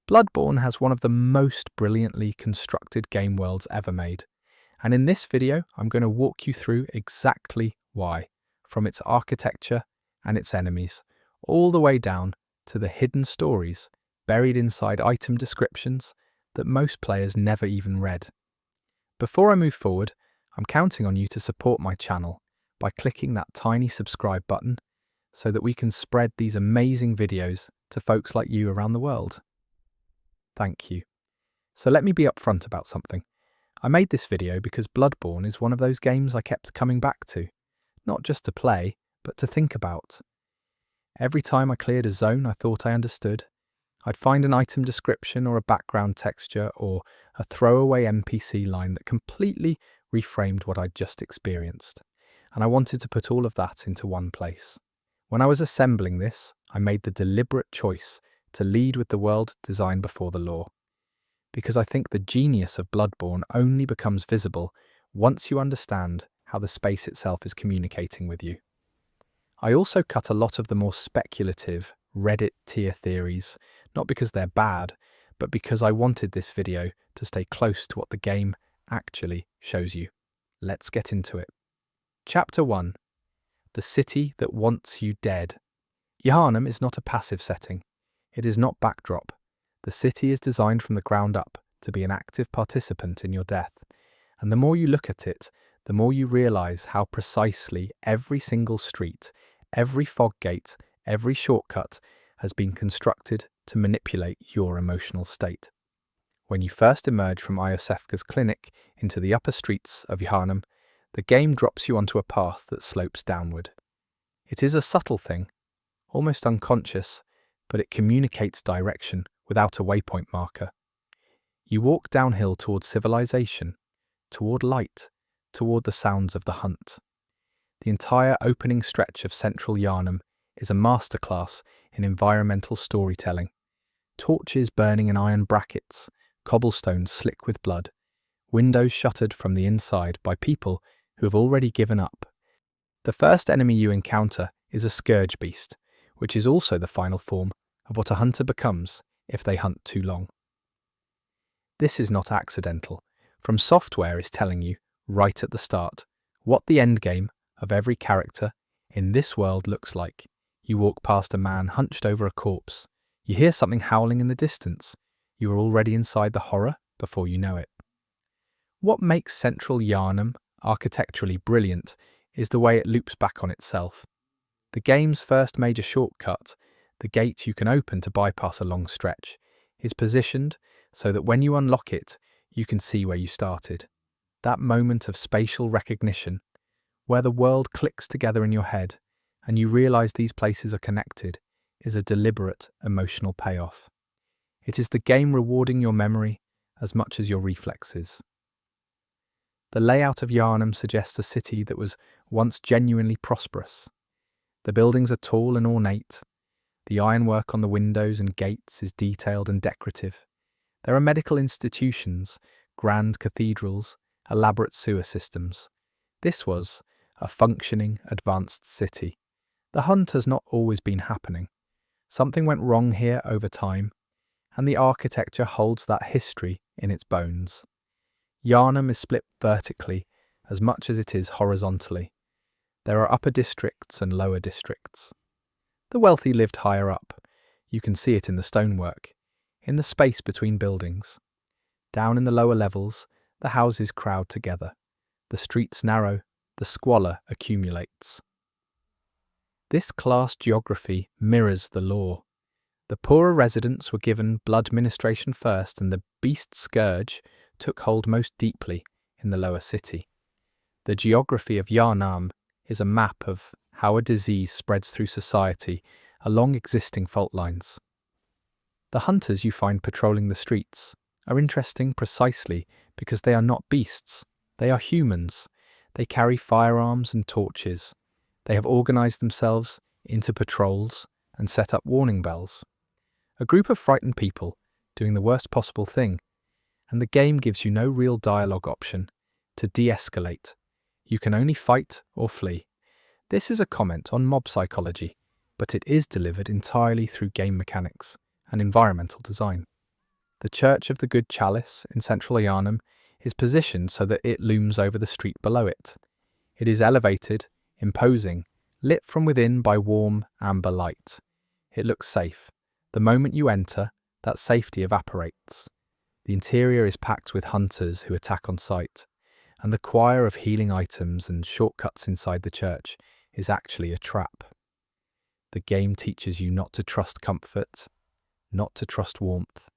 Bloodborne has one of the most brilliantly constructed game worlds ever made, and in this video I'm going to walk you through exactly why, from its architecture and its enemies, all the way down to the hidden stories buried inside item descriptions that most players never even read. Before I move forward, I'm counting on you to support my channel by clicking that tiny subscribe button so that we can spread these amazing videos to folks like you around the world. Thank you. So let me be upfront about something. I made this video because Bloodborne is one of those games I kept coming back to, not just to play, but to think about. Every time I cleared a zone I thought I understood, I'd find an item description or a background texture or a throwaway NPC line that completely reframed what I'd just experienced, and I wanted to put all of that into one place. When I was assembling this, I made the deliberate choice to lead with the world design before the lore, because I think the genius of Bloodborne only becomes visible once you understand how the space itself is communicating with you. I also cut a lot of the more speculative Reddit tier theories, not because they're bad, but because I wanted this video to stay close to what the game actually shows you. Let's get into it. Chapter 1. The City That Wants You Dead. Yharnam is not a passive setting. It is not backdrop. The city is designed from the ground up to be an active participant in your death, and the more you look at it, the more you realise how precisely every single street, every fog gate, every shortcut has been constructed to manipulate your emotional state. When you first emerge from Iosefka's clinic into the upper streets of Yharnam, the game drops you onto a path that slopes downward. It is a subtle thing, almost unconscious, but it communicates direction without a waypoint marker. You walk downhill toward civilization, toward light, toward the sounds of the hunt. The entire opening stretch of central Yharnam is a masterclass in environmental storytelling. Torches burning in iron brackets, cobblestones slick with blood, windows shuttered from the inside by people who have already given up. The first enemy you encounter is a scourge beast, which is also the final form of what a hunter becomes if they hunt too long. This is not accidental. From Software is telling you, right at the start, what the endgame of every character in this world looks like. You walk past a man hunched over a corpse. You hear something howling in the distance. You are already inside the horror before you know it. What makes Central Yharnam architecturally brilliant is the way it loops back on itself. The game's first major shortcut, the gate you can open to bypass a long stretch, is positioned so that when you unlock it, you can see where you started. That moment of spatial recognition, where the world clicks together in your head and you realise these places are connected, is a deliberate emotional payoff. It is the game rewarding your memory as much as your reflexes. The layout of Yharnam suggests a city that was once genuinely prosperous. The buildings are tall and ornate. The ironwork on the windows and gates is detailed and decorative. There are medical institutions, grand cathedrals, elaborate sewer systems. This was a functioning, advanced city. The hunt has not always been happening. Something went wrong here over time, and the architecture holds that history in its bones. Yharnam is split vertically as much as it is horizontally. There are upper districts and lower districts. The wealthy lived higher up. You can see it in the stonework, in the space between buildings. Down in the lower levels, the houses crowd together. The streets narrow, the squalor accumulates. This class geography mirrors the lore. The poorer residents were given blood ministration first, and the beast scourge took hold most deeply in the lower city. The geography of Yharnam is a map of how a disease spreads through society along existing fault lines. The hunters you find patrolling the streets are interesting precisely because they are not beasts. They are humans. They carry firearms and torches. They have organised themselves into patrols and set up warning bells. A group of frightened people doing the worst possible thing, and the game gives you no real dialogue option to de-escalate. You can only fight or flee. This is a comment on mob psychology, but it is delivered entirely through game mechanics and environmental design. The Church of the Good Chalice in central Yharnam is positioned so that it looms over the street below it. It is elevated, imposing, lit from within by warm, amber light. It looks safe. The moment you enter, that safety evaporates. The interior is packed with hunters who attack on sight, and the choir of healing items and shortcuts inside the church is actually a trap. The game teaches you not to trust comfort, not to trust warmth,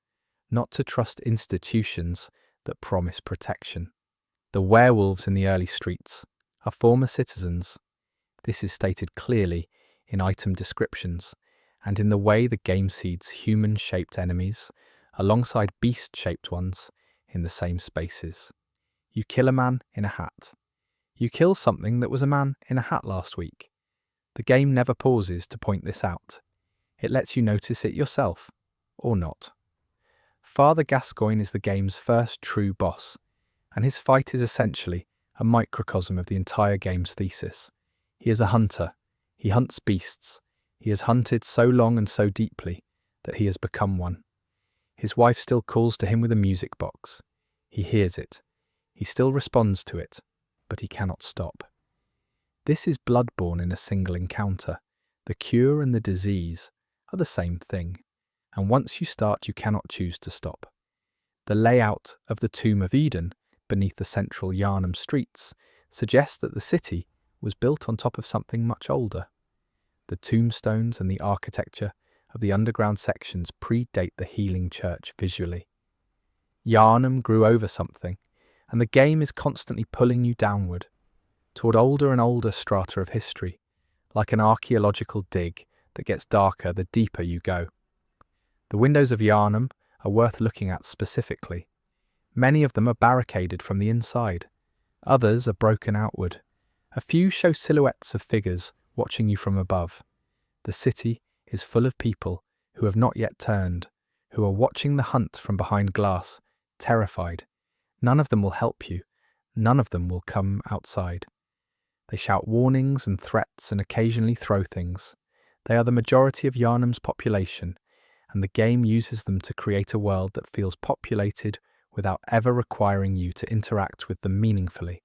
not to trust institutions that promise protection. The werewolves in the early streets are former citizens. This is stated clearly in item descriptions and in the way the game seeds human-shaped enemies alongside beast-shaped ones in the same spaces. You kill a man in a hat. You kill something that was a man in a hat last week. The game never pauses to point this out. It lets you notice it yourself, or not. Father Gascoigne is the game's first true boss, and his fight is essentially a microcosm of the entire game's thesis. He is a hunter. He hunts beasts. He has hunted so long and so deeply that he has become one. His wife still calls to him with a music box. He hears it. He still responds to it, but he cannot stop. This is Bloodborne in a single encounter. The cure and the disease are the same thing, and once you start, you cannot choose to stop. The layout of the Tomb of Eden beneath the central Yharnam streets suggests that the city was built on top of something much older. The tombstones and the architecture of the underground sections predate the healing church visually. Yharnam grew over something, and the game is constantly pulling you downward, toward older and older strata of history, like an archaeological dig that gets darker the deeper you go. The windows of Yharnam are worth looking at specifically. Many of them are barricaded from the inside. Others are broken outward. A few show silhouettes of figures watching you from above. The city is full of people who have not yet turned, who are watching the hunt from behind glass, terrified. None of them will help you. None of them will come outside. They shout warnings and threats and occasionally throw things. They are the majority of Yharnam's population, and the game uses them to create a world that feels populated without ever requiring you to interact with them meaningfully.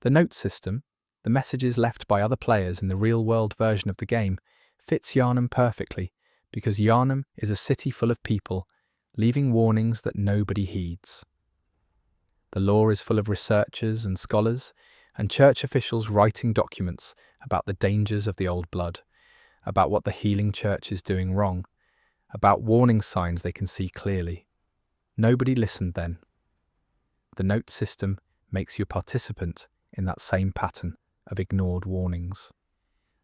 The note system, the messages left by other players in the real-world version of the game, fits Yharnam perfectly because Yharnam is a city full of people leaving warnings that nobody heeds. The lore is full of researchers and scholars and church officials writing documents about the dangers of the old blood, about what the healing church is doing wrong, about warning signs they can see clearly. Nobody listened then. The note system makes you a participant in that same pattern of ignored warnings.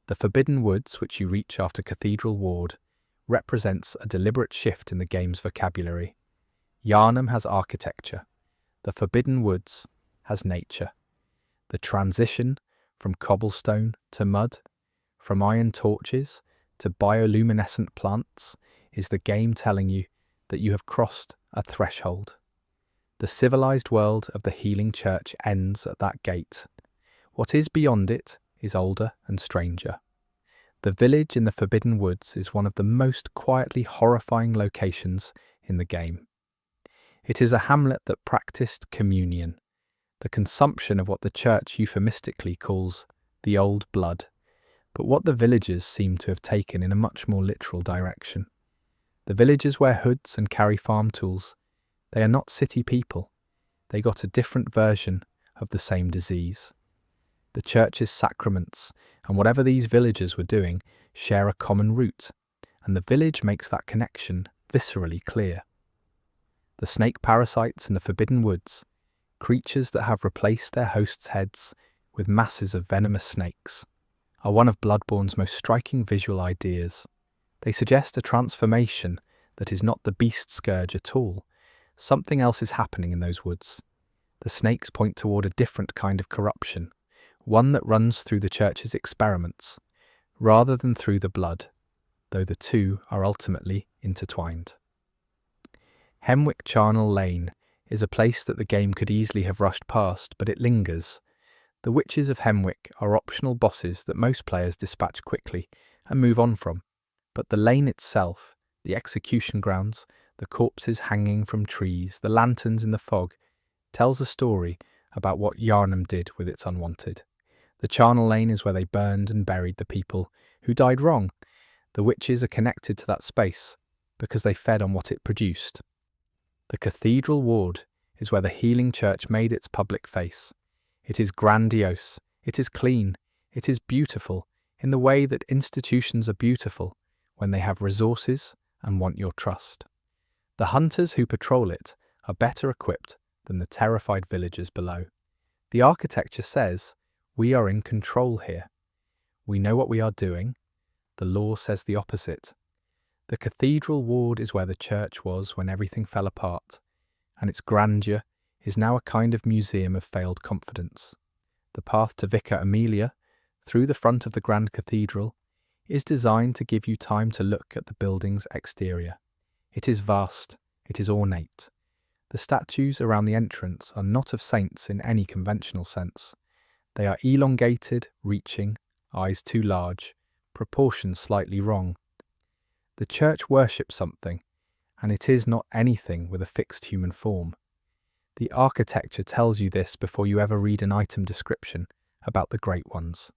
The Forbidden Woods, which you reach after Cathedral Ward, represents a deliberate shift in the game's vocabulary. Yharnam has architecture. The Forbidden Woods has nature. The transition from cobblestone to mud, from iron torches to bioluminescent plants, is the game telling you that you have crossed a threshold. The civilized world of the healing church ends at that gate. What is beyond it is older and stranger. The village in the Forbidden Woods is one of the most quietly horrifying locations in the game. It is a hamlet that practiced communion, the consumption of what the church euphemistically calls the old blood, but what the villagers seem to have taken in a much more literal direction. The villagers wear hoods and carry farm tools. They are not city people. They got a different version of the same disease. The church's sacraments, and whatever these villagers were doing, share a common root, and the village makes that connection viscerally clear. The snake parasites in the Forbidden Woods, creatures that have replaced their hosts' heads with masses of venomous snakes, are one of Bloodborne's most striking visual ideas. They suggest a transformation that is not the beast scourge at all. Something else is happening in those woods. The snakes point toward a different kind of corruption, one that runs through the church's experiments, rather than through the blood, though the two are ultimately intertwined. Hemwick Charnel Lane is a place that the game could easily have rushed past, but it lingers. The Witches of Hemwick are optional bosses that most players dispatch quickly and move on from, but the lane itself, the execution grounds, The corpses hanging from trees, the lanterns in the fog, tells a story about what Yharnam did with its unwanted. The charnel lane is where they burned and buried the people who died wrong. The witches are connected to that space because they fed on what it produced. The cathedral ward is where the healing church made its public face. It is grandiose, it is clean, it is beautiful in the way that institutions are beautiful when they have resources and want your trust. The hunters who patrol it are better equipped than the terrified villagers below. The architecture says, we are in control here. We know what we are doing. The law says the opposite. The cathedral ward is where the church was when everything fell apart, and its grandeur is now a kind of museum of failed confidence. The path to Vicar Amelia, through the front of the grand cathedral, is designed to give you time to look at the building's exterior. It is vast, it is ornate. The statues around the entrance are not of saints in any conventional sense. They are elongated, reaching, eyes too large, proportions slightly wrong. The church worships something, and it is not anything with a fixed human form. The architecture tells you this before you ever read an item description about the great ones.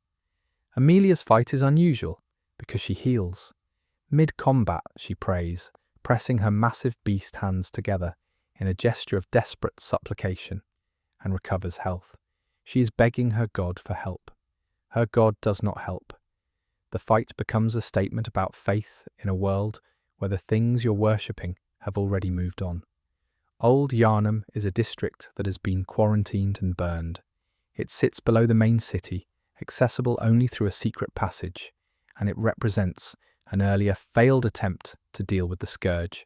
Amelia's fight is unusual because she heals. Mid-combat, she prays, pressing her massive beast hands together in a gesture of desperate supplication, and recovers health. She is begging her god for help. Her god does not help. The fight becomes a statement about faith in a world where the things you're worshipping have already moved on. Old Yharnam is a district that has been quarantined and burned. It sits below the main city, accessible only through a secret passage, and it represents an earlier failed attempt to deal with the scourge.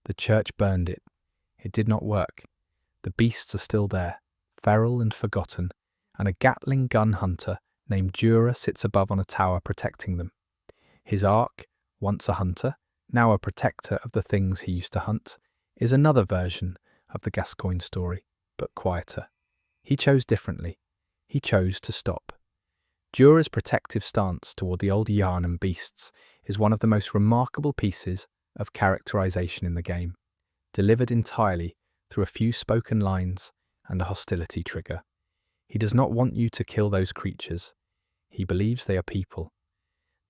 The church burned it. It did not work. The beasts are still there, feral and forgotten, and a Gatling gun hunter named Jura sits above on a tower protecting them. His ark, once a hunter, now a protector of the things he used to hunt, is another version of the Gascoigne story, but quieter. He chose differently. He chose to stop. Jura's protective stance toward the old Yharnam beasts is one of the most remarkable pieces of characterization in the game, delivered entirely through a few spoken lines and a hostility trigger. He does not want you to kill those creatures. He believes they are people.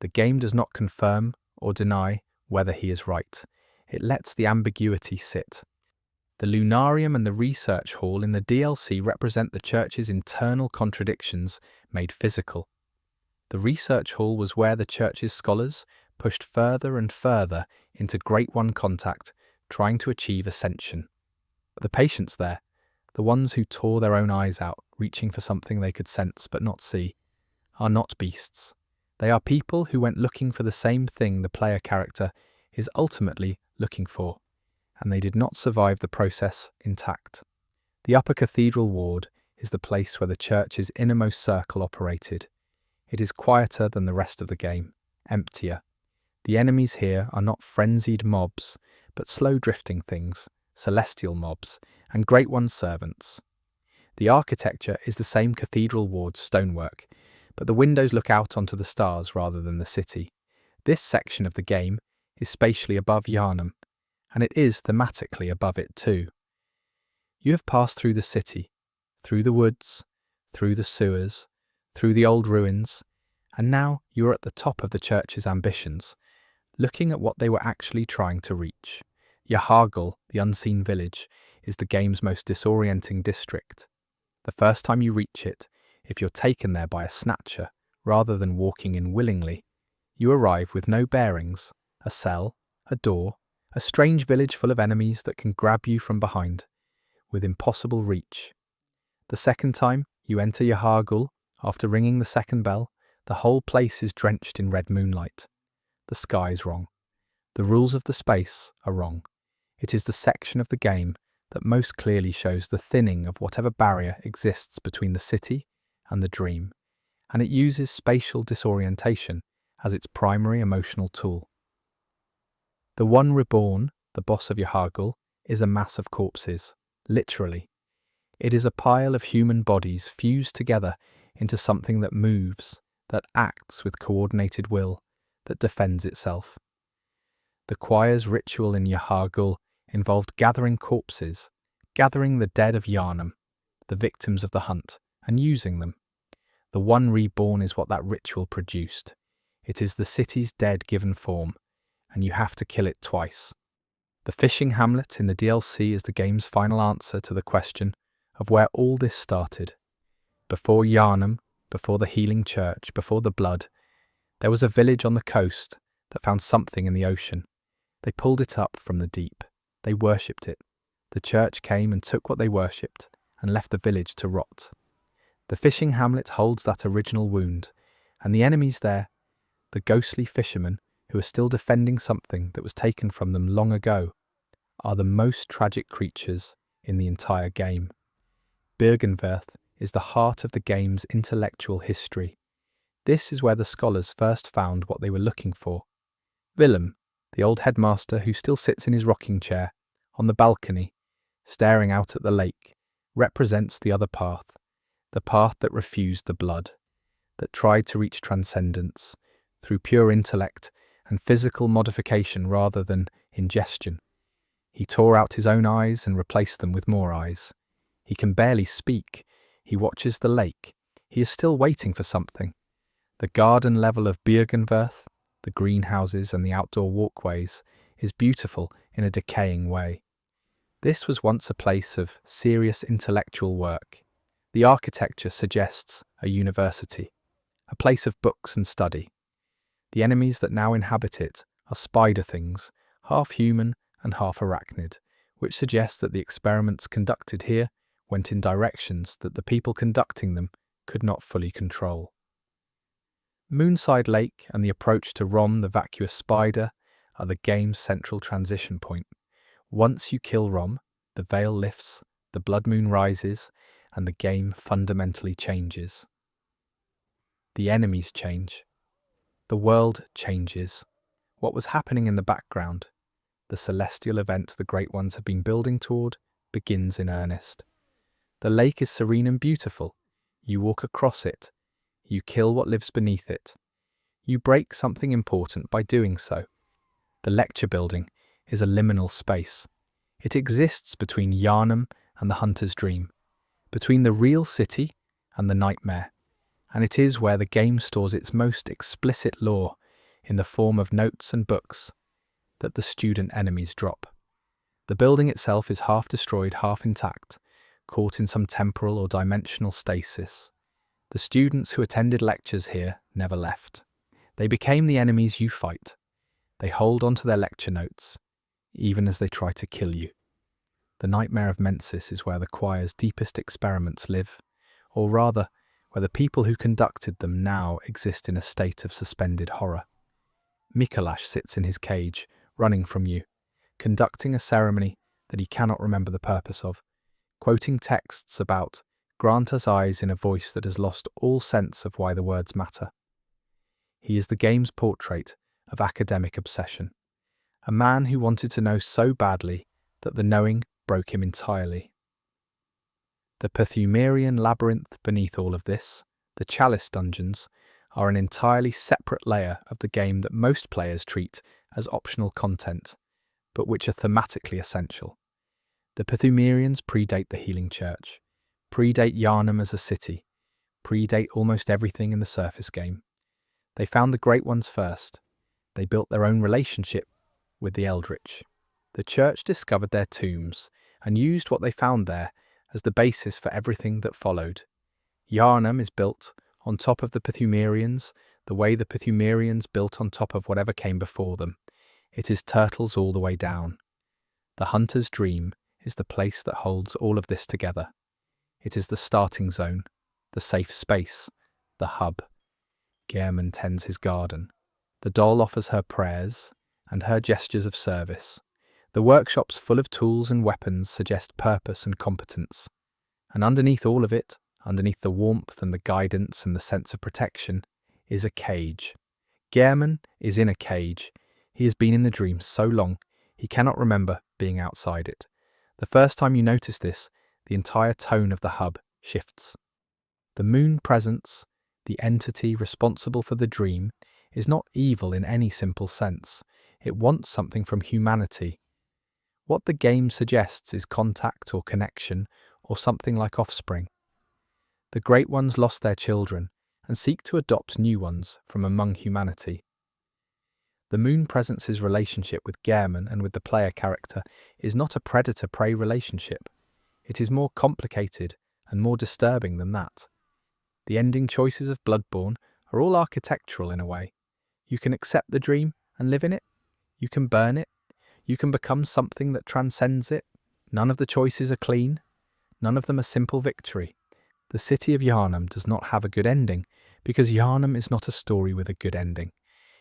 The game does not confirm or deny whether he is right. It lets the ambiguity sit. The Lunarium and the Research Hall in the DLC represent the church's internal contradictions made physical. The Research Hall was where the church's scholars pushed further and further into Great One contact, trying to achieve ascension. The patients there, the ones who tore their own eyes out, reaching for something they could sense but not see, are not beasts. They are people who went looking for the same thing the player character is ultimately looking for, and they did not survive the process intact. The upper cathedral ward is the place where the church's innermost circle operated. It is quieter than the rest of the game, emptier. The enemies here are not frenzied mobs, but slow-drifting things, celestial mobs, and Great One's servants. The architecture is the same cathedral ward's stonework, but the windows look out onto the stars rather than the city. This section of the game is spatially above Yharnam, and it is thematically above it too. You have passed through the city, through the woods, through the sewers, through the old ruins, and now you are at the top of the church's ambitions, looking at what they were actually trying to reach. Yharnam, the unseen village, is the game's most disorienting district. The first time you reach it, if you're taken there by a snatcher, rather than walking in willingly, you arrive with no bearings, a cell, a door, a strange village full of enemies that can grab you from behind, with impossible reach. The second time you enter Yharnam, after ringing the second bell, the whole place is drenched in red moonlight. The sky is wrong. The rules of the space are wrong. It is the section of the game that most clearly shows the thinning of whatever barrier exists between the city and the dream, and it uses spatial disorientation as its primary emotional tool. The One Reborn, the boss of Yharnam, is a mass of corpses, literally. It is a pile of human bodies fused together into something that moves, that acts with coordinated will, that defends itself. The choir's ritual in Yharnam involved gathering corpses, gathering the dead of Yharnam, the victims of the hunt, and using them. The one reborn is what that ritual produced. It is the city's dead given form, and you have to kill it twice. The fishing hamlet in the DLC is the game's final answer to the question of where all this started. Before Yharnam, before the healing church, before the blood, there was a village on the coast that found something in the ocean. They pulled it up from the deep. They worshipped it. The church came and took what they worshipped and left the village to rot. The fishing hamlet holds that original wound, and the enemies there, the ghostly fishermen who are still defending something that was taken from them long ago, are the most tragic creatures in the entire game. Byrgenwerth is the heart of the game's intellectual history. This is where the scholars first found what they were looking for. Willem, the old headmaster who still sits in his rocking chair on the balcony, staring out at the lake, represents the other path, the path that refused the blood, that tried to reach transcendence through pure intellect and physical modification rather than ingestion. He tore out his own eyes and replaced them with more eyes. He can barely speak. He watches the lake. He is still waiting for something. The garden level of Byrgenwerth, the greenhouses and the outdoor walkways, is beautiful in a decaying way. This was once a place of serious intellectual work. The architecture suggests a university, a place of books and study. The enemies that now inhabit it are spider things, half human and half arachnid, which suggests that the experiments conducted here went in directions that the people conducting them could not fully control. Moonside Lake and the approach to Rom the vacuous spider are the game's central transition point. Once you kill Rom, the veil lifts, the blood moon rises, and the game fundamentally changes. The enemies change. The world changes. What was happening in the background, the celestial event the Great Ones have been building toward, begins in earnest. The lake is serene and beautiful. You walk across it. You kill what lives beneath it. You break something important by doing so. The lecture building is a liminal space. It exists between Yharnam and the hunter's dream, between the real city and the nightmare, and it is where the game stores its most explicit lore in the form of notes and books that the student enemies drop. The building itself is half destroyed, half intact, caught in some temporal or dimensional stasis. The students who attended lectures here never left. They became the enemies you fight. They hold on to their lecture notes, even as they try to kill you. The nightmare of Mensis is where the choir's deepest experiments live, or rather, where the people who conducted them now exist in a state of suspended horror. Mikolash sits in his cage, running from you, conducting a ceremony that he cannot remember the purpose of, quoting texts about "grant us eyes" in a voice that has lost all sense of why the words matter. He is the game's portrait of academic obsession, a man who wanted to know so badly that the knowing broke him entirely. The Pthumerian labyrinth beneath all of this, the Chalice dungeons, are an entirely separate layer of the game that most players treat as optional content, but which are thematically essential. The Pthumerians predate the Healing Church, predate Yharnam as a city, predate almost everything in the surface game. They found the Great Ones first. They built their own relationship with the Eldritch. The Church discovered their tombs and used what they found there as the basis for everything that followed. Yharnam is built on top of the Pthumerians, the way the Pthumerians built on top of whatever came before them. It is turtles all the way down. The Hunter's Dream is the place that holds all of this together. It is the starting zone, the safe space, the hub. Gehrman tends his garden. The doll offers her prayers and her gestures of service. The workshops full of tools and weapons suggest purpose and competence. And underneath all of it, underneath the warmth and the guidance and the sense of protection, is a cage. Gehrman is in a cage. He has been in the dream so long, he cannot remember being outside it. The first time you notice this, the entire tone of the hub shifts. The moon presence, the entity responsible for the dream, is not evil in any simple sense. It wants something from humanity. What the game suggests is contact or connection, or something like offspring. The great ones lost their children and seek to adopt new ones from among humanity. The moon presence's relationship with Yharnam and with the player character is not a predator-prey relationship. It is more complicated and more disturbing than that. The ending choices of Bloodborne are all architectural in a way. You can accept the dream and live in it. You can burn it. You can become something that transcends it. None of the choices are clean. None of them are simple victory. The city of Yharnam does not have a good ending because Yharnam is not a story with a good ending.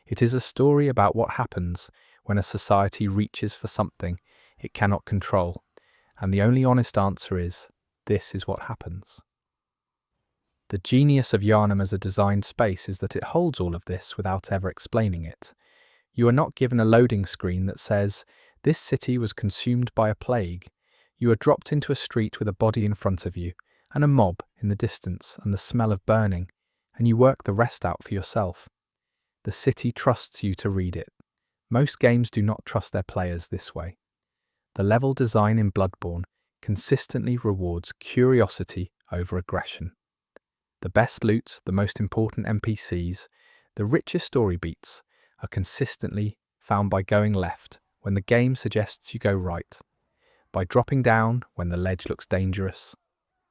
It is a story about what happens when a society reaches for something it cannot control, and the only honest answer is, this is what happens. The genius of Yharnam as a designed space is that it holds all of this without ever explaining it. You are not given a loading screen that says, this city was consumed by a plague. You are dropped into a street with a body in front of you, and a mob in the distance and the smell of burning, and you work the rest out for yourself. The city trusts you to read it. Most games do not trust their players this way. The level design in Bloodborne consistently rewards curiosity over aggression. The best loot, the most important NPCs, the richest story beats are consistently found by going left when the game suggests you go right, by dropping down when the ledge looks dangerous,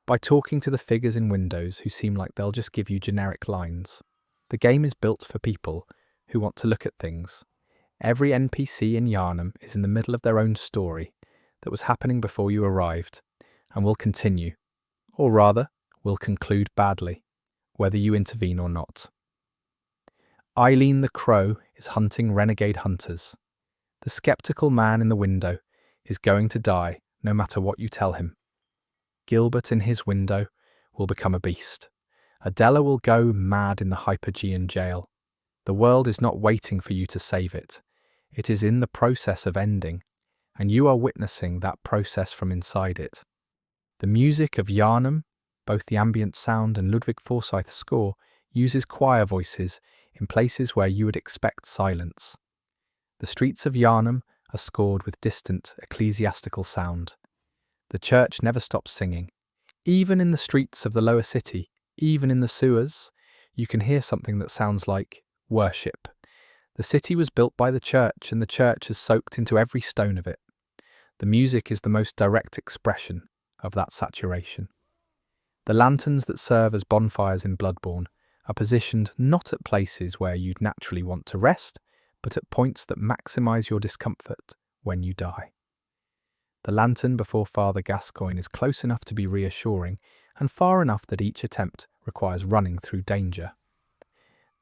by talking to the figures in windows who seem like they'll just give you generic lines. The game is built for people who want to look at things. Every NPC in Yharnam is in the middle of their own story that was happening before you arrived, and will continue, or rather, will conclude badly, whether you intervene or not. Eileen the Crow is hunting renegade hunters. The skeptical man in the window is going to die no matter what you tell him. Gilbert in his window will become a beast. Adela will go mad in the Hypergean jail. The world is not waiting for you to save it. It is in the process of ending, and you are witnessing that process from inside it. The music of Yharnam, both the ambient sound and Ludwig Forsyth's score, uses choir voices in places where you would expect silence. The streets of Yharnam are scored with distant ecclesiastical sound. The church never stops singing. Even in the streets of the lower city, even in the sewers, you can hear something that sounds like worship. The city was built by the church, and the church has soaked into every stone of it. The music is the most direct expression of that saturation. The lanterns that serve as bonfires in Bloodborne are positioned not at places where you'd naturally want to rest, but at points that maximize your discomfort when you die. The lantern before Father Gascoigne is close enough to be reassuring, and far enough that each attempt requires running through danger.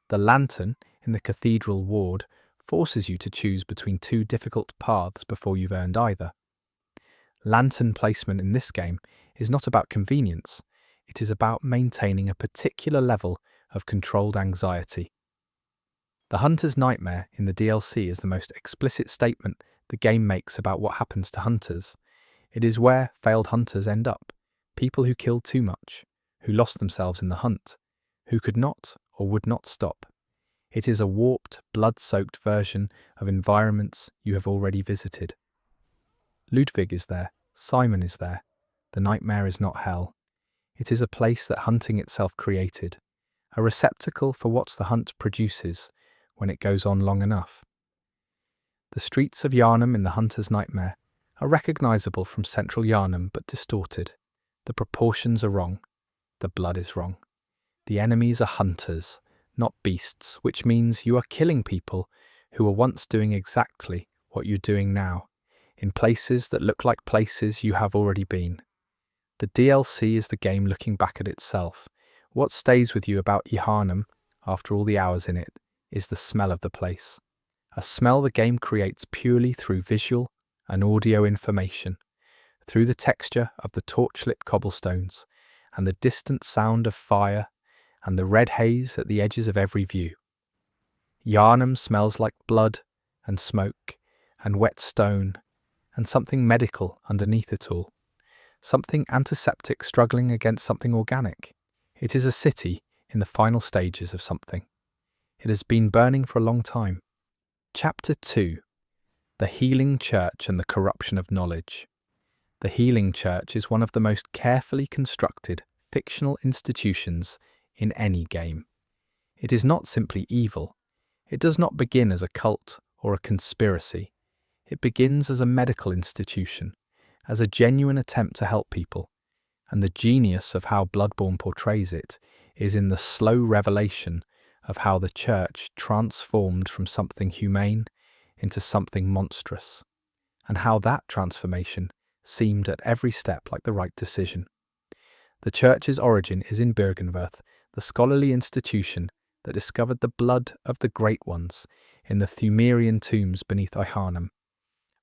The lantern in the cathedral ward forces you to choose between two difficult paths before you've earned either. Lantern placement in this game is not about convenience, it is about maintaining a particular level of controlled anxiety. The Hunter's Nightmare in the DLC is the most explicit statement the game makes about what happens to hunters. It is where failed hunters end up, people who killed too much, who lost themselves in the hunt, who could not or would not stop. It is a warped, blood-soaked version of environments you have already visited. Ludwig is there, Simon is there. The nightmare is not hell. It is a place that hunting itself created, a receptacle for what the hunt produces when it goes on long enough. The streets of Yharnam in the Hunter's Nightmare are recognizable from central Yharnam but distorted. The proportions are wrong. The blood is wrong. The enemies are hunters, not beasts, which means you are killing people who were once doing exactly what you're doing now, in places that look like places you have already been. The DLC is the game looking back at itself. What stays with you about Yharnam, after all the hours in it, is the smell of the place. A smell the game creates purely through visual and audio information, through the texture of the torchlit cobblestones, and the distant sound of fire, and the red haze at the edges of every view. Yharnam smells like blood, and smoke, and wet stone, and something medical underneath it all. Something antiseptic struggling against something organic. It is a city in the final stages of something. It has been burning for a long time. Chapter 2. The Healing Church and the Corruption of Knowledge. The Healing Church is one of the most carefully constructed fictional institutions in any game. It is not simply evil. It does not begin as a cult or a conspiracy. It begins as a medical institution, as a genuine attempt to help people. And the genius of how Bloodborne portrays it is in the slow revelation of how the church transformed from something humane into something monstrous, and how that transformation seemed at every step like the right decision. The church's origin is in Byrgenwerth, the scholarly institution that discovered the blood of the Great Ones in the Thumerian tombs beneath Yharnam.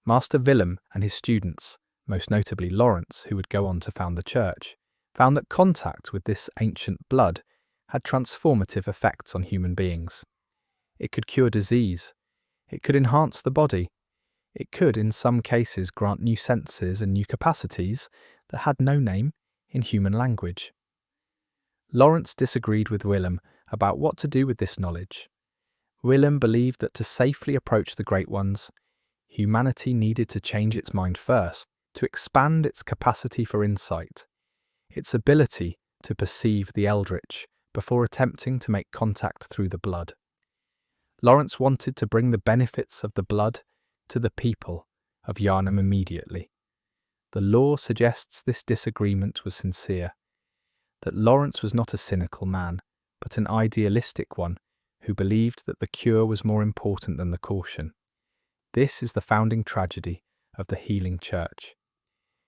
Master Willem and his students, most notably Lawrence, who would go on to found the church, found that contact with this ancient blood had transformative effects on human beings. It could cure disease. It could enhance the body. It could, in some cases, grant new senses and new capacities that had no name in human language. Lawrence disagreed with Willem about what to do with this knowledge. Willem believed that to safely approach the Great Ones, humanity needed to change its mind first, to expand its capacity for insight, its ability to perceive the eldritch before attempting to make contact through the blood. Lawrence wanted to bring the benefits of the blood to the people of Yharnam immediately. The lore suggests this disagreement was sincere, that Lawrence was not a cynical man, but an idealistic one who believed that the cure was more important than the caution. This is the founding tragedy of the Healing Church.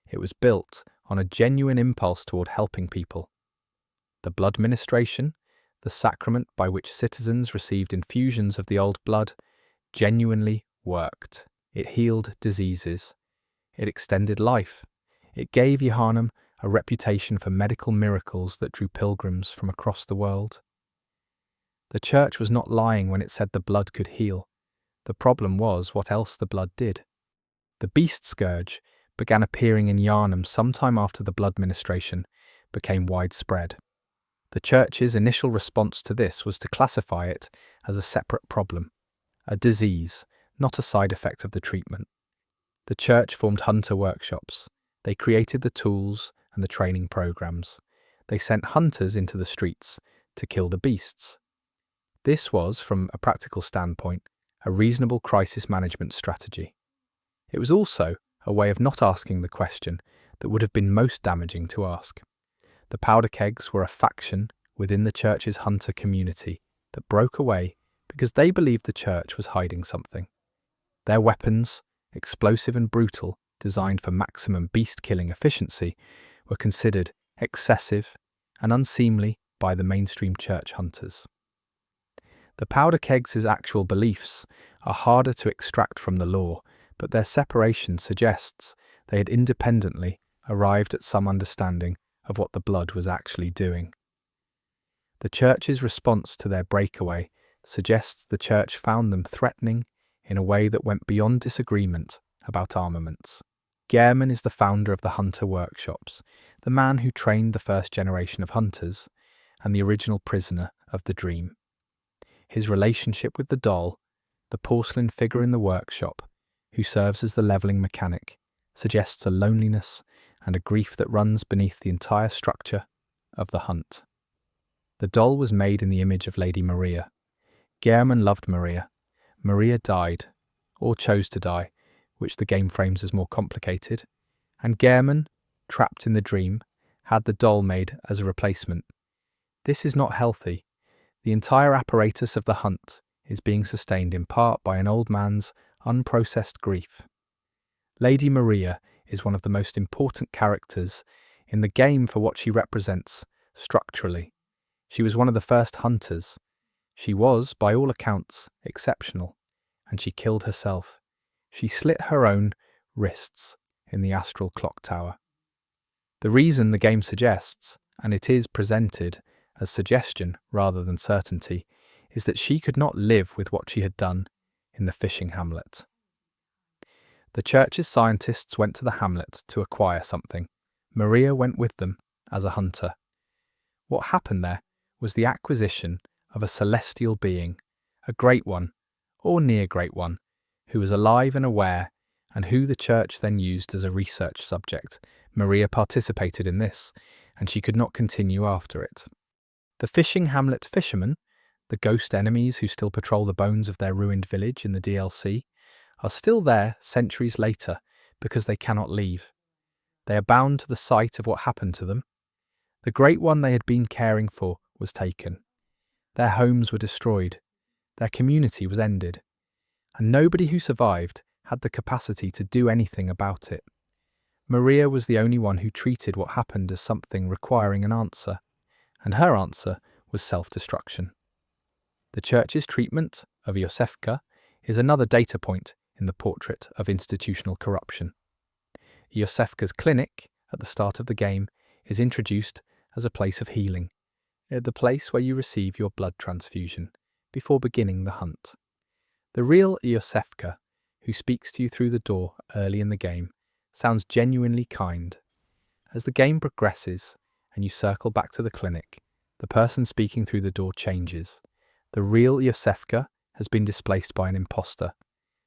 It was built on a genuine impulse toward helping people. The blood ministration, the sacrament by which citizens received infusions of the old blood, genuinely worked. It healed diseases. It extended life. It gave Yharnam a reputation for medical miracles that drew pilgrims from across the world. The church was not lying when it said the blood could heal. The problem was what else the blood did. The beast scourge began appearing in Yharnam sometime after the blood ministration became widespread. The church's initial response to this was to classify it as a separate problem, a disease, not a side effect of the treatment. The church formed hunter workshops. They created the tools and the training programs. They sent hunters into the streets to kill the beasts. This was, from a practical standpoint, a reasonable crisis management strategy. It was also a way of not asking the question that would have been most damaging to ask. The powder kegs were a faction within the church's hunter community that broke away because they believed the church was hiding something. Their weapons, explosive and brutal, designed for maximum beast-killing efficiency, were considered excessive and unseemly by the mainstream church hunters. The powder kegs' actual beliefs are harder to extract from the lore, but their separation suggests they had independently arrived at some understanding of what the blood was actually doing. The church's response to their breakaway suggests the church found them threatening in a way that went beyond disagreement about armaments. Gehrman is the founder of the hunter workshops, the man who trained the first generation of hunters, and the original prisoner of the dream. His relationship with the doll, the porcelain figure in the workshop, who serves as the leveling mechanic, suggests a loneliness and a grief that runs beneath the entire structure of the hunt. The doll was made in the image of Lady Maria. Gehrman loved Maria. Maria died, or chose to die, which the game frames as more complicated, and Gehrman, trapped in the dream, had the doll made as a replacement. This is not healthy. The entire apparatus of the hunt is being sustained in part by an old man's unprocessed grief. Lady Maria is one of the most important characters in the game for what she represents structurally. She was one of the first hunters. She was, by all accounts, exceptional, and she killed herself. She slit her own wrists in the astral clock tower. The reason the game suggests, and it is presented as suggestion rather than certainty, is that she could not live with what she had done in the fishing hamlet. The church's scientists went to the hamlet to acquire something. Maria went with them as a hunter. What happened there was the acquisition of a celestial being, a great one, or near great one, who was alive and aware, and who the church then used as a research subject. Maria participated in this, and she could not continue after it. The fishing hamlet fishermen, the ghost enemies who still patrol the bones of their ruined village in the DLC, are still there centuries later because they cannot leave. They are bound to the site of what happened to them. The great one they had been caring for was taken. Their homes were destroyed. Their community was ended. And nobody who survived had the capacity to do anything about it. Maria was the only one who treated what happened as something requiring an answer, and her answer was self-destruction. The church's treatment of Iosefka is another data point in the portrait of institutional corruption. Iosefka's clinic, at the start of the game, is introduced as a place of healing, the place where you receive your blood transfusion before beginning the hunt. The real Iosefka, who speaks to you through the door early in the game, sounds genuinely kind. As the game progresses and you circle back to the clinic, the person speaking through the door changes. The real Iosefka has been displaced by an imposter,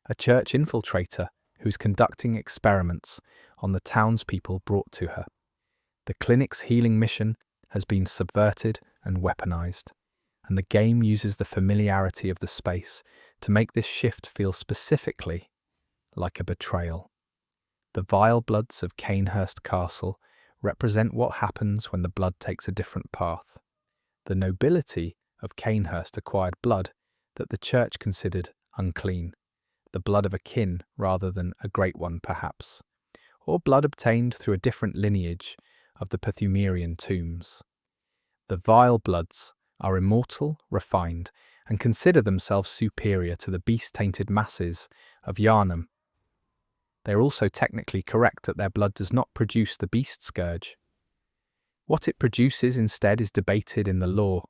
a church infiltrator who's conducting experiments on the townspeople brought to her. The clinic's healing mission has been subverted and weaponized, and the game uses the familiarity of the space to make this shift feel specifically like a betrayal. The vile bloods of Canehurst Castle represent what happens when the blood takes a different path. The nobility of Canehurst acquired blood that the church considered unclean, the blood of a kin rather than a great one perhaps, or blood obtained through a different lineage of the Pthumerian tombs. The vile bloods are immortal, refined, and consider themselves superior to the beast-tainted masses of Yharnam. They are also technically correct that their blood does not produce the beast scourge. What it produces instead is debated in the lore,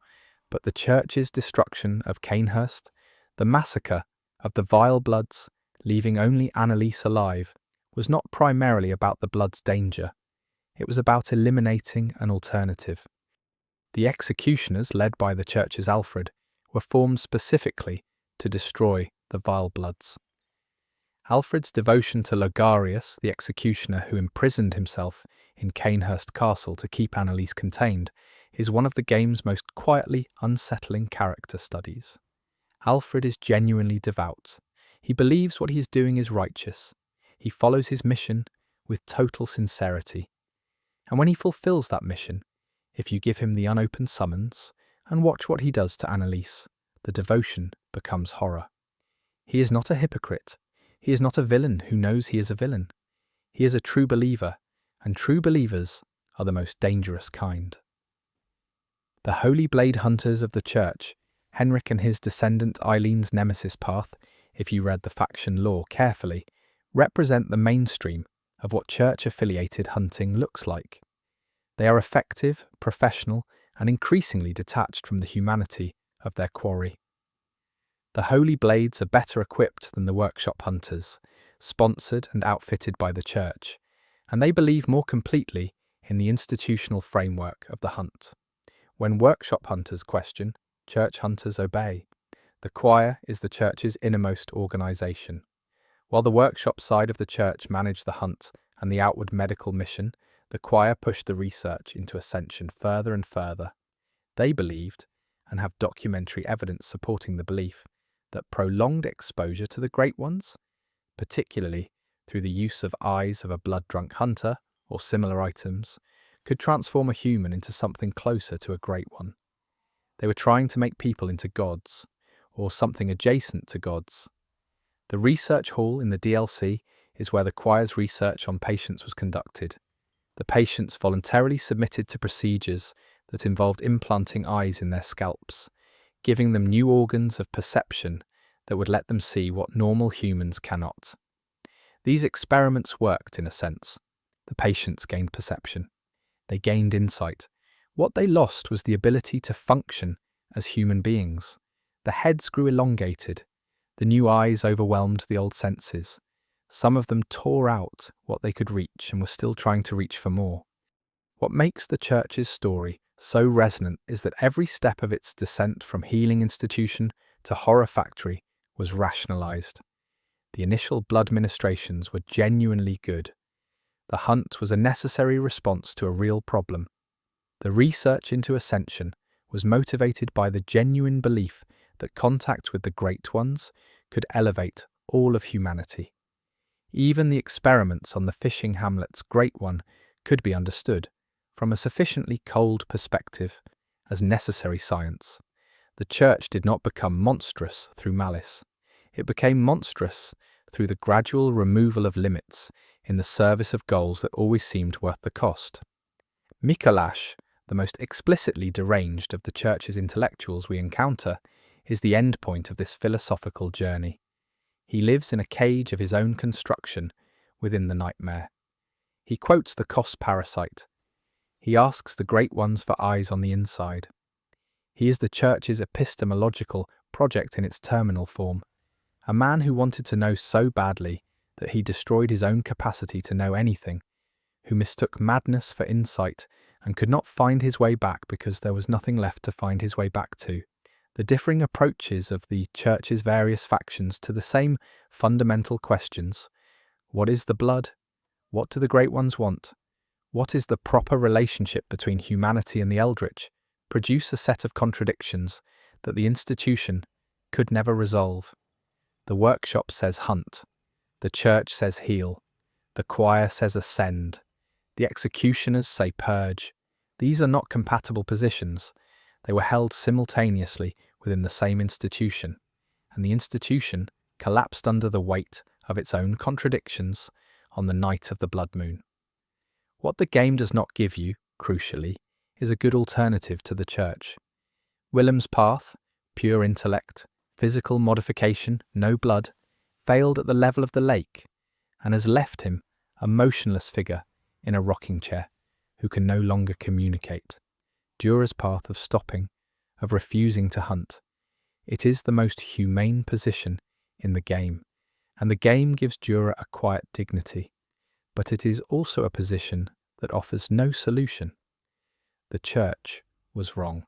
but the church's destruction of Canehurst, the massacre of the vile bloods, leaving only Annalise alive, was not primarily about the blood's danger. It was about eliminating an alternative. The executioners, led by the church's Alfred, were formed specifically to destroy the vile bloods. Alfred's devotion to Logarius, the executioner who imprisoned himself in Canehurst Castle to keep Annalise contained, is one of the game's most quietly unsettling character studies. Alfred is genuinely devout. He believes what he is doing is righteous. He follows his mission with total sincerity. And when he fulfills that mission, if you give him the unopened summons and watch what he does to Annalise, the devotion becomes horror. He is not a hypocrite. He is not a villain who knows he is a villain. He is a true believer, and true believers are the most dangerous kind. The holy blade hunters of the church, Henrik and his descendant Eileen's nemesis path, if you read the faction lore carefully, represent the mainstream of what church-affiliated hunting looks like. They are effective, professional, and increasingly detached from the humanity of their quarry. The Holy Blades are better equipped than the workshop hunters, sponsored and outfitted by the church, and they believe more completely in the institutional framework of the hunt. When workshop hunters question, church hunters obey. The choir is the church's innermost organization. While the workshop side of the church managed the hunt and the outward medical mission, the choir pushed the research into ascension further and further. They believed, and have documentary evidence supporting the belief, that prolonged exposure to the Great Ones, particularly through the use of eyes of a blood-drunk hunter or similar items, could transform a human into something closer to a Great One. They were trying to make people into gods, or something adjacent to gods. The research hall in the DLC is where the choir's research on patients was conducted. The patients voluntarily submitted to procedures that involved implanting eyes in their scalps, giving them new organs of perception that would let them see what normal humans cannot. These experiments worked in a sense. The patients gained perception. They gained insight. What they lost was the ability to function as human beings. The heads grew elongated. The new eyes overwhelmed the old senses. Some of them tore out what they could reach and were still trying to reach for more. What makes the church's story so resonant is that every step of its descent from healing institution to horror factory was rationalized. The initial blood ministrations were genuinely good. The hunt was a necessary response to a real problem. The research into ascension was motivated by the genuine belief that contact with the Great Ones could elevate all of humanity. Even the experiments on the fishing hamlet's Great One could be understood, from a sufficiently cold perspective, as necessary science. The Church did not become monstrous through malice. It became monstrous through the gradual removal of limits in the service of goals that always seemed worth the cost. Mikolash, the most explicitly deranged of the Church's intellectuals we encounter, is the endpoint of this philosophical journey. He lives in a cage of his own construction within the nightmare. He quotes the Kos parasite. He asks the Great Ones for eyes on the inside. He is the Church's epistemological project in its terminal form, a man who wanted to know so badly that he destroyed his own capacity to know anything, who mistook madness for insight and could not find his way back because there was nothing left to find his way back to. The differing approaches of the Church's various factions to the same fundamental questions: what is the blood? What do the Great Ones want? What is the proper relationship between humanity and the Eldritch? Produce a set of contradictions that the institution could never resolve. The workshop says hunt, the Church says heal, the choir says ascend, the executioners say purge. These are not compatible positions. They were held simultaneously within the same institution, and the institution collapsed under the weight of its own contradictions on the night of the blood moon. What the game does not give you, crucially, is a good alternative to the Church. Willem's path, pure intellect, physical modification, no blood, failed at the level of the lake, and has left him a motionless figure in a rocking chair who can no longer communicate. Jura's path of stopping, of refusing to hunt. It is the most humane position in the game, and the game gives Jura a quiet dignity, but it is also a position that offers no solution. The Church was wrong.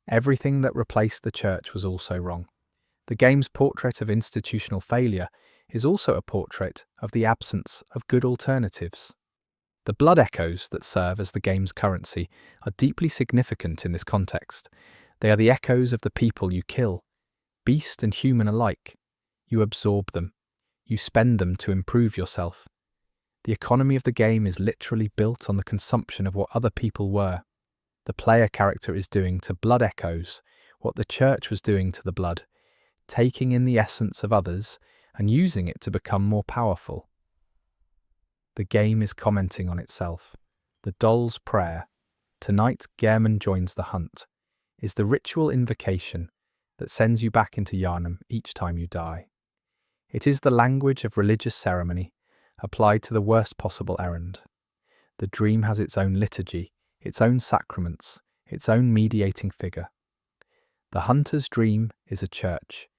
Everything that replaced the Church was also wrong. The game's portrait of institutional failure is also a portrait of the absence of good alternatives. The blood echoes that serve as the game's currency are deeply significant in this context. They are the echoes of the people you kill, beast and human alike. You absorb them. You spend them to improve yourself. The economy of the game is literally built on the consumption of what other people were. The player character is doing to blood echoes what the Church was doing to the blood, taking in the essence of others and using it to become more powerful. The game is commenting on itself. The doll's prayer, "Tonight Gehrman joins the hunt," is the ritual invocation that sends you back into Yharnam each time you die. It is the language of religious ceremony applied to the worst possible errand. The dream has its own liturgy, its own sacraments, its own mediating figure. The hunter's dream is a church.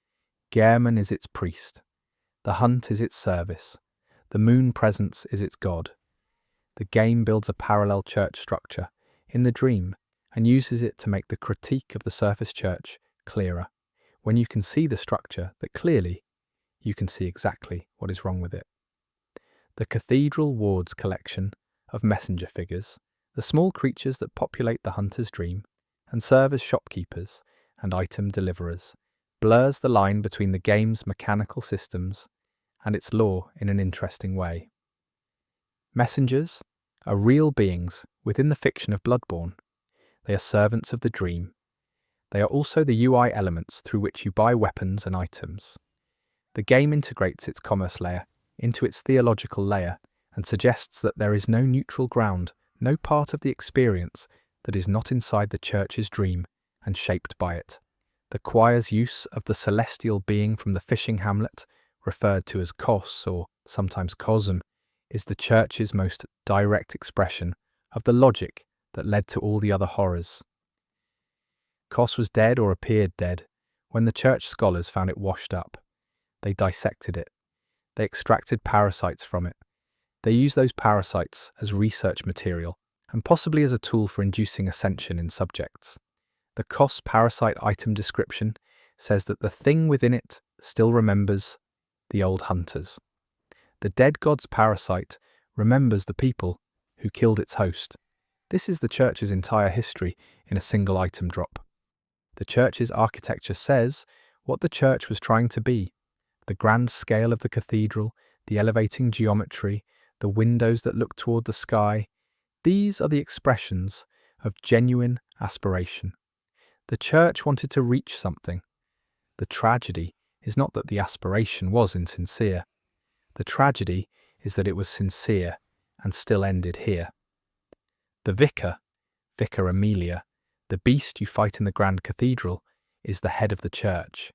Gehrman is its priest. The hunt is its service. The moon presence is its god. The game builds a parallel church structure in the dream and uses it to make the critique of the surface church clearer. When you can see the structure that clearly, you can see exactly what is wrong with it. The cathedral wards collection of messenger figures, the small creatures that populate the hunter's dream and serve as shopkeepers and item deliverers, blurs the line between the game's mechanical systems and its lore in an interesting way. Messengers are real beings within the fiction of Bloodborne. They are servants of the dream. They are also the UI elements through which you buy weapons and items. The game integrates its commerce layer into its theological layer and suggests that there is no neutral ground, no part of the experience that is not inside the church's dream and shaped by it. The choir's use of the celestial being from the fishing hamlet, referred to as Kos or sometimes Cosm, is the church's most direct expression of the logic that led to all the other horrors. Kos was dead or appeared dead when the church scholars found it washed up. They dissected it. They extracted parasites from it. They used those parasites as research material and possibly as a tool for inducing ascension in subjects. The Kos parasite item description says that the thing within it still remembers the old hunters. The dead god's parasite remembers the people who killed its host. This is the church's entire history in a single item drop. The church's architecture says what the church was trying to be. The grand scale of the cathedral, the elevating geometry, the windows that look toward the sky, these are the expressions of genuine aspiration. The church wanted to reach something. The tragedy is not that the aspiration was insincere. The tragedy is that it was sincere and still ended here. The vicar, Vicar Amelia, the beast you fight in the grand cathedral, is the head of the church.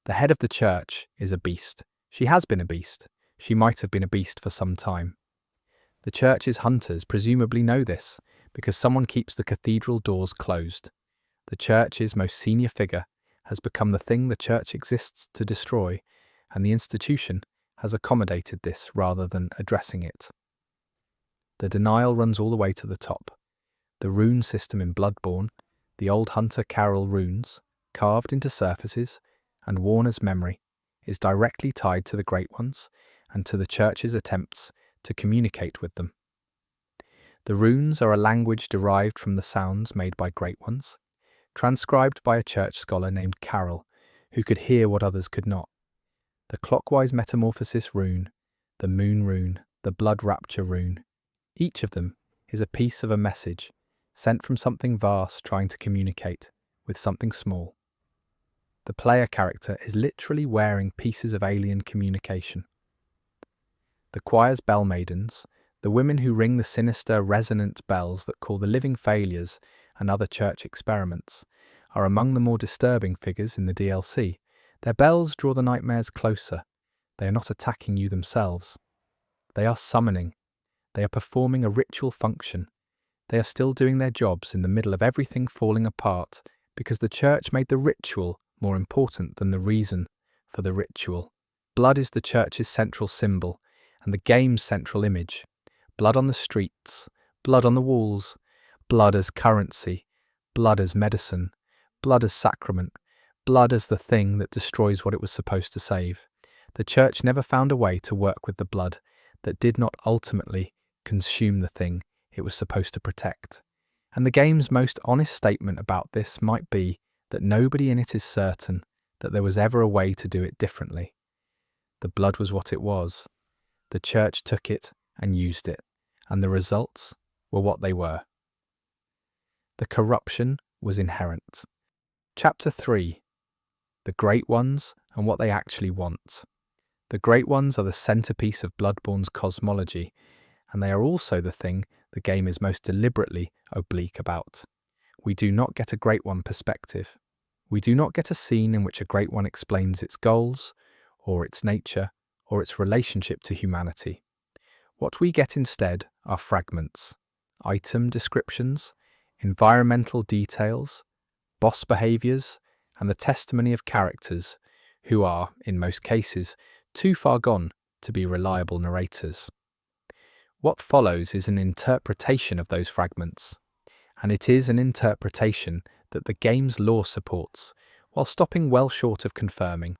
The head of the church is a beast. She has been a beast. She might have been a beast for some time. The church's hunters presumably know this, because someone keeps the cathedral doors closed. The church's most senior figure has become the thing the church exists to destroy, and the institution has accommodated this rather than addressing it. The denial runs all the way to the top. The rune system in Bloodborne, the old Hunter Carol runes, carved into surfaces and worn as memory, is directly tied to the Great Ones and to the church's attempts to communicate with them. The runes are a language derived from the sounds made by Great Ones, transcribed by a church scholar named Carol, who could hear what others could not. The clockwise metamorphosis rune, the moon rune, the blood rapture rune, each of them is a piece of a message sent from something vast trying to communicate with something small. The player character is literally wearing pieces of alien communication. The choir's bell maidens, the women who ring the sinister, resonant bells that call the living failures and other church experiments, are among the more disturbing figures in the DLC. Their bells draw the nightmares closer. They are not attacking you themselves. They are summoning. They are performing a ritual function. They are still doing their jobs in the middle of everything falling apart because the church made the ritual more important than the reason for the ritual. Blood is the church's central symbol and the game's central image. Blood on the streets, blood on the walls, blood as currency, blood as medicine, blood as sacrament, blood as the thing that destroys what it was supposed to save. The church never found a way to work with the blood that did not ultimately consume the thing it was supposed to protect. And the game's most honest statement about this might be that nobody in it is certain that there was ever a way to do it differently. The blood was what it was. The church took it and used it, and the results were what they were. The corruption was inherent. Chapter 3. The Great Ones and what they actually want. The Great Ones are the centerpiece of Bloodborne's cosmology, and they are also the thing the game is most deliberately oblique about. We do not get a Great One perspective. We do not get a scene in which a Great One explains its goals, or its nature, or its relationship to humanity. What we get instead are fragments, item descriptions, environmental details, boss behaviors, and the testimony of characters who are, in most cases, too far gone to be reliable narrators. What follows is an interpretation of those fragments, and it is an interpretation that the game's lore supports, while stopping well short of confirming.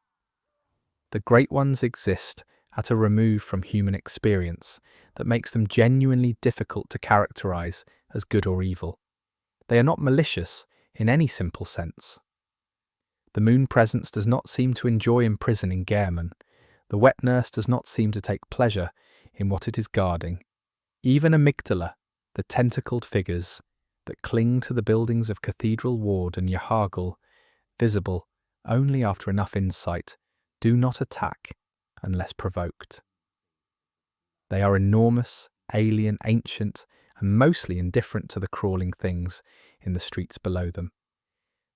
The Great Ones exist at a remove from human experience that makes them genuinely difficult to characterize as good or evil. They are not malicious in any simple sense. The Moon Presence does not seem to enjoy imprisoning Gehrman. The Wet Nurse does not seem to take pleasure in what it is guarding. Even Amygdala, the tentacled figures that cling to the buildings of Cathedral Ward and Yharnam, visible only after enough insight, do not attack unless provoked. They are enormous, alien, ancient, and mostly indifferent to the crawling things in the streets below them.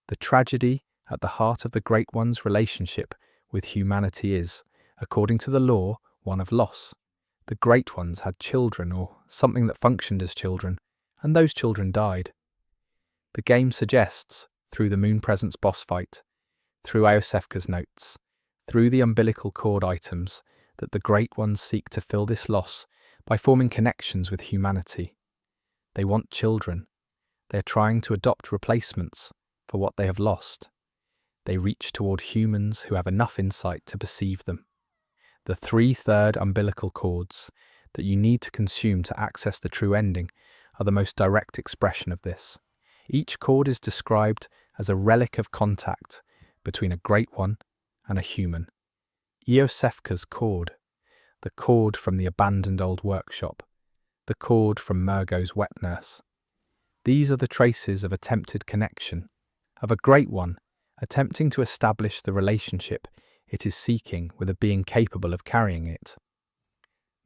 The tragedy at the heart of the Great One's relationship with humanity is, according to the law, one of loss. The Great Ones had children, or something that functioned as children, and those children died. The game suggests, through the Moon Presence boss fight, through Iosefka's notes, through the umbilical cord items, that the Great Ones seek to fill this loss by forming connections with humanity. They want children. They are trying to adopt replacements for what they have lost. They reach toward humans who have enough insight to perceive them. The 3/3 umbilical cords that you need to consume to access the true ending are the most direct expression of this. Each cord is described as a relic of contact between a Great One and a human. Iosefka's cord, the cord from the abandoned old workshop, the cord from Murgo's wet nurse. These are the traces of attempted connection, of a Great One attempting to establish the relationship it is seeking with a being capable of carrying it.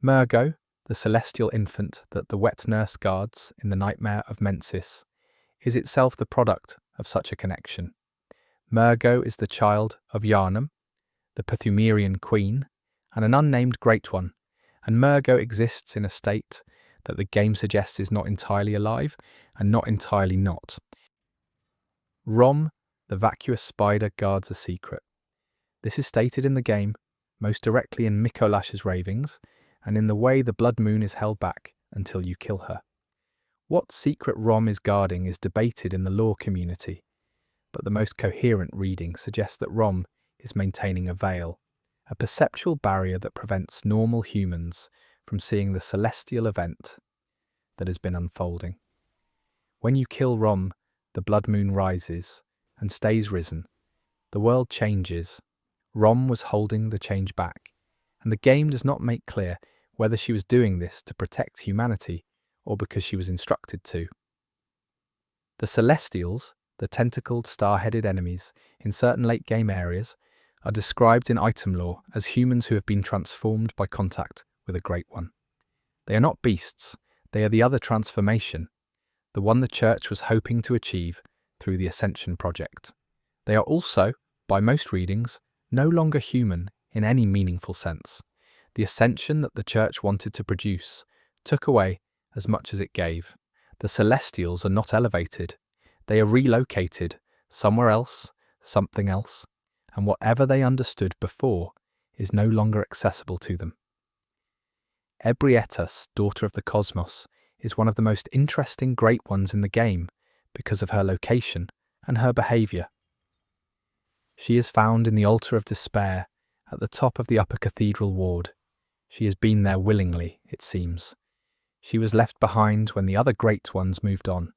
Murgo, the celestial infant that the wet nurse guards in the nightmare of Mensis, is itself the product of such a connection. Murgo is the child of Yharnam, the Pthumerian queen, and an unnamed Great One, and Murgo exists in a state that the game suggests is not entirely alive and not entirely not. Rom, the vacuous spider, guards a secret. This is stated in the game, most directly in Mikolash's ravings, and in the way the blood moon is held back until you kill her. What secret Rom is guarding is debated in the lore community, but the most coherent reading suggests that Rom is maintaining a veil, a perceptual barrier that prevents normal humans from seeing the celestial event that has been unfolding. When you kill Rom, the blood moon rises and stays risen. The world changes. Rom was holding the change back, and the game does not make clear whether she was doing this to protect humanity or because she was instructed to. The Celestials, the tentacled star-headed enemies in certain late-game areas, are described in item lore as humans who have been transformed by contact with a Great One. They are not beasts, they are the other transformation, the one the Church was hoping to achieve through the Ascension Project. They are also, by most readings, no longer human in any meaningful sense. The ascension that the Church wanted to produce took away as much as it gave. The Celestials are not elevated. They are relocated somewhere else, something else, and whatever they understood before is no longer accessible to them. Ebrietas, daughter of the cosmos, is one of the most interesting Great Ones in the game because of her location and her behaviour. She is found in the Altar of Despair at the top of the Upper Cathedral Ward. She has been there willingly, it seems. She was left behind when the other Great Ones moved on,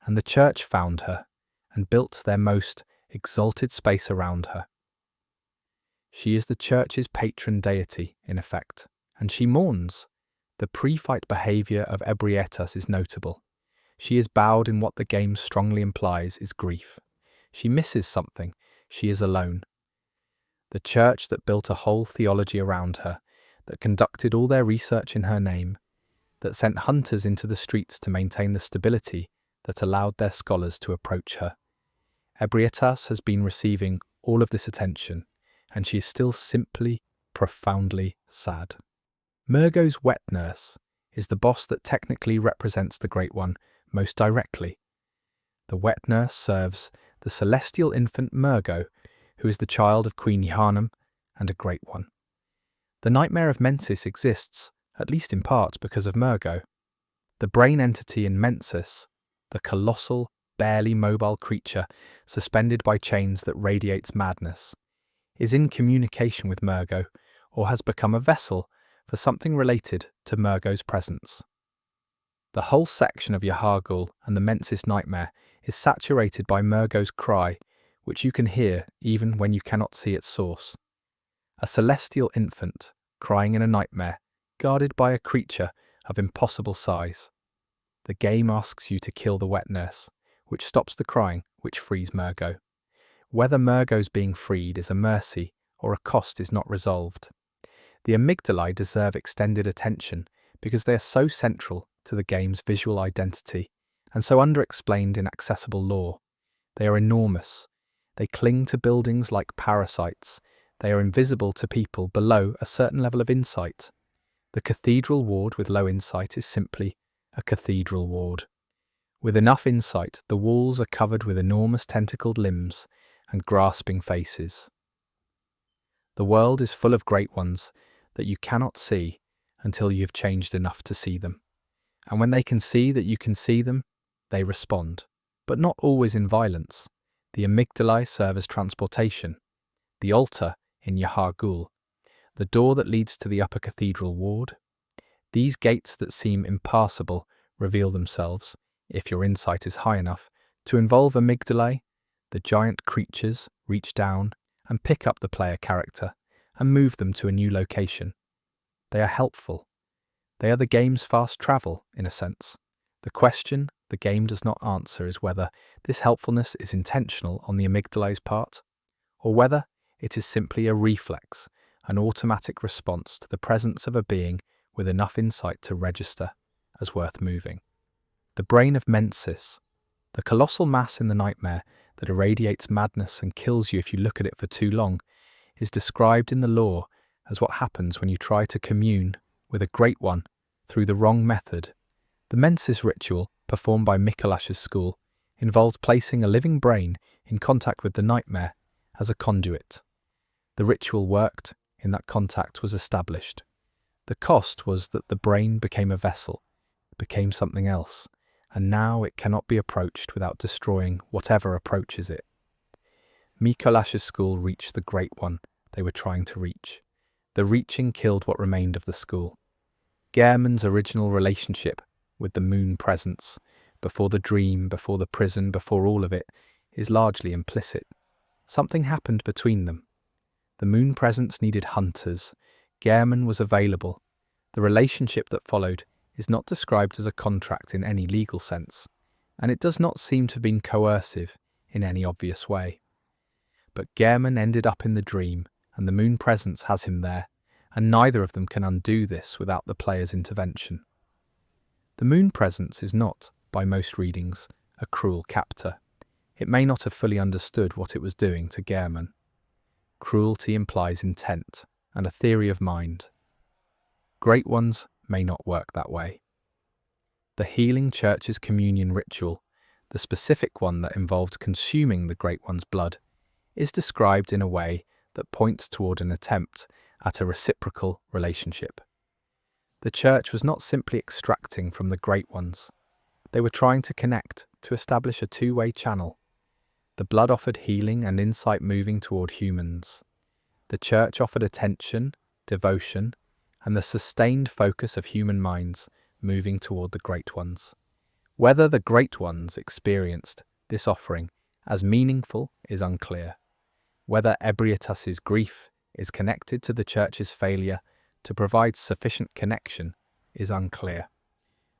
and the Church found her and built their most exalted space around her. She is the Church's patron deity, in effect, and she mourns. The pre-fight behaviour of Ebrietas is notable. She is bowed in what the game strongly implies is grief. She misses something. She is alone. The Church that built a whole theology around her, that conducted all their research in her name, that sent hunters into the streets to maintain the stability that allowed their scholars to approach her. Ebrietas has been receiving all of this attention, and she is still simply, profoundly sad. Murgo's wet nurse is the boss that technically represents the Great One most directly. The wet nurse serves the celestial infant Murgo, who is the child of Queen Yharnam and a Great One. The nightmare of Mensis exists, at least in part, because of Murgo. The brain entity in Mensis, the colossal, barely mobile creature suspended by chains that radiates madness, is in communication with Murgo, or has become a vessel for something related to Murgo's presence. The whole section of Yahar'gul and the Mensis nightmare is saturated by Murgo's cry, which you can hear even when you cannot see its source. A celestial infant crying in a nightmare, guarded by a creature of impossible size. The game asks you to kill the wet nurse, which stops the crying, which frees Murgo. Whether Murgo's being freed is a mercy or a cost is not resolved. The amygdalae deserve extended attention because they are so central to the game's visual identity and so underexplained in accessible lore. They are enormous. They cling to buildings like parasites. They are invisible to people below a certain level of insight. The cathedral ward with low insight is simply a cathedral ward. With enough insight, the walls are covered with enormous tentacled limbs and grasping faces. The world is full of Great Ones that you cannot see until you have changed enough to see them. And when they can see that you can see them, they respond, but not always in violence. The amygdalae serve as transportation. The altar in Yahar'gul, the door that leads to the upper cathedral ward. These gates that seem impassable reveal themselves, if your insight is high enough, to involve amygdalae. The giant creatures reach down and pick up the player character and move them to a new location. They are helpful. They are the game's fast travel, in a sense. The question the game does not answer is whether this helpfulness is intentional on the amygdalae's part, or whether it is simply a reflex, an automatic response to the presence of a being with enough insight to register as worth moving. The brain of Mensis, the colossal mass in the nightmare that irradiates madness and kills you if you look at it for too long, is described in the lore as what happens when you try to commune with a great one through the wrong method. The Mensis ritual, performed by Mikolash's school, involved placing a living brain in contact with the nightmare as a conduit. The ritual worked in that contact was established. The cost was that the brain became a vessel, became something else, and now it cannot be approached without destroying whatever approaches it. Mikolash's school reached the great one they were trying to reach. The reaching killed what remained of the school. Gehrman's original relationship with the moon presence, before the dream, before the prison, before all of it, is largely implicit. Something happened between them. The moon presence needed hunters. Yharnam was available. The relationship that followed is not described as a contract in any legal sense, and it does not seem to have been coercive in any obvious way. But Yharnam ended up in the dream, and the moon presence has him there, and neither of them can undo this without the player's intervention. The moon presence is not, by most readings, a cruel captor. It may not have fully understood what it was doing to Yharnam. Cruelty implies intent and a theory of mind. Great ones may not work that way. The Healing Church's communion ritual, the specific one that involved consuming the Great One's blood, is described in a way that points toward an attempt at a reciprocal relationship. The Church was not simply extracting from the Great Ones. They were trying to connect, to establish a two-way channel. The blood offered healing and insight moving toward humans. The Church offered attention, devotion, and the sustained focus of human minds moving toward the Great Ones. Whether the Great Ones experienced this offering as meaningful is unclear. Whether Ebrietas's grief is connected to the Church's failure to provide sufficient connection is unclear.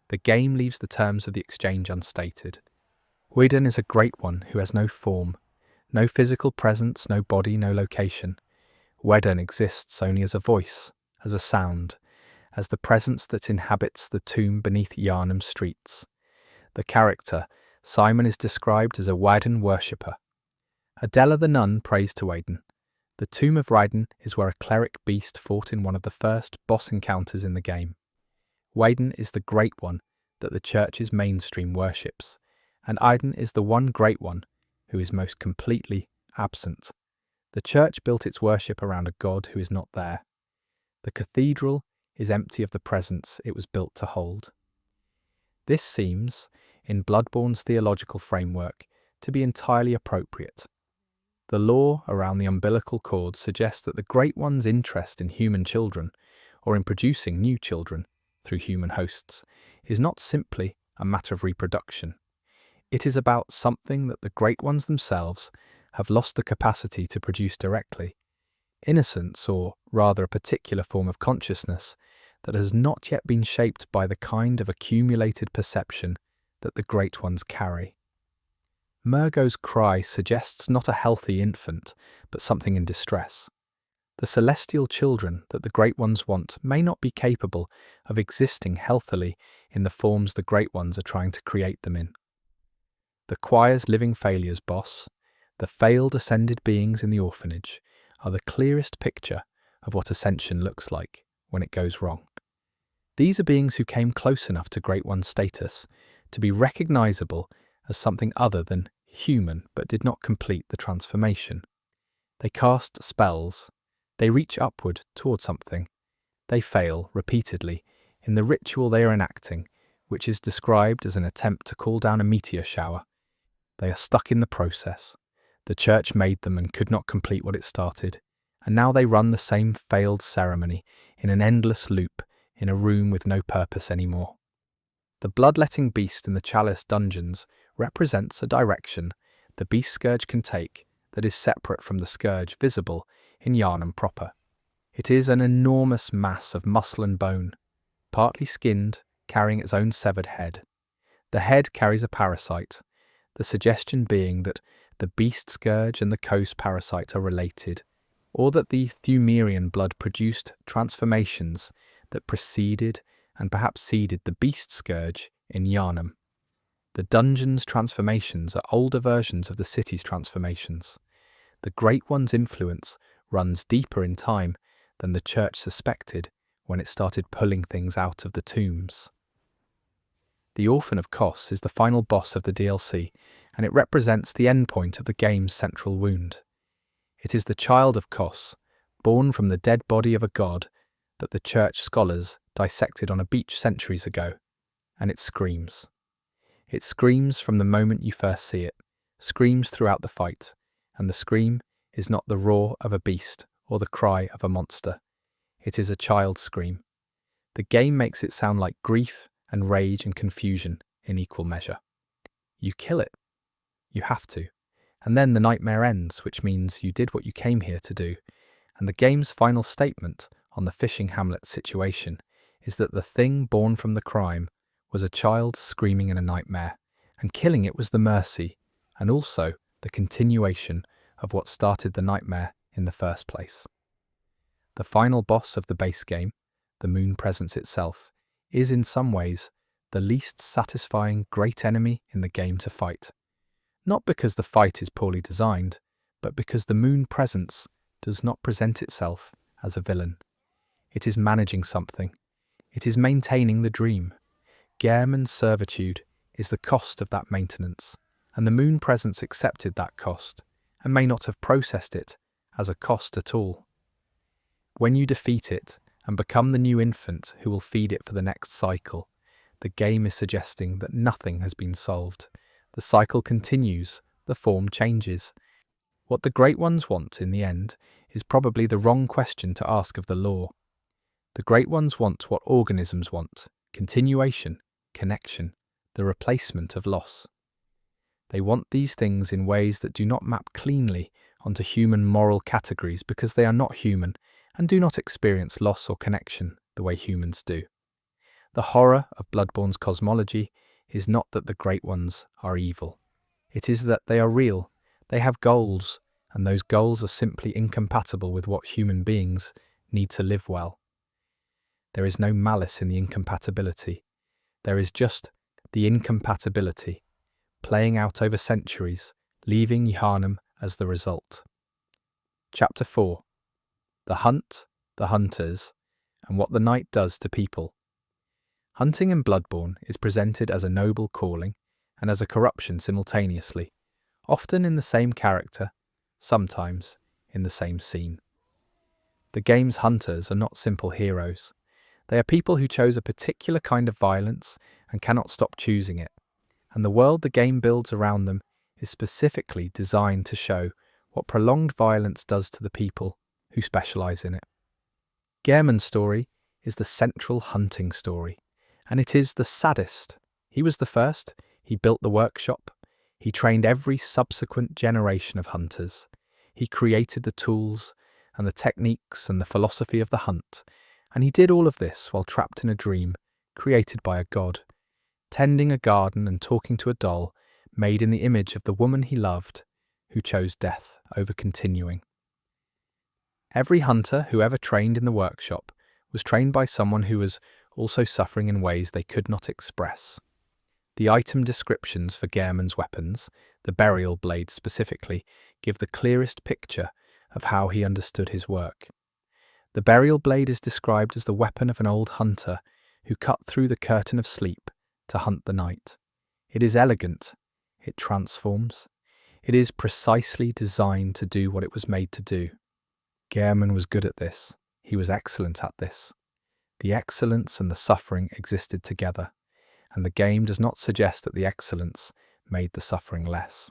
The game leaves the terms of the exchange unstated. Whedon is a great one who has no form, no physical presence, no body, no location. Whedon exists only as a voice, as a sound, as the presence that inhabits the tomb beneath Yharnam's streets. The character, Simon, is described as a Whedon worshipper. Adela the nun prays to Whedon. The tomb of Whedon is where a cleric beast fought in one of the first boss encounters in the game. Whedon is the great one that the Church's mainstream worships, and Whedon is the one great one who is most completely absent. The Church built its worship around a god who is not there. The cathedral is empty of the presence it was built to hold. This seems, in Bloodborne's theological framework, to be entirely appropriate. The lore around the umbilical cord suggests that the Great One's interest in human children, or in producing new children through human hosts, is not simply a matter of reproduction. It is about something that the Great Ones themselves have lost the capacity to produce directly. Innocence, or rather a particular form of consciousness, that has not yet been shaped by the kind of accumulated perception that the Great Ones carry. Murgo's cry suggests not a healthy infant, but something in distress. The celestial children that the Great Ones want may not be capable of existing healthily in the forms the Great Ones are trying to create them in. The choir's living failures boss, the failed ascended beings in the orphanage, are the clearest picture of what ascension looks like when it goes wrong. These are beings who came close enough to Great One's status to be recognizable as something other than human, but did not complete the transformation. They cast spells. They reach upward toward something. They fail repeatedly in the ritual they are enacting, which is described as an attempt to call down a meteor shower. They are stuck in the process. The Church made them and could not complete what it started, and now they run the same failed ceremony in an endless loop in a room with no purpose anymore. The bloodletting beast in the Chalice dungeons represents a direction the beast scourge can take that is separate from the scourge visible in Yharnam proper. It is an enormous mass of muscle and bone, partly skinned, carrying its own severed head. The head carries a parasite, the suggestion being that the beast scourge and the Kos parasite are related, or that the Thumerian blood produced transformations that preceded and perhaps seeded the beast scourge in Yharnam. The dungeon's transformations are older versions of the city's transformations. The Great One's influence runs deeper in time than the church suspected when it started pulling things out of the tombs. The Orphan of Kos is the final boss of the DLC, and it represents the endpoint of the game's central wound. It is the child of Kos, born from the dead body of a god that the church scholars dissected on a beach centuries ago, and it screams. It screams from the moment you first see it, screams throughout the fight, and the scream is not the roar of a beast or the cry of a monster. It is a child's scream. The game makes it sound like grief and rage and confusion in equal measure. You kill it. You have to. And then the nightmare ends, which means you did what you came here to do. And the game's final statement on the fishing hamlet situation is that the thing born from the crime was a child screaming in a nightmare, and killing it was the mercy, and also the continuation of what started the nightmare in the first place. The final boss of the base game, the Moon Presence itself, is in some ways the least satisfying great enemy in the game to fight. Not because the fight is poorly designed, but because the Moon Presence does not present itself as a villain. It is managing something. It is maintaining the dream. Gehrman's servitude is the cost of that maintenance, and the Moon Presence accepted that cost, and may not have processed it as a cost at all. When you defeat it and become the new infant who will feed it for the next cycle, the game is suggesting that nothing has been solved. The cycle continues, the form changes. What the Great Ones want in the end is probably the wrong question to ask of the law. The Great Ones want what organisms want: continuation, connection, the replacement of loss. They want these things in ways that do not map cleanly onto human moral categories because they are not human and do not experience loss or connection the way humans do. The horror of Bloodborne's cosmology is not that the Great Ones are evil. It is that they are real, they have goals, and those goals are simply incompatible with what human beings need to live well. There is no malice in the incompatibility. There is just the incompatibility, playing out over centuries, leaving Yharnam as the result. Chapter 4. The Hunt, the Hunters, and what the night does to people. Hunting in Bloodborne is presented as a noble calling and as a corruption simultaneously, often in the same character, sometimes in the same scene. The game's hunters are not simple heroes. They are people who chose a particular kind of violence and cannot stop choosing it, and the world the game builds around them is specifically designed to show what prolonged violence does to the people who specialize in it. Gehrman's story is the central hunting story, and it is the saddest. He was the first, he built the workshop, he trained every subsequent generation of hunters, he created the tools and the techniques and the philosophy of the hunt, and he did all of this while trapped in a dream created by a god, tending a garden and talking to a doll made in the image of the woman he loved, who chose death over continuing. Every hunter who ever trained in the workshop was trained by someone who was also suffering in ways they could not express. The item descriptions for Gehrman's weapons, the burial blade specifically, give the clearest picture of how he understood his work. The burial blade is described as the weapon of an old hunter who cut through the curtain of sleep to hunt the night. It is elegant. It transforms. It is precisely designed to do what it was made to do. Gehrman was good at this. He was excellent at this. The excellence and the suffering existed together, and the game does not suggest that the excellence made the suffering less.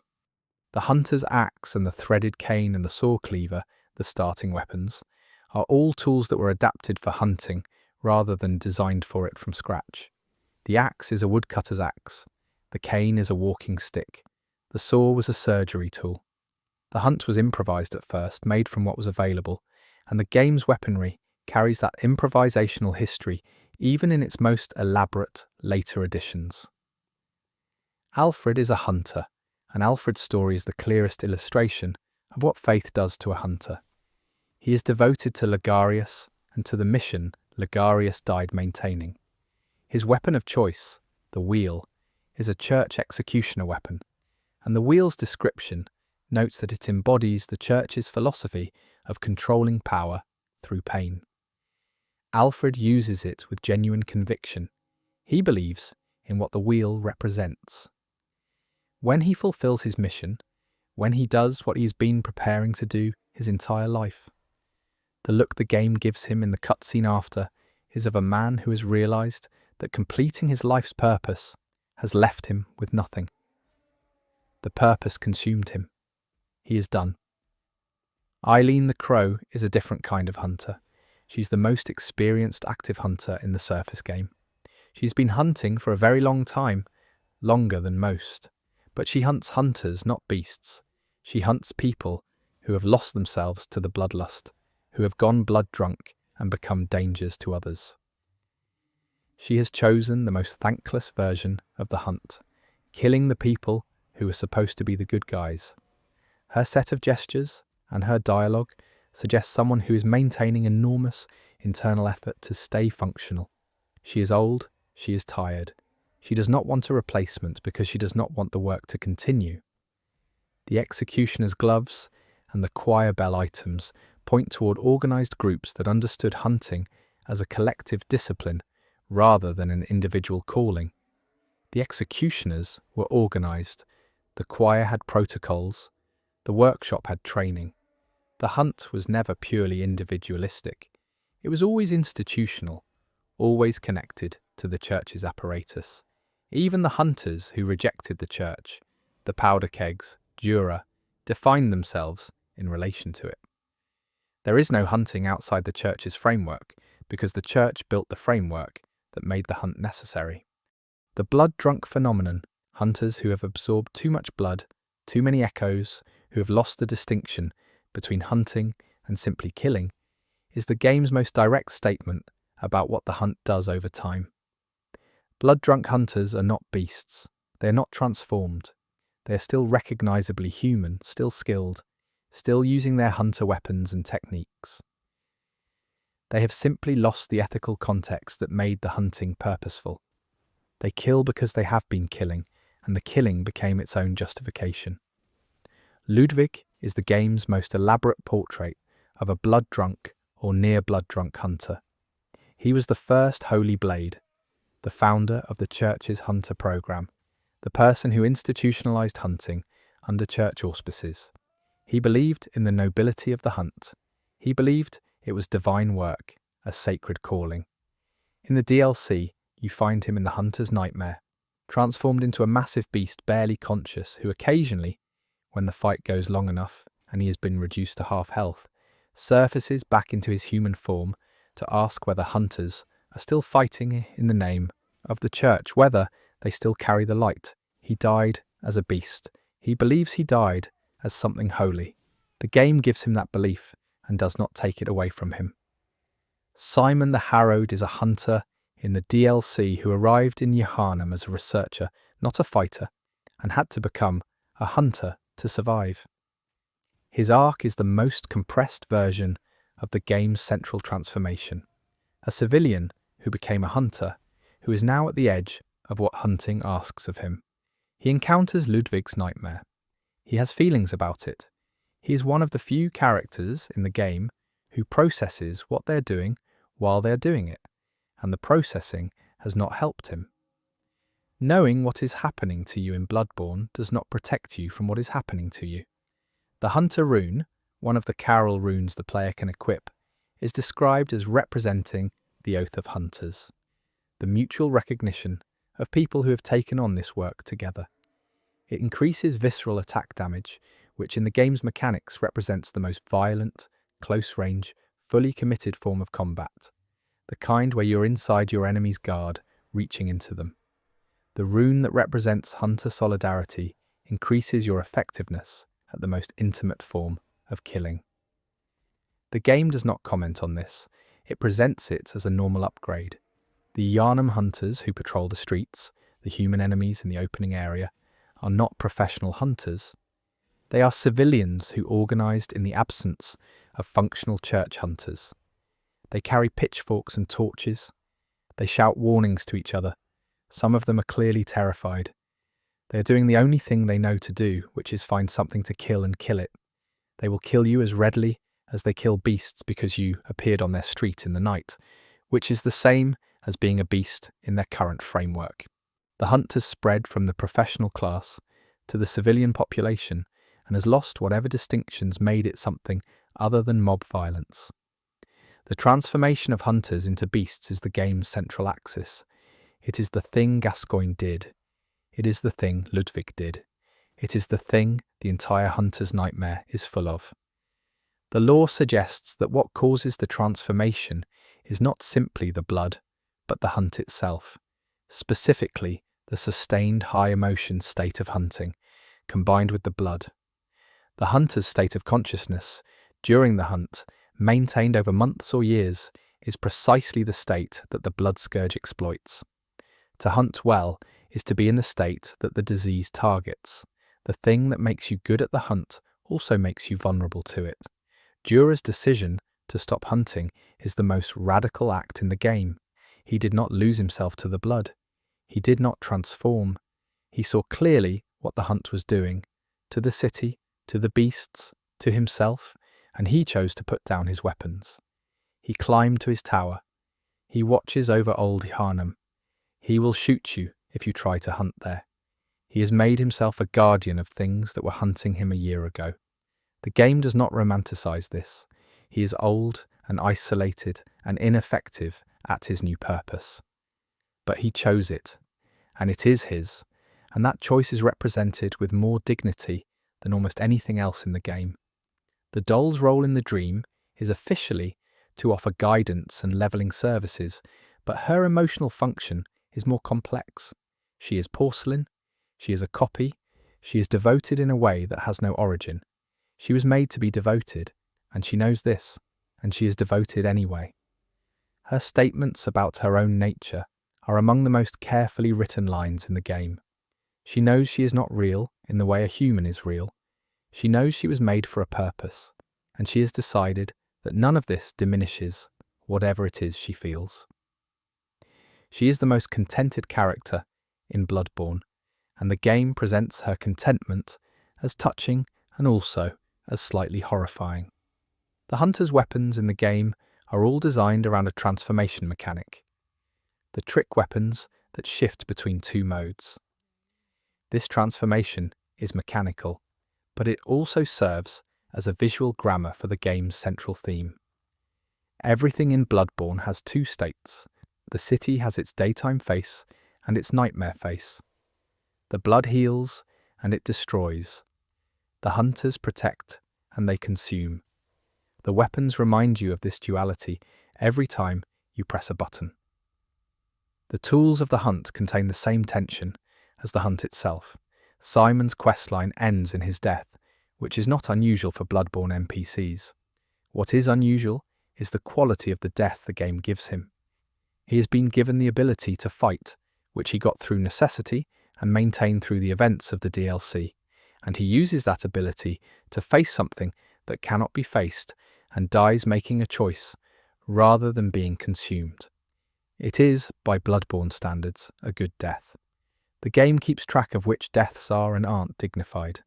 The hunter's axe and the threaded cane and the saw cleaver the starting weapons, are all tools that were adapted for hunting rather than designed for it from scratch. The axe is a woodcutter's axe. The cane is a walking stick. The saw was a surgery tool. The hunt was improvised at first, made from what was available, and the game's weaponry carries that improvisational history even in its most elaborate later editions. Alfred is a hunter, and Alfred's story is the clearest illustration of what faith does to a hunter. He is devoted to Ligarius and to the mission Ligarius died maintaining. His weapon of choice, the wheel, is a church executioner weapon, and the wheel's description notes that it embodies the church's philosophy of controlling power through pain. Alfred uses it with genuine conviction. He believes in what the wheel represents. When he fulfills his mission, when he does what he's been preparing to do his entire life, the look the game gives him in the cutscene after is of a man who has realized that completing his life's purpose has left him with nothing. The purpose consumed him. He is done. Eileen the Crow is a different kind of hunter. She's the most experienced active hunter in the Surface game. She's been hunting for a very long time, longer than most. But she hunts hunters, not beasts. She hunts people who have lost themselves to the bloodlust, who have gone blood drunk and become dangers to others. She has chosen the most thankless version of the hunt, killing the people who are supposed to be the good guys. Her set of gestures and her dialogue suggest someone who is maintaining enormous internal effort to stay functional. She is old, she is tired. She does not want a replacement because she does not want the work to continue. The executioner's gloves and the choir bell items point toward organised groups that understood hunting as a collective discipline rather than an individual calling. The executioners were organised. The choir had protocols. The workshop had training. The hunt was never purely individualistic. It was always institutional, always connected to the church's apparatus. Even the hunters who rejected the church, the powder kegs, Jura, defined themselves in relation to it. There is no hunting outside the church's framework because the church built the framework that made the hunt necessary. The blood-drunk phenomenon, hunters who have absorbed too much blood, too many echoes, who have lost the distinction between hunting and simply killing, is the game's most direct statement about what the hunt does over time. Blood-drunk hunters are not beasts. They are not transformed. They are still recognisably human, still skilled, still using their hunter weapons and techniques. They have simply lost the ethical context that made the hunting purposeful. They kill because they have been killing, and the killing became its own justification. Ludwig is the game's most elaborate portrait of a blood-drunk or near blood-drunk hunter. He was the first Holy Blade, the founder of the church's hunter program, the person who institutionalized hunting under church auspices. He believed in the nobility of the hunt. He believed it was divine work, a sacred calling. In the DLC, you find him in the hunter's nightmare, transformed into a massive beast barely conscious who occasionally, when the fight goes long enough and he has been reduced to half health, surfaces back into his human form to ask whether hunters are still fighting in the name of the church, whether they still carry the light. He died as a beast. He believes he died as something holy. The game gives him that belief and does not take it away from him. Simon the Harrowed is a hunter in the DLC who arrived in Yharnam as a researcher, not a fighter, and had to become a hunter to survive. His arc is the most compressed version of the game's central transformation. A civilian who became a hunter, who is now at the edge of what hunting asks of him. He encounters Ludwig's nightmare. He has feelings about it. He is one of the few characters in the game who processes what they're doing while they're doing it, and the processing has not helped him. Knowing what is happening to you in Bloodborne does not protect you from what is happening to you. The Hunter rune, one of the Carol runes the player can equip, is described as representing the Oath of Hunters, the mutual recognition of people who have taken on this work together. It increases visceral attack damage, which in the game's mechanics represents the most violent, close-range, fully committed form of combat, the kind where you're inside your enemy's guard, reaching into them. The rune that represents hunter solidarity increases your effectiveness at the most intimate form of killing. The game does not comment on this, it presents it as a normal upgrade. The Yharnam hunters who patrol the streets, the human enemies in the opening area, are not professional hunters. They are civilians who organised in the absence of functional church hunters. They carry pitchforks and torches. They shout warnings to each other. Some of them are clearly terrified. They are doing the only thing they know to do, which is find something to kill and kill it. They will kill you as readily as they kill beasts because you appeared on their street in the night, which is the same as being a beast in their current framework. The hunt has spread from the professional class to the civilian population and has lost whatever distinctions made it something other than mob violence. The transformation of hunters into beasts is the game's central axis. It is the thing Gascoigne did. It is the thing Ludwig did. It is the thing the entire hunter's nightmare is full of. The lore suggests that what causes the transformation is not simply the blood, but the hunt itself, specifically the sustained high-emotion state of hunting, combined with the blood. The hunter's state of consciousness during the hunt, maintained over months or years, is precisely the state that the blood scourge exploits. To hunt well is to be in the state that the disease targets. The thing that makes you good at the hunt also makes you vulnerable to it. Dura's decision to stop hunting is the most radical act in the game. He did not lose himself to the blood. He did not transform. He saw clearly what the hunt was doing, to the city, to the beasts, to himself, and he chose to put down his weapons. He climbed to his tower. He watches over old Yharnam. He will shoot you if you try to hunt there. He has made himself a guardian of things that were hunting him a year ago. The game does not romanticize this. He is old and isolated and ineffective at his new purpose. But he chose it, and it is his, and that choice is represented with more dignity than almost anything else in the game. The doll's role in the dream is officially to offer guidance and leveling services, but her emotional function is more complex. She is porcelain, she is a copy, she is devoted in a way that has no origin. She was made to be devoted, and she knows this, and she is devoted anyway. Her statements about her own nature are among the most carefully written lines in the game. She knows she is not real in the way a human is real. She knows she was made for a purpose, and she has decided that none of this diminishes whatever it is she feels. She is the most contented character in Bloodborne, and the game presents her contentment as touching and also as slightly horrifying. The hunter's weapons in the game are all designed around a transformation mechanic, the trick weapons that shift between two modes. This transformation is mechanical, but it also serves as a visual grammar for the game's central theme. Everything in Bloodborne has two states. The city has its daytime face and its nightmare face. The blood heals and it destroys. The hunters protect and they consume. The weapons remind you of this duality every time you press a button. The tools of the hunt contain the same tension as the hunt itself. Simon's questline ends in his death, which is not unusual for Bloodborne NPCs. What is unusual is the quality of the death the game gives him. He has been given the ability to fight, which he got through necessity and maintained through the events of the DLC, and he uses that ability to face something that cannot be faced and dies making a choice rather than being consumed. It is, by Bloodborne standards, a good death. The game keeps track of which deaths are and aren't dignified.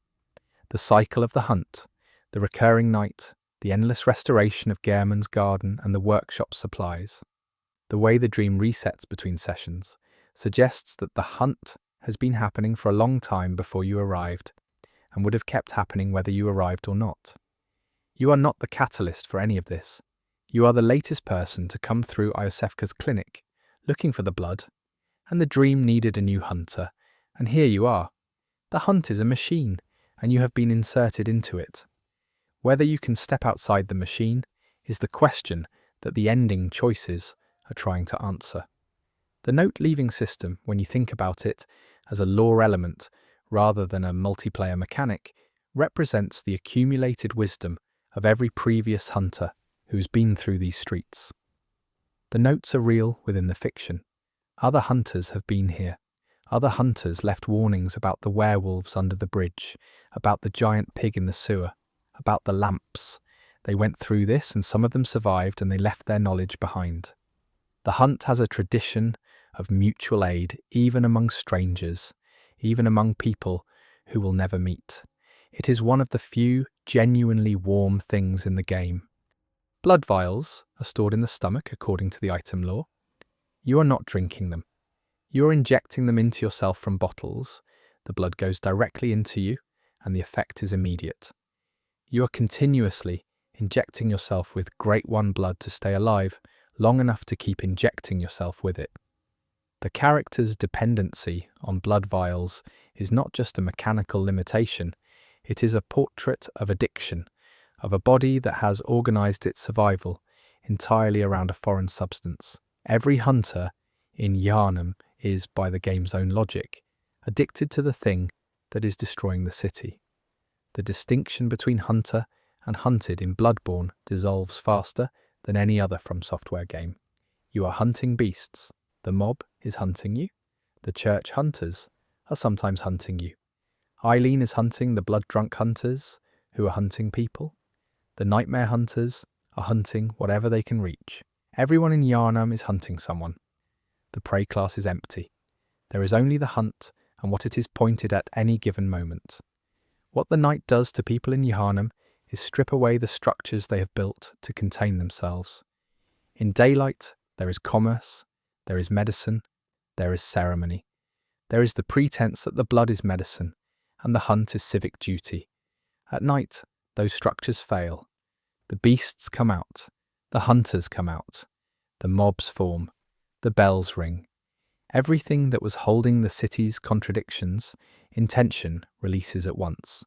The cycle of the hunt, the recurring night, the endless restoration of Gehrman's garden and the workshop supplies. The way the dream resets between sessions suggests that the hunt has been happening for a long time before you arrived, and would have kept happening whether you arrived or not. You are not the catalyst for any of this. You are the latest person to come through Iosefka's clinic, looking for the blood, and the dream needed a new hunter, and here you are. The hunt is a machine, and you have been inserted into it. Whether you can step outside the machine is the question that the ending choices are trying to answer. The note-leaving system, when you think about it as a lore element rather than a multiplayer mechanic, represents the accumulated wisdom of every previous hunter who's been through these streets. The notes are real within the fiction. Other hunters have been here. Other hunters left warnings about the werewolves under the bridge, about the giant pig in the sewer, about the lamps. They went through this and some of them survived and they left their knowledge behind. The hunt has a tradition of mutual aid, even among strangers, even among people who will never meet. It is one of the few genuinely warm things in the game. Blood vials are stored in the stomach according to the item lore. You are not drinking them. You are injecting them into yourself from bottles. The blood goes directly into you and the effect is immediate. You are continuously injecting yourself with Great One blood to stay alive long enough to keep injecting yourself with it. The character's dependency on blood vials is not just a mechanical limitation, it is a portrait of addiction, of a body that has organized its survival entirely around a foreign substance. Every hunter in Yharnam is, by the game's own logic, addicted to the thing that is destroying the city. The distinction between hunter and hunted in Bloodborne dissolves faster than any other From Software game. You are hunting beasts. The mob is hunting you. The church hunters are sometimes hunting you. Eileen is hunting the blood-drunk hunters who are hunting people. The nightmare hunters are hunting whatever they can reach. Everyone in Yharnam is hunting someone. The prey class is empty. There is only the hunt and what it is pointed at any given moment. What the night does to people in Yharnam is strip away the structures they have built to contain themselves. In daylight, there is commerce, there is medicine, there is ceremony. There is the pretense that the blood is medicine, and the hunt is civic duty. At night, those structures fail. The beasts come out, the hunters come out, the mobs form, the bells ring. Everything that was holding the city's contradictions in tension releases at once.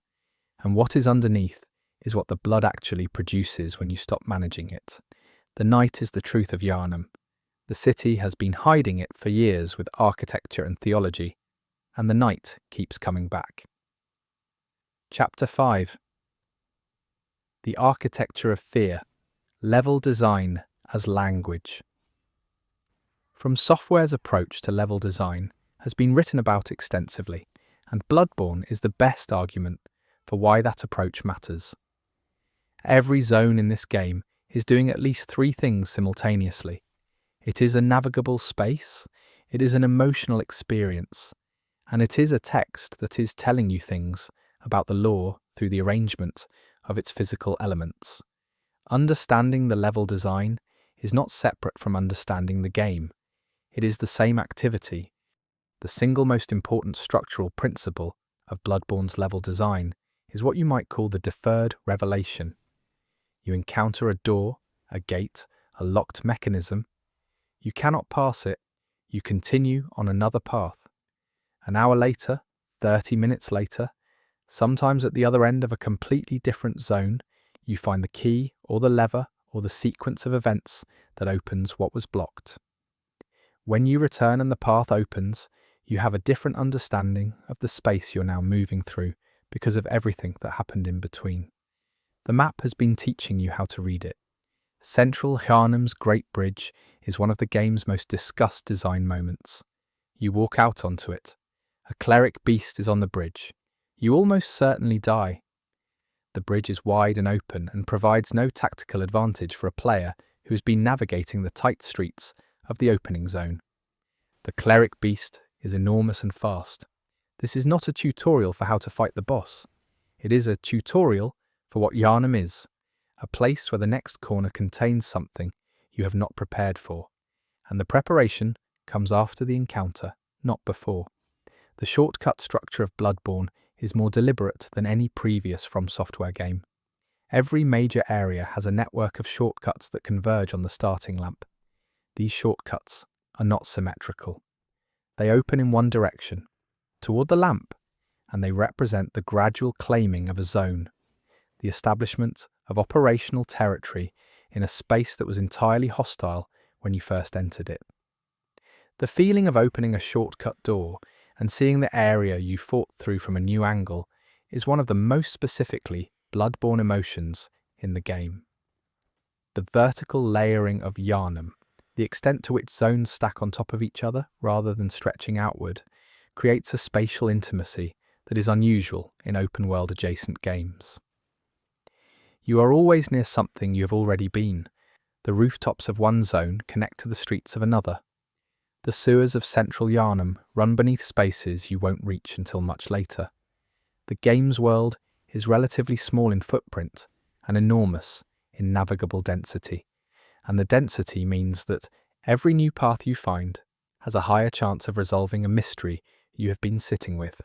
And what is underneath is what the blood actually produces when you stop managing it. The night is the truth of Yharnam. The city has been hiding it for years with architecture and theology, and the night keeps coming back. Chapter 5. The Architecture of Fear. Level Design as Language. From Software's approach to level design has been written about extensively, and Bloodborne is the best argument for why that approach matters. Every zone in this game is doing at least 3 things simultaneously. It is a navigable space, it is an emotional experience, and it is a text that is telling you things about the lore through the arrangement of its physical elements. Understanding the level design is not separate from understanding the game. It is the same activity. The single most important structural principle of Bloodborne's level design is what you might call the deferred revelation. You encounter a door, a gate, a locked mechanism. You cannot pass it. You continue on another path. An hour later, 30 minutes later, sometimes at the other end of a completely different zone, you find the key or the lever or the sequence of events that opens what was blocked. When you return and the path opens, you have a different understanding of the space you're now moving through because of everything that happened in between. The map has been teaching you how to read it. Central Yharnam's Great Bridge is one of the game's most discussed design moments. You walk out onto it. A cleric beast is on the bridge. You almost certainly die. The bridge is wide and open and provides no tactical advantage for a player who has been navigating the tight streets of the opening zone. The cleric beast is enormous and fast. This is not a tutorial for how to fight the boss. It is a tutorial for what Yharnam is, a place where the next corner contains something you have not prepared for, and the preparation comes after the encounter, not before. The shortcut structure of Bloodborne is more deliberate than any previous From Software game. Every major area has a network of shortcuts that converge on the starting lamp. These shortcuts are not symmetrical. They open in one direction, toward the lamp, and they represent the gradual claiming of a zone. the establishment of operational territory in a space that was entirely hostile when you first entered it. The feeling of opening a shortcut door and seeing the area you fought through from a new angle is one of the most specifically Bloodborne emotions in the game. The vertical layering of Yharnam, the extent to which zones stack on top of each other rather than stretching outward, creates a spatial intimacy that is unusual in open-world adjacent games. You are always near something you have already been. The rooftops of one zone connect to the streets of another. The sewers of central Yharnam run beneath spaces you won't reach until much later. The game's world is relatively small in footprint and enormous in navigable density, and the density means that every new path you find has a higher chance of resolving a mystery you have been sitting with.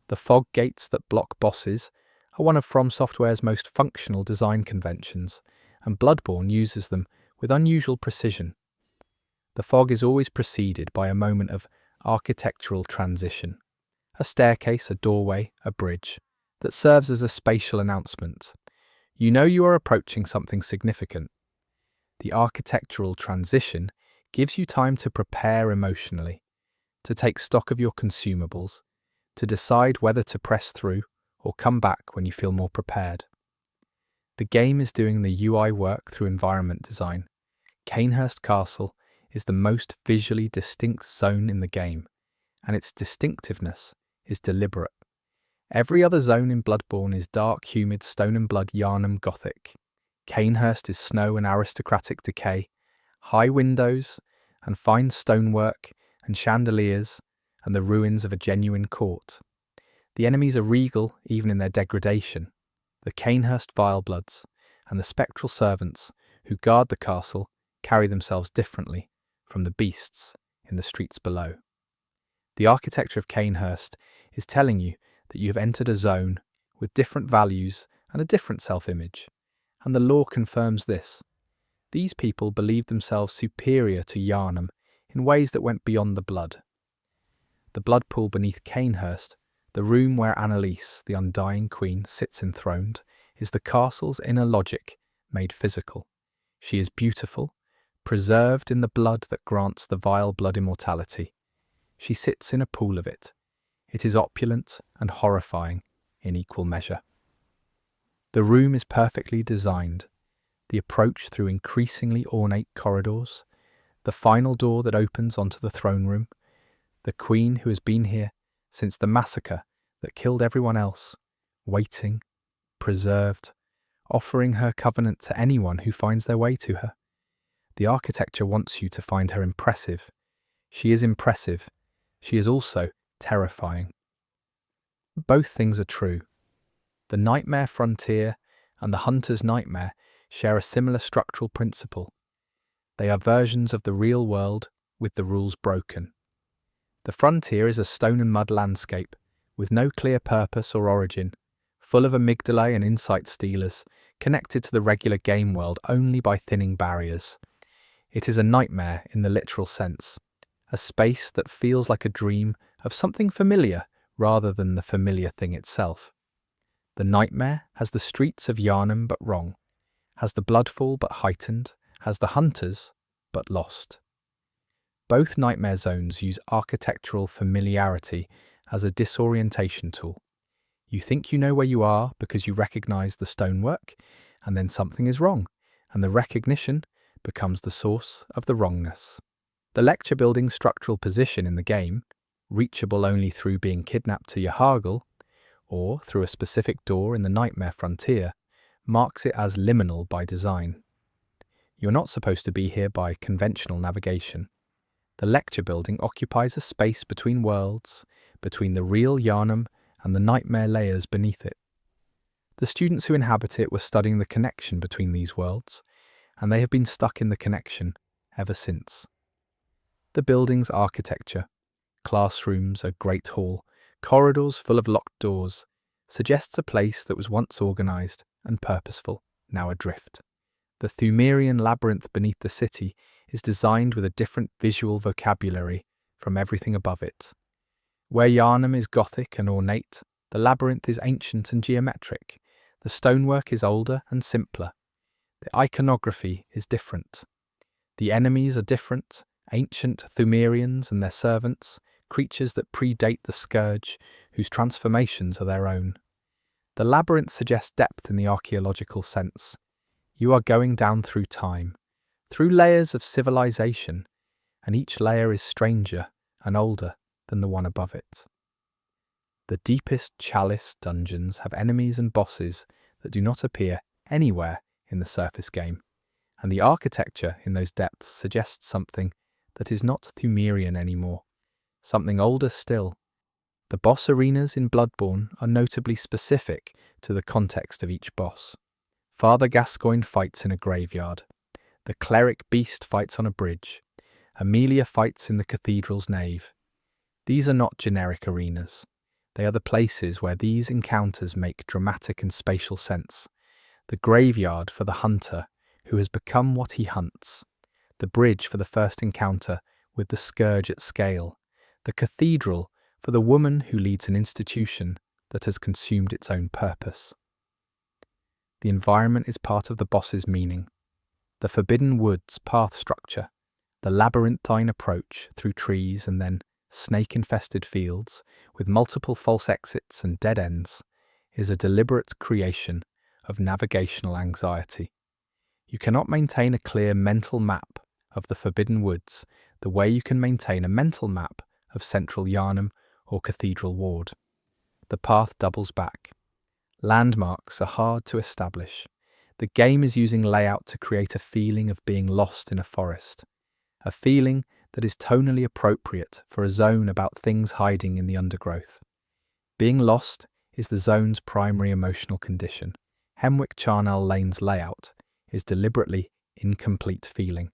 The fog gates that block bosses are one of From Software's most functional design conventions, and Bloodborne uses them with unusual precision. The fog is always preceded by a moment of architectural transition, a staircase, a doorway, a bridge, that serves as a spatial announcement. You know you are approaching something significant. The architectural transition gives you time to prepare emotionally, to take stock of your consumables, to decide whether to press through or come back when you feel more prepared. The game is doing the UI work through environment design. Cainhurst Castle is the most visually distinct zone in the game, and its distinctiveness is deliberate. Every other zone in Bloodborne is dark, humid, stone and blood Yharnam Gothic. Cainhurst is snow and aristocratic decay, high windows and fine stonework and chandeliers and the ruins of a genuine court. The enemies are regal even in their degradation. The Cainhurst Vilebloods and the spectral servants who guard the castle carry themselves differently from the beasts in the streets below. The architecture of Cainhurst is telling you that you have entered a zone with different values and a different self-image, and the lore confirms this. These people believed themselves superior to Yharnam in ways that went beyond the blood. The blood pool beneath Cainhurst, the room where Annalise, the undying queen, sits enthroned, is the castle's inner logic made physical. She is beautiful, preserved in the blood that grants the vile blood immortality. She sits in a pool of it. It is opulent and horrifying in equal measure. The room is perfectly designed. The approach through increasingly ornate corridors, the final door that opens onto the throne room, the queen who has been here since the massacre that killed everyone else, waiting, preserved, offering her covenant to anyone who finds their way to her. The architecture wants you to find her impressive. She is impressive. She is also terrifying. Both things are true. The Nightmare Frontier and the Hunter's Nightmare share a similar structural principle. They are versions of the real world with the rules broken. The Frontier is a stone and mud landscape with no clear purpose or origin, full of amygdalae and insight stealers, connected to the regular game world only by thinning barriers. It is a nightmare in the literal sense, a space that feels like a dream of something familiar rather than the familiar thing itself. The nightmare has the streets of Yharnam but wrong, has the bloodfall but heightened, has the hunters but lost. Both nightmare zones use architectural familiarity as a disorientation tool. You think you know where you are because you recognize the stonework, and then something is wrong, and the recognition becomes the source of the wrongness. The lecture building's structural position in the game, reachable only through being kidnapped to Yharnam, or through a specific door in the Nightmare Frontier, marks it as liminal by design. You're not supposed to be here by conventional navigation. The lecture building occupies a space between worlds, between the real Yharnam and the nightmare layers beneath it. The students who inhabit it were studying the connection between these worlds, and they have been stuck in the connection ever since. The building's architecture, classrooms, a great hall, corridors full of locked doors, suggests a place that was once organised and purposeful, now adrift. The Thumerian labyrinth beneath the city is designed with a different visual vocabulary from everything above it. Where Yharnam is Gothic and ornate, the labyrinth is ancient and geometric. The stonework is older and simpler. The iconography is different. The enemies are different, ancient Thumerians and their servants, creatures that predate the Scourge, whose transformations are their own. The labyrinth suggests depth in the archaeological sense. You are going down through time, through layers of civilization, and each layer is stranger and older than the one above it. The deepest chalice dungeons have enemies and bosses that do not appear anywhere in the surface game, and the architecture in those depths suggests something that is not Thumerian anymore, something older still. The boss arenas in Bloodborne are notably specific to the context of each boss. Father Gascoigne fights in a graveyard. The cleric beast fights on a bridge. Amelia fights in the cathedral's nave. These are not generic arenas. They are the places where these encounters make dramatic and spatial sense. The graveyard for the hunter who has become what he hunts. The bridge for the first encounter with the Scourge at scale. The cathedral for the woman who leads an institution that has consumed its own purpose. The environment is part of the boss's meaning. The Forbidden Woods path structure, the labyrinthine approach through trees and then snake-infested fields with multiple false exits and dead ends, is a deliberate creation of navigational anxiety. You cannot maintain a clear mental map of the Forbidden Woods the way you can maintain a mental map of central Yharnam or Cathedral Ward. The path doubles back. Landmarks are hard to establish. The game is using layout to create a feeling of being lost in a forest, a feeling that is tonally appropriate for a zone about things hiding in the undergrowth. Being lost is the zone's primary emotional condition. Hemwick Charnel Lane's layout is deliberately incomplete feeling,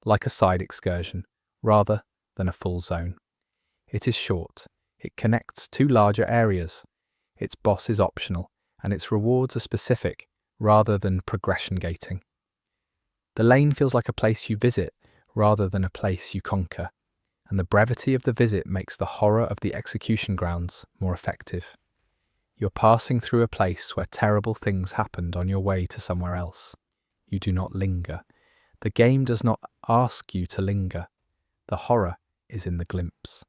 like a side excursion, rather than a full zone. It is short, it connects two larger areas, its boss is optional, and its rewards are specific, rather than progression gating. The lane feels like a place you visit, rather than a place you conquer, and the brevity of the visit makes the horror of the execution grounds more effective. You're passing through a place where terrible things happened on your way to somewhere else. You do not linger. The game does not ask you to linger. The horror is in the glimpse.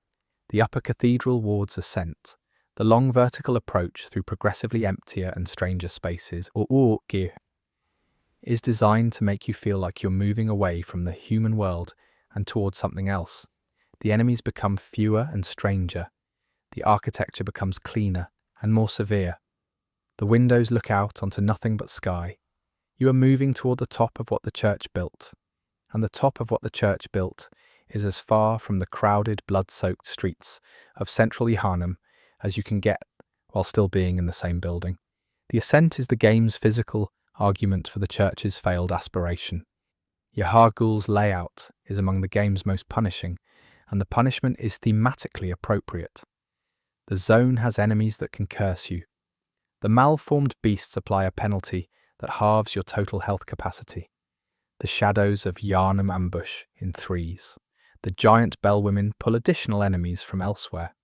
The upper cathedral ward's ascent, the long vertical approach through progressively emptier and stranger spaces, is designed to make you feel like you're moving away from the human world and towards something else. The enemies become fewer and stranger. The architecture becomes cleaner and more severe. The windows look out onto nothing but sky. You are moving toward the top of what the church built, and the top of what the church built is as far from the crowded, blood-soaked streets of central Yharnam as you can get while still being in the same building. The ascent is the game's physical argument for the church's failed aspiration. Yahargul's layout is among the game's most punishing, and the punishment is thematically appropriate. The zone has enemies that can curse you. The malformed beasts apply a penalty that halves your total health capacity. The shadows of Yharnam ambush in threes. The giant bellwomen pull additional enemies from elsewhere.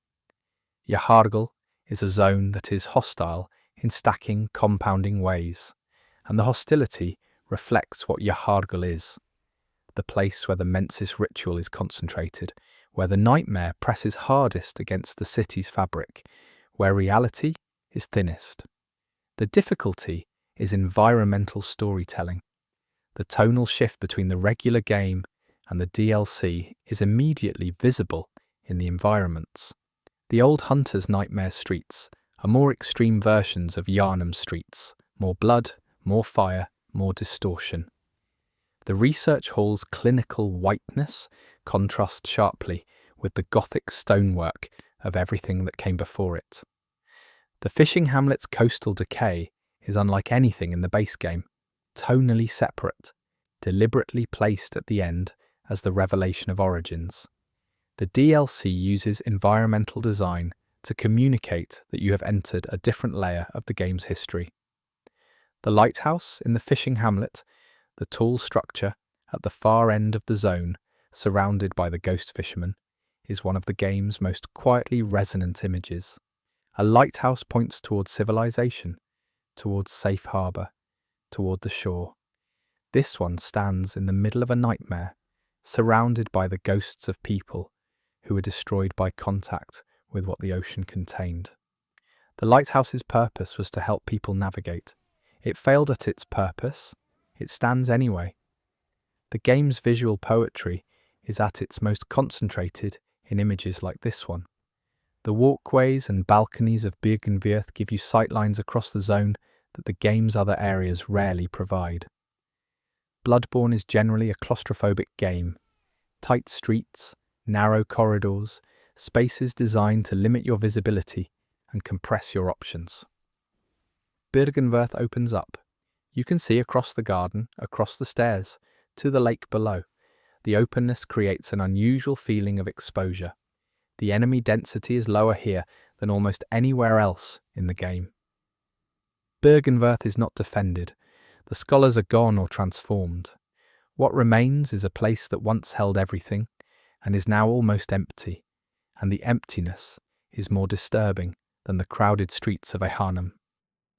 Yahargul is a zone that is hostile in stacking, compounding ways, and the hostility reflects what Yahargul is, the place where the Mensis ritual is concentrated, where the nightmare presses hardest against the city's fabric, where reality is thinnest. The difficulty is environmental storytelling. The tonal shift between the regular game and the DLC is immediately visible in the environments. The old Hunter's Nightmare streets are more extreme versions of Yharnam streets, more blood, more fire, more distortion. The research hall's clinical whiteness contrasts sharply with the Gothic stonework of everything that came before it. The fishing hamlet's coastal decay is unlike anything in the base game, tonally separate, deliberately placed at the end as the revelation of origins. The DLC uses environmental design to communicate that you have entered a different layer of the game's history. The lighthouse in the fishing hamlet, the tall structure at the far end of the zone, surrounded by the ghost fisherman, is one of the game's most quietly resonant images. A lighthouse points towards civilization, towards safe harbour, toward the shore. This one stands in the middle of a nightmare, surrounded by the ghosts of people who were destroyed by contact with what the ocean contained. The lighthouse's purpose was to help people navigate. It failed at its purpose. It stands anyway. The game's visual poetry is at its most concentrated in images like this one. The walkways and balconies of Byrgenwerth give you sightlines across the zone that the game's other areas rarely provide. Bloodborne is generally a claustrophobic game. Tight streets, narrow corridors, spaces designed to limit your visibility and compress your options. Byrgenwerth opens up. You can see across the garden, across the stairs, to the lake below. The openness creates an unusual feeling of exposure. The enemy density is lower here than almost anywhere else in the game. Byrgenwerth is not defended. The scholars are gone or transformed. What remains is a place that once held everything and is now almost empty, and the emptiness is more disturbing than the crowded streets of Yharnam.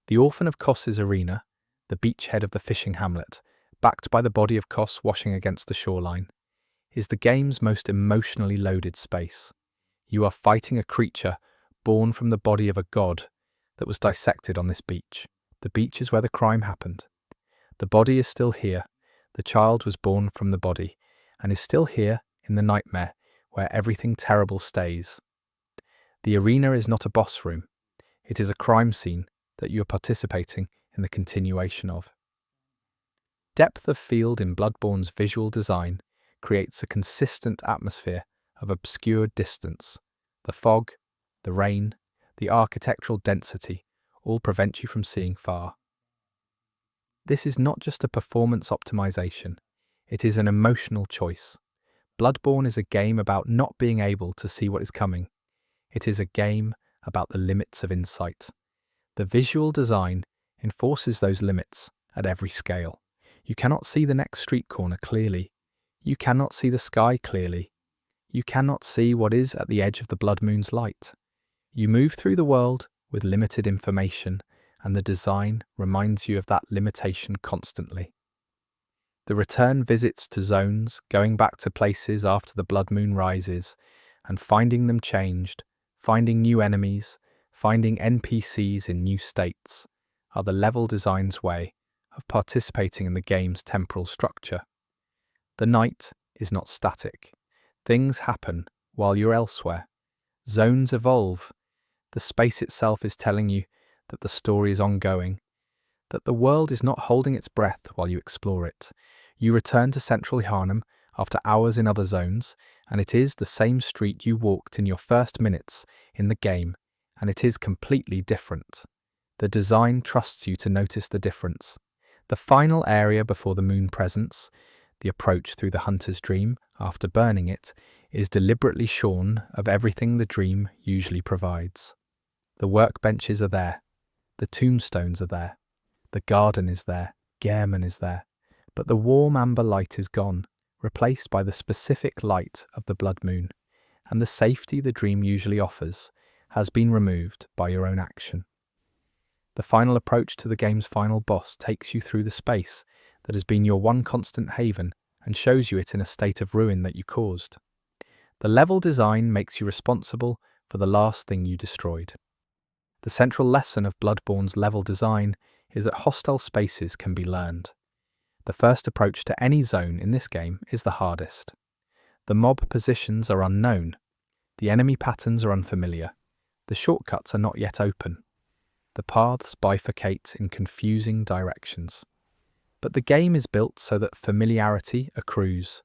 The Orphan of Kos's arena, the beachhead of the fishing hamlet, backed by the body of Kos washing against the shoreline, is the game's most emotionally loaded space. You are fighting a creature born from the body of a god that was dissected on this beach. The beach is where the crime happened. The body is still here. The child was born from the body and is still here in the nightmare where everything terrible stays. The arena is not a boss room. It is a crime scene that you are participating in the continuation of. Depth of field in Bloodborne's visual design creates a consistent atmosphere of obscured distance. The fog, the rain, the architectural density all prevent you from seeing far. This is not just a performance optimization, it is an emotional choice. Bloodborne is a game about not being able to see what is coming. It is a game about the limits of insight. The visual design enforces those limits at every scale. You cannot see the next street corner clearly. You cannot see the sky clearly. You cannot see what is at the edge of the blood moon's light. You move through the world with limited information, and the design reminds you of that limitation constantly. The return visits to zones, going back to places after the blood moon rises, and finding them changed, finding new enemies, finding NPCs in new states, are the level design's way of participating in the game's temporal structure. The night is not static. Things happen while you're elsewhere. Zones evolve. The space itself is telling you that the story is ongoing, that the world is not holding its breath while you explore it. You return to central Yharnam after hours in other zones, and it is the same street you walked in your first minutes in the game, and it is completely different. The design trusts you to notice the difference. The final area before the moon presence, the approach through the hunter's dream after burning it, is deliberately shorn of everything the dream usually provides. The workbenches are there. The tombstones are there. The garden is there. Yharnam is there. But the warm amber light is gone, replaced by the specific light of the blood moon, and the safety the dream usually offers has been removed by your own action. The final approach to the game's final boss takes you through the space that has been your one constant haven and shows you it in a state of ruin that you caused. The level design makes you responsible for the last thing you destroyed. The central lesson of Bloodborne's level design is that hostile spaces can be learned. The first approach to any zone in this game is the hardest. The mob positions are unknown. The enemy patterns are unfamiliar. The shortcuts are not yet open. The paths bifurcate in confusing directions. But the game is built so that familiarity accrues.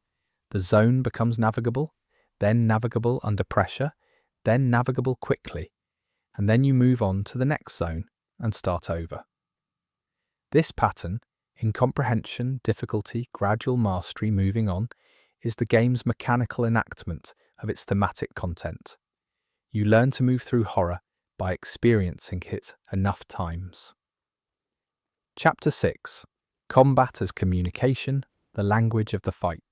The zone becomes navigable, then navigable under pressure, then navigable quickly, and then you move on to the next zone and start over. This pattern, incomprehension, difficulty, gradual mastery, moving on, is the game's mechanical enactment of its thematic content. You learn to move through horror by experiencing it enough times. Chapter 6. Combat as Communication, the Language of the Fight.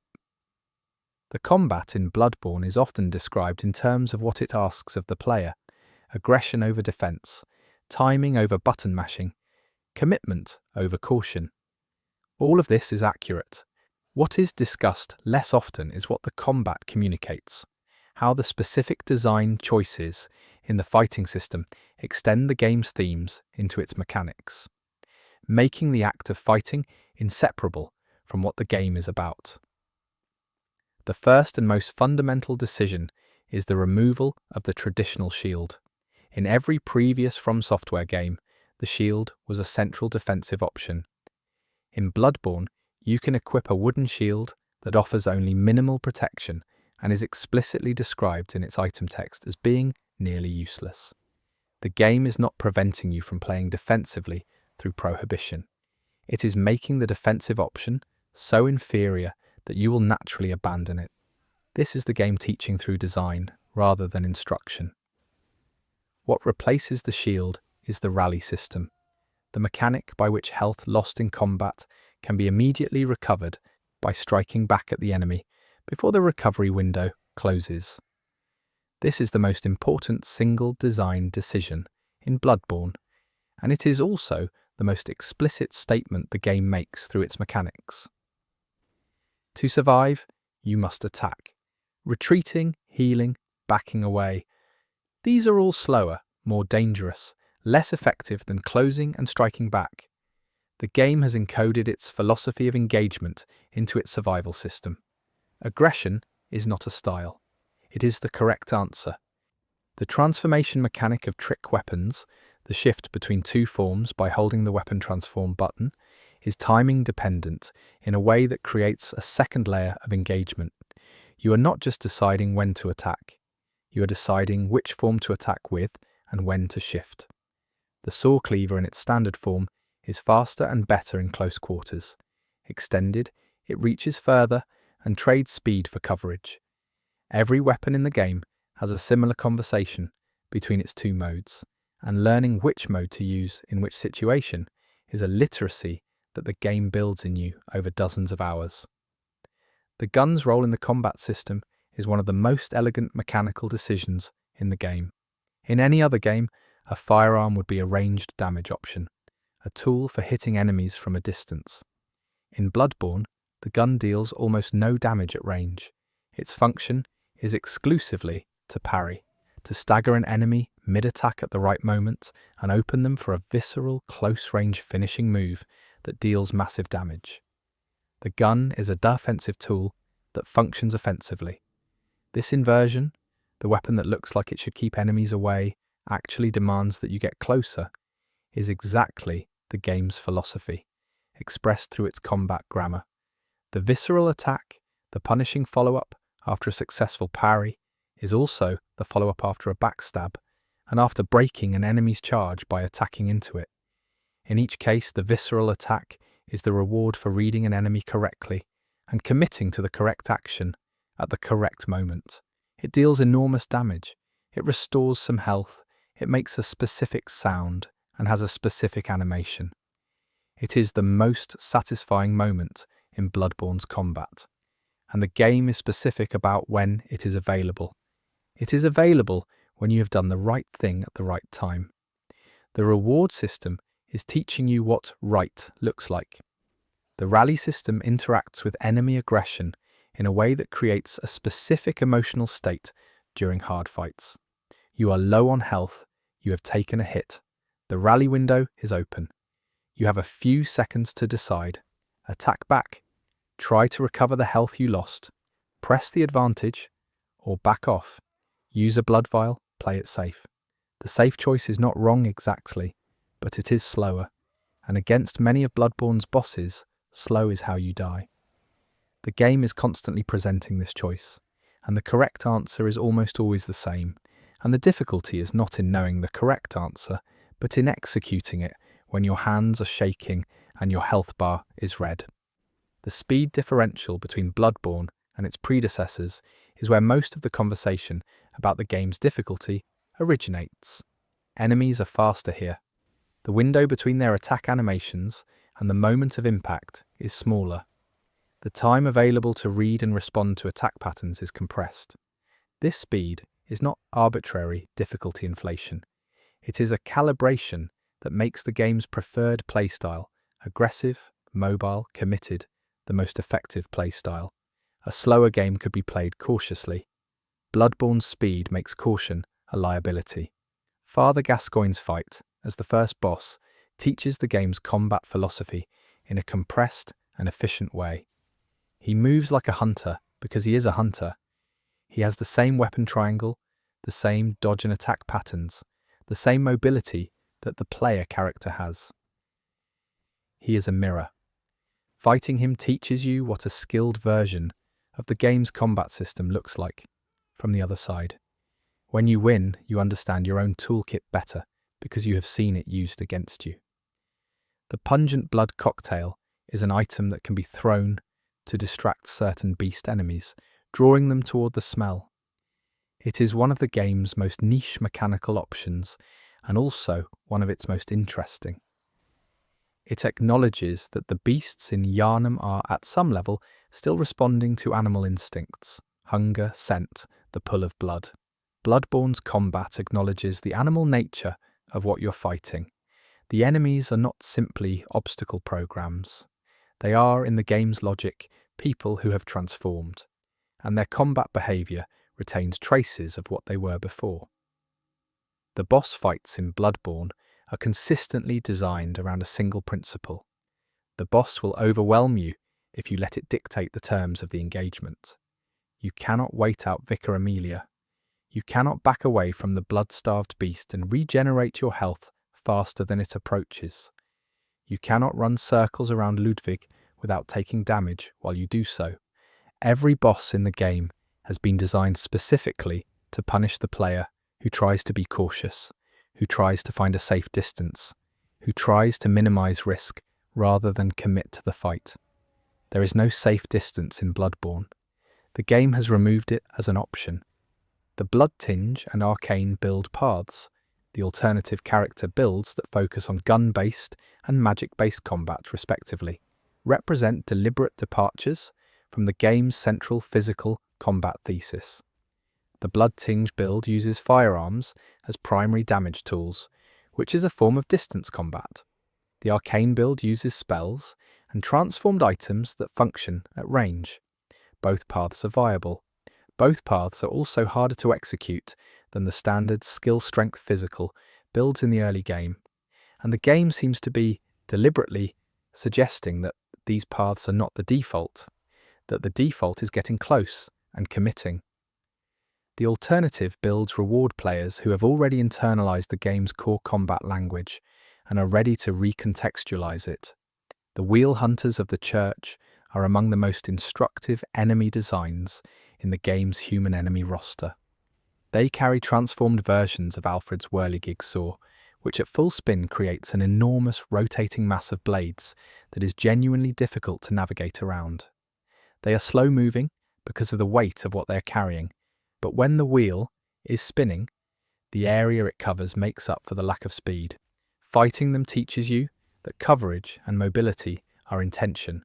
The combat in Bloodborne is often described in terms of what it asks of the player: aggression over defense, timing over button mashing, commitment over caution. All of this is accurate. What is discussed less often is what the combat communicates, how the specific design choices in the fighting system extend the game's themes into its mechanics, making the act of fighting inseparable from what the game is about. The first and most fundamental decision is the removal of the traditional shield. In every previous From Software game, the shield was a central defensive option. In Bloodborne, you can equip a wooden shield that offers only minimal protection and is explicitly described in its item text as being nearly useless. The game is not preventing you from playing defensively through prohibition. It is making the defensive option so inferior that you will naturally abandon it. This is the game teaching through design rather than instruction. What replaces the shield is the rally system, the mechanic by which health lost in combat can be immediately recovered by striking back at the enemy before the recovery window closes. This is the most important single design decision in Bloodborne, and it is also the most explicit statement the game makes through its mechanics. To survive, you must attack. Retreating, healing, backing away. These are all slower, more dangerous, less effective than closing and striking back. The game has encoded its philosophy of engagement into its survival system. Aggression is not a style. It is the correct answer. The transformation mechanic of trick weapons, the shift between two forms by holding the weapon transform button, is timing dependent in a way that creates a second layer of engagement. You are not just deciding when to attack. You are deciding which form to attack with and when to shift. The saw cleaver in its standard form is faster and better in close quarters. Extended, it reaches further and trades speed for coverage. Every weapon in the game has a similar conversation between its two modes, and learning which mode to use in which situation is a literacy that the game builds in you over dozens of hours. The gun's role in the combat system is one of the most elegant mechanical decisions in the game. In any other game, a firearm would be a ranged damage option, a tool for hitting enemies from a distance. In Bloodborne, the gun deals almost no damage at range. Its function is exclusively to parry, to stagger an enemy mid-attack at the right moment and open them for a visceral, close-range finishing move that deals massive damage. The gun is a defensive tool that functions offensively. This inversion, the weapon that looks like it should keep enemies away, actually demands that you get closer, is exactly the game's philosophy, expressed through its combat grammar. The visceral attack, the punishing follow-up after a successful parry, is also the follow-up after a backstab, and after breaking an enemy's charge by attacking into it. In each case, the visceral attack is the reward for reading an enemy correctly and committing to the correct action at the correct moment. It deals enormous damage, it restores some health, it makes a specific sound, and has a specific animation. It is the most satisfying moment in Bloodborne's combat, and the game is specific about when it is available. It is available when you have done the right thing at the right time. The reward system is teaching you what right looks like. The rally system interacts with enemy aggression in a way that creates a specific emotional state during hard fights. You are low on health, you have taken a hit. The rally window is open. You have a few seconds to decide. Attack back, try to recover the health you lost, press the advantage, or back off. Use a blood vial, play it safe. The safe choice is not wrong exactly, but it is slower, and against many of Bloodborne's bosses, slow is how you die. The game is constantly presenting this choice, and the correct answer is almost always the same, and the difficulty is not in knowing the correct answer, but in executing it when your hands are shaking and your health bar is red. The speed differential between Bloodborne and its predecessors is where most of the conversation about the game's difficulty originates. Enemies are faster here. The window between their attack animations and the moment of impact is smaller. The time available to read and respond to attack patterns is compressed. This speed is not arbitrary difficulty inflation. It is a calibration that makes the game's preferred playstyle, aggressive, mobile, committed, the most effective playstyle. A slower game could be played cautiously. Bloodborne's speed makes caution a liability. Father Gascoigne's fight, as the first boss, teaches the game's combat philosophy in a compressed and efficient way. He moves like a hunter because he is a hunter. He has the same weapon triangle, the same dodge and attack patterns, the same mobility that the player character has. He is a mirror. Fighting him teaches you what a skilled version of the game's combat system looks like from the other side. When you win, you understand your own toolkit better because you have seen it used against you. The pungent blood cocktail is an item that can be thrown to distract certain beast enemies, drawing them toward the smell. It is one of the game's most niche mechanical options and also one of its most interesting. It acknowledges that the beasts in Yharnam are, at some level, still responding to animal instincts, hunger, scent, the pull of blood. Bloodborne's combat acknowledges the animal nature of what you're fighting. The enemies are not simply obstacle programs. They are, in the game's logic, people who have transformed, and their combat behaviour retains traces of what they were before. The boss fights in Bloodborne are consistently designed around a single principle. The boss will overwhelm you if you let it dictate the terms of the engagement. You cannot wait out Vicar Amelia. You cannot back away from the blood-starved beast and regenerate your health faster than it approaches. You cannot run circles around Ludwig without taking damage while you do so. Every boss in the game has been designed specifically to punish the player who tries to be cautious, who tries to find a safe distance, who tries to minimize risk rather than commit to the fight. There is no safe distance in Bloodborne. The game has removed it as an option. The Blood Tinge and Arcane build paths, the alternative character builds that focus on gun-based and magic-based combat respectively, represent deliberate departures from the game's central physical combat thesis. The Blood Tinge build uses firearms as primary damage tools, which is a form of distance combat. The Arcane build uses spells and transformed items that function at range. Both paths are viable. Both paths are also harder to execute than the standard skill-strength physical builds in the early game, and the game seems to be deliberately suggesting that these paths are not the default, that the default is getting close and committing. The alternative builds reward players who have already internalized the game's core combat language and are ready to recontextualize it. The wheel hunters of the church are among the most instructive enemy designs in the game's human enemy roster. They carry transformed versions of Alfred's whirligig saw, which at full spin creates an enormous rotating mass of blades that is genuinely difficult to navigate around. They are slow-moving because of the weight of what they are carrying, but when the wheel is spinning, the area it covers makes up for the lack of speed. Fighting them teaches you that coverage and mobility are in tension.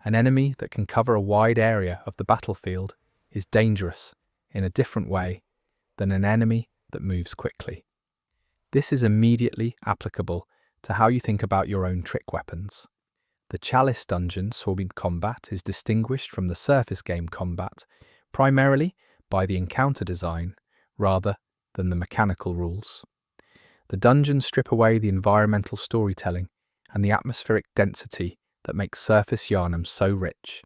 An enemy that can cover a wide area of the battlefield is dangerous in a different way than an enemy that moves quickly. This is immediately applicable to how you think about your own trick weapons. The Chalice dungeon sword combat is distinguished from the surface game combat primarily by the encounter design rather than the mechanical rules. The dungeons strip away the environmental storytelling and the atmospheric density that makes surface Yharnam so rich,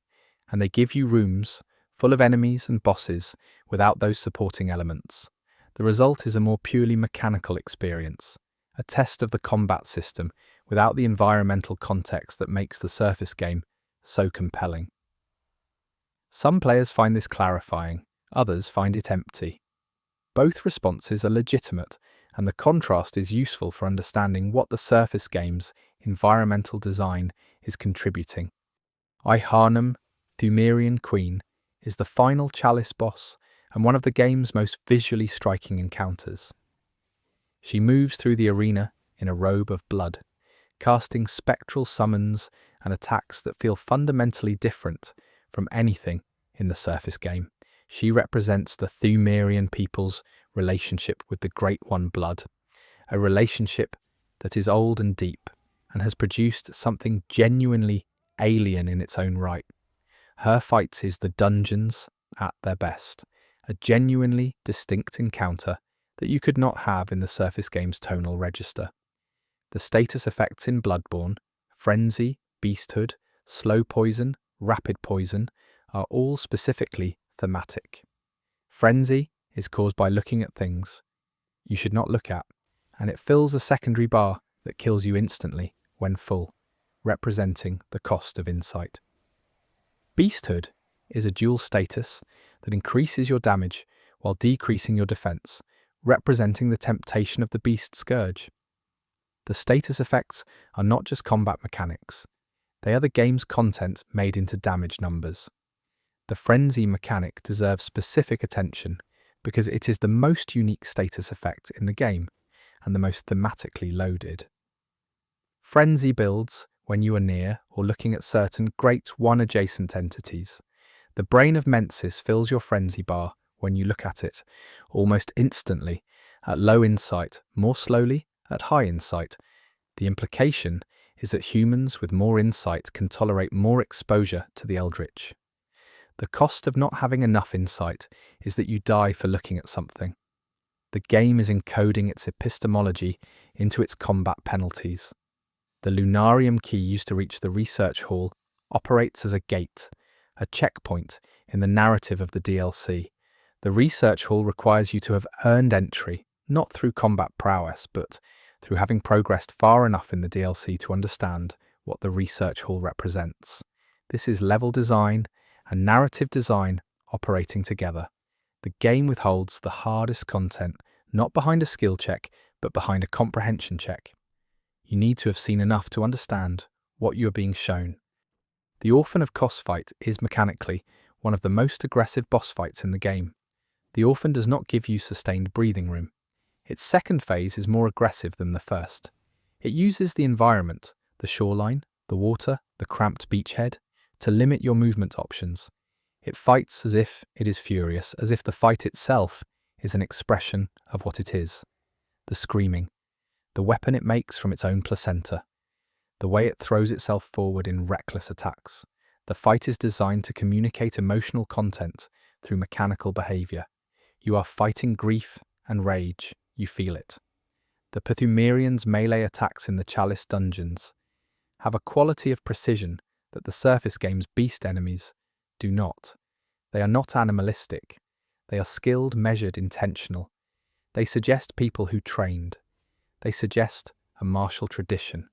and they give you rooms full of enemies and bosses without those supporting elements. The result is a more purely mechanical experience, a test of the combat system without the environmental context that makes the surface game so compelling. Some players find this clarifying, others find it empty. Both responses are legitimate, and the contrast is useful for understanding what the surface game's environmental design is contributing. Yharnam, Thumerian Queen, is the final Chalice boss and one of the game's most visually striking encounters. She moves through the arena in a robe of blood, casting spectral summons and attacks that feel fundamentally different from anything in the surface game. She represents the Thumerian people's relationship with the Great One Blood, a relationship that is old and deep, and has produced something genuinely alien in its own right. Her Fights is the dungeons at their best, a genuinely distinct encounter that you could not have in the surface game's tonal register. The status effects in Bloodborne, Frenzy, Beasthood, Slow Poison, Rapid Poison, are all specifically thematic. Frenzy is caused by looking at things you should not look at, and it fills a secondary bar that kills you instantly when full, representing the cost of insight. Beasthood is a dual status that increases your damage while decreasing your defense, representing the temptation of the beast scourge. The status effects are not just combat mechanics, they are the game's content made into damage numbers. The frenzy mechanic deserves specific attention because it is the most unique status effect in the game and the most thematically loaded. Frenzy builds when you are near or looking at certain Great One adjacent entities. The brain of Mensis fills your frenzy bar when you look at it, almost instantly, at low insight, more slowly at high insight. The implication is that humans with more insight can tolerate more exposure to the eldritch. The cost of not having enough insight is that you die for looking at something. The game is encoding its epistemology into its combat penalties. The Lunarium key used to reach the research hall operates as a gate, a checkpoint in the narrative of the DLC. The research hall requires you to have earned entry, not through combat prowess, but through having progressed far enough in the DLC to understand what the research hall represents. This is level design and narrative design operating together. The game withholds the hardest content, not behind a skill check, but behind a comprehension check. You need to have seen enough to understand what you are being shown. The Orphan of Kos fight is mechanically one of the most aggressive boss fights in the game. The Orphan does not give you sustained breathing room. Its second phase is more aggressive than the first. It uses the environment, the shoreline, the water, the cramped beachhead, to limit your movement options. It fights as if it is furious, as if the fight itself is an expression of what it is. The screaming, the weapon it makes from its own placenta, the way it throws itself forward in reckless attacks. The fight is designed to communicate emotional content through mechanical behavior. You are fighting grief and rage, you feel it. The Pthumerian's melee attacks in the Chalice dungeons have a quality of precision that the surface game's beast enemies do not. They are not animalistic. They are skilled, measured, intentional. They suggest people who trained. They suggest a martial tradition.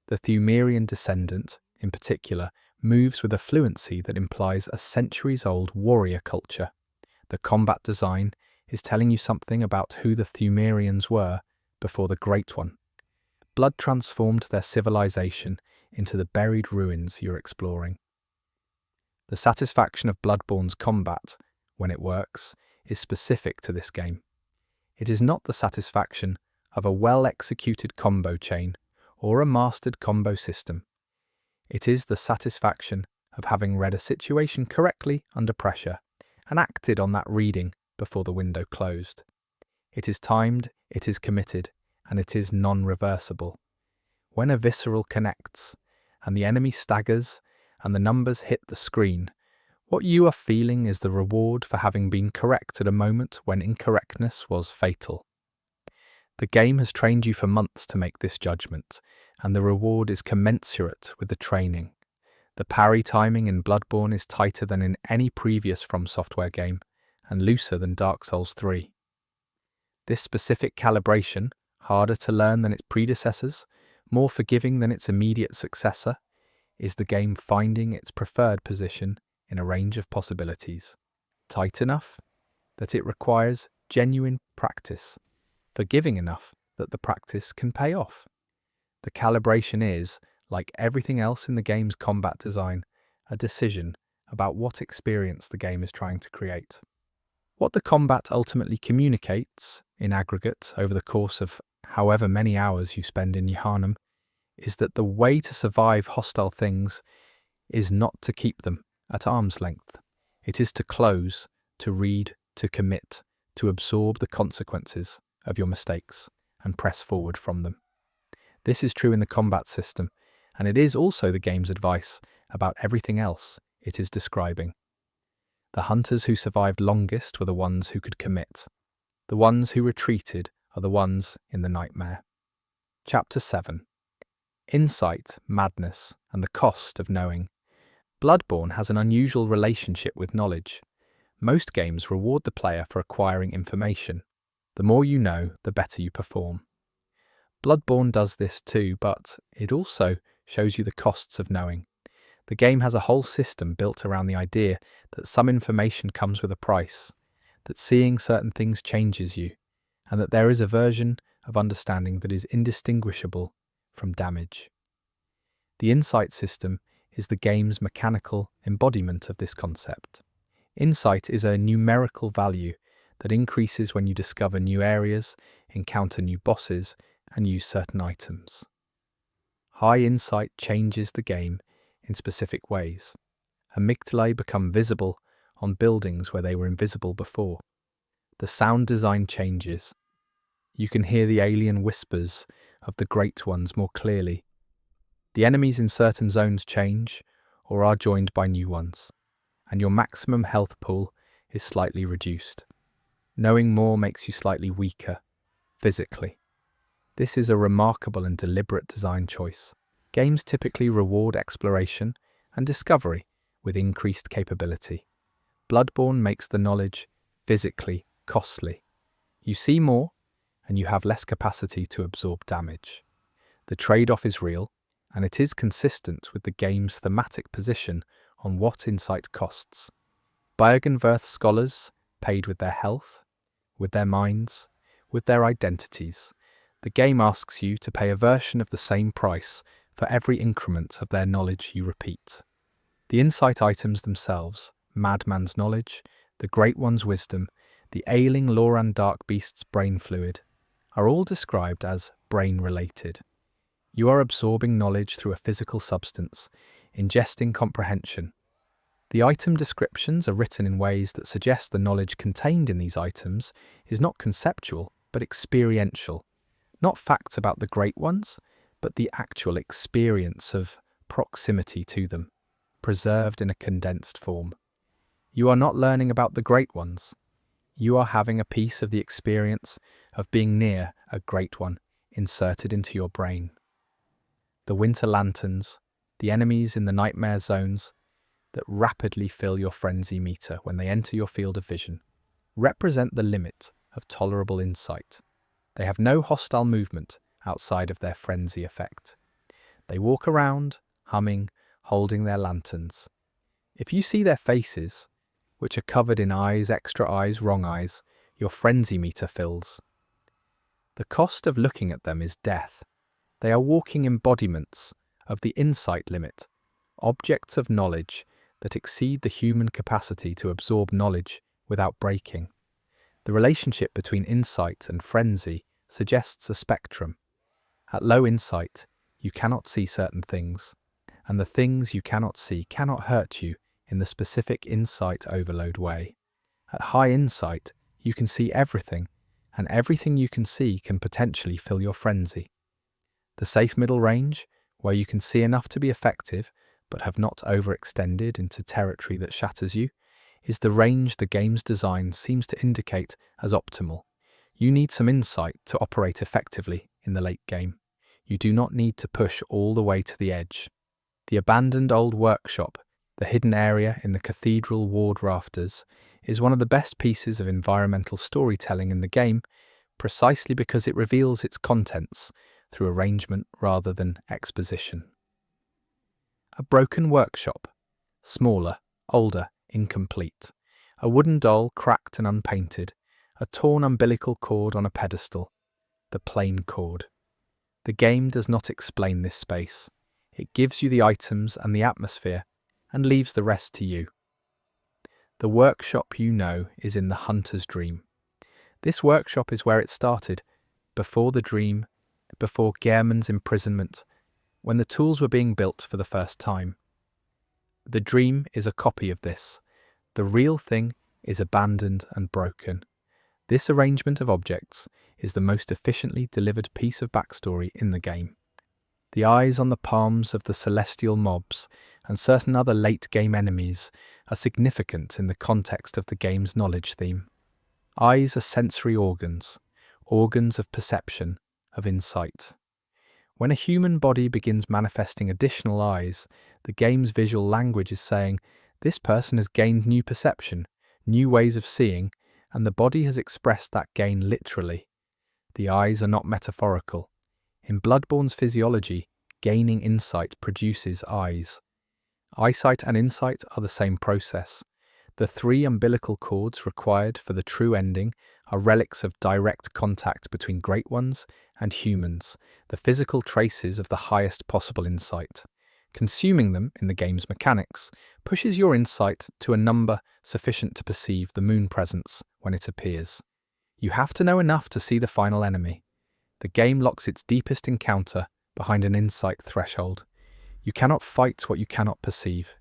The Pthumerian descendant, in particular, moves with a fluency that implies a centuries-old warrior culture. The combat design is telling you something about who the Pthumerians were before the Great One. Blood transformed their civilization into the buried ruins you're exploring. The satisfaction of Bloodborne's combat, when it works, is specific to this game. It is not the satisfaction of a well-executed combo chain or a mastered combo system. It is the satisfaction of having read a situation correctly under pressure and acted on that reading before the window closed. It is timed, it is committed, and it is non-reversible. When a visceral connects, and the enemy staggers, and the numbers hit the screen, what you are feeling is the reward for having been correct at a moment when incorrectness was fatal. The game has trained you for months to make this judgment, and the reward is commensurate with the training. The parry timing in Bloodborne is tighter than in any previous From Software game, and looser than Dark Souls 3. This specific calibration, harder to learn than its predecessors, more forgiving than its immediate successor, is the game finding its preferred position in a range of possibilities. Tight enough that it requires genuine practice, forgiving enough that the practice can pay off. The calibration is, like everything else in the game's combat design, a decision about what experience the game is trying to create. What the combat ultimately communicates, in aggregate, over the course of however many hours you spend in Yharnam, is that the way to survive hostile things is not to keep them at arm's length. It is to close, to read, to commit, to absorb the consequences of your mistakes and press forward from them. This is true in the combat system, and it is also the game's advice about everything else it is describing. The hunters who survived longest were the ones who could commit. The ones who retreated are the ones in the nightmare. Chapter 7. Insight, Madness, and the Cost of Knowing. Bloodborne has an unusual relationship with knowledge. Most games reward the player for acquiring information. The more you know, the better you perform. Bloodborne does this too, but it also shows you the costs of knowing. The game has a whole system built around the idea that some information comes with a price, that seeing certain things changes you, and that there is a version of understanding that is indistinguishable from damage. The insight system is the game's mechanical embodiment of this concept. Insight is a numerical value that increases when you discover new areas, encounter new bosses, and use certain items. High insight changes the game in specific ways. Amygdalae become visible on buildings where they were invisible before. The sound design changes. You can hear the alien whispers of the Great Ones more clearly. The enemies in certain zones change or are joined by new ones, and your maximum health pool is slightly reduced. Knowing more makes you slightly weaker, physically. This is a remarkable and deliberate design choice. Games typically reward exploration and discovery with increased capability. Bloodborne makes the knowledge physically costly. You see more, and you have less capacity to absorb damage. The trade-off is real, and it is consistent with the game's thematic position on what insight costs. Biogenverth scholars paid with their health, with their minds, with their identities. The game asks you to pay a version of the same price for every increment of their knowledge you repeat. The insight items themselves, Madman's knowledge, the Great One's wisdom, the ailing Loran Darkbeast's brain fluid, are all described as brain-related. You are absorbing knowledge through a physical substance, ingesting comprehension. The item descriptions are written in ways that suggest the knowledge contained in these items is not conceptual, but experiential. Not facts about the Great Ones, but the actual experience of proximity to them, preserved in a condensed form. You are not learning about the Great Ones. You are having a piece of the experience of being near a Great One inserted into your brain. The winter lanterns, the enemies in the nightmare zones that rapidly fill your frenzy meter when they enter your field of vision, represent the limit of tolerable insight. They have no hostile movement outside of their frenzy effect. They walk around, humming, holding their lanterns. If you see their faces, which are covered in eyes, extra eyes, wrong eyes, your frenzy meter fills. The cost of looking at them is death. They are walking embodiments of the insight limit, objects of knowledge that exceed the human capacity to absorb knowledge without breaking. The relationship between insight and frenzy suggests a spectrum. At low insight, you cannot see certain things, and the things you cannot see cannot hurt you in the specific insight overload way. At high insight, you can see everything, and everything you can see can potentially fill your frenzy. The safe middle range, where you can see enough to be effective, but have not overextended into territory that shatters you, is the range the game's design seems to indicate as optimal. You need some insight to operate effectively in the late game. You do not need to push all the way to the edge. The abandoned old workshop, the hidden area in the cathedral ward rafters, is one of the best pieces of environmental storytelling in the game, precisely because it reveals its contents through arrangement rather than exposition. A broken workshop, smaller, older, incomplete. A wooden doll cracked and unpainted, a torn umbilical cord on a pedestal, the plain cord. The game does not explain this space. It gives you the items and the atmosphere, and leaves the rest to you. The workshop you know is in the hunter's dream. This workshop is where it started, before the dream, before Gehrman's imprisonment, when the tools were being built for the first time. The dream is a copy of this. The real thing is abandoned and broken. This arrangement of objects is the most efficiently delivered piece of backstory in the game. The eyes on the palms of the celestial mobs and certain other late-game enemies are significant in the context of the game's knowledge theme. Eyes are sensory organs, organs of perception, of insight. When a human body begins manifesting additional eyes, the game's visual language is saying, this person has gained new perception, new ways of seeing, and the body has expressed that gain literally. The eyes are not metaphorical. In Bloodborne's physiology, gaining insight produces eyes. Eyesight and insight are the same process. The 3 umbilical cords required for the true ending are relics of direct contact between Great Ones and humans, the physical traces of the highest possible insight. Consuming them in the game's mechanics pushes your insight to a number sufficient to perceive the moon presence when it appears. You have to know enough to see the final enemy. The game locks its deepest encounter behind an insight threshold. You cannot fight what you cannot perceive.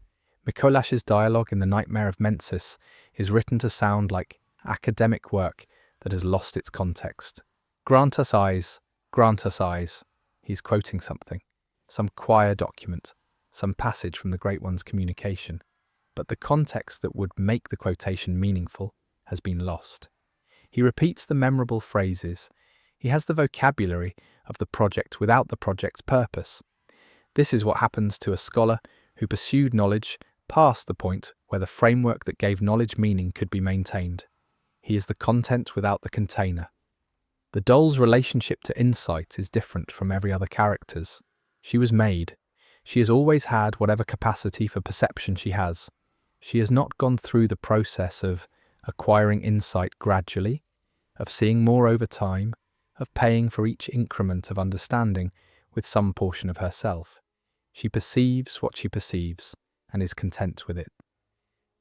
Mikolash's dialogue in The Nightmare of Mensis is written to sound like academic work that has lost its context. Grant us eyes, grant us eyes. He's quoting something, some choir document, some passage from the Great One's communication. But the context that would make the quotation meaningful has been lost. He repeats the memorable phrases. He has the vocabulary of the project without the project's purpose. This is what happens to a scholar who pursued knowledge past the point where the framework that gave knowledge meaning could be maintained. He is the content without the container. The doll's relationship to insight is different from every other character's. She was made. She has always had whatever capacity for perception she has. She has not gone through the process of acquiring insight gradually, of seeing more over time, of paying for each increment of understanding with some portion of herself. She perceives what she perceives and is content with it.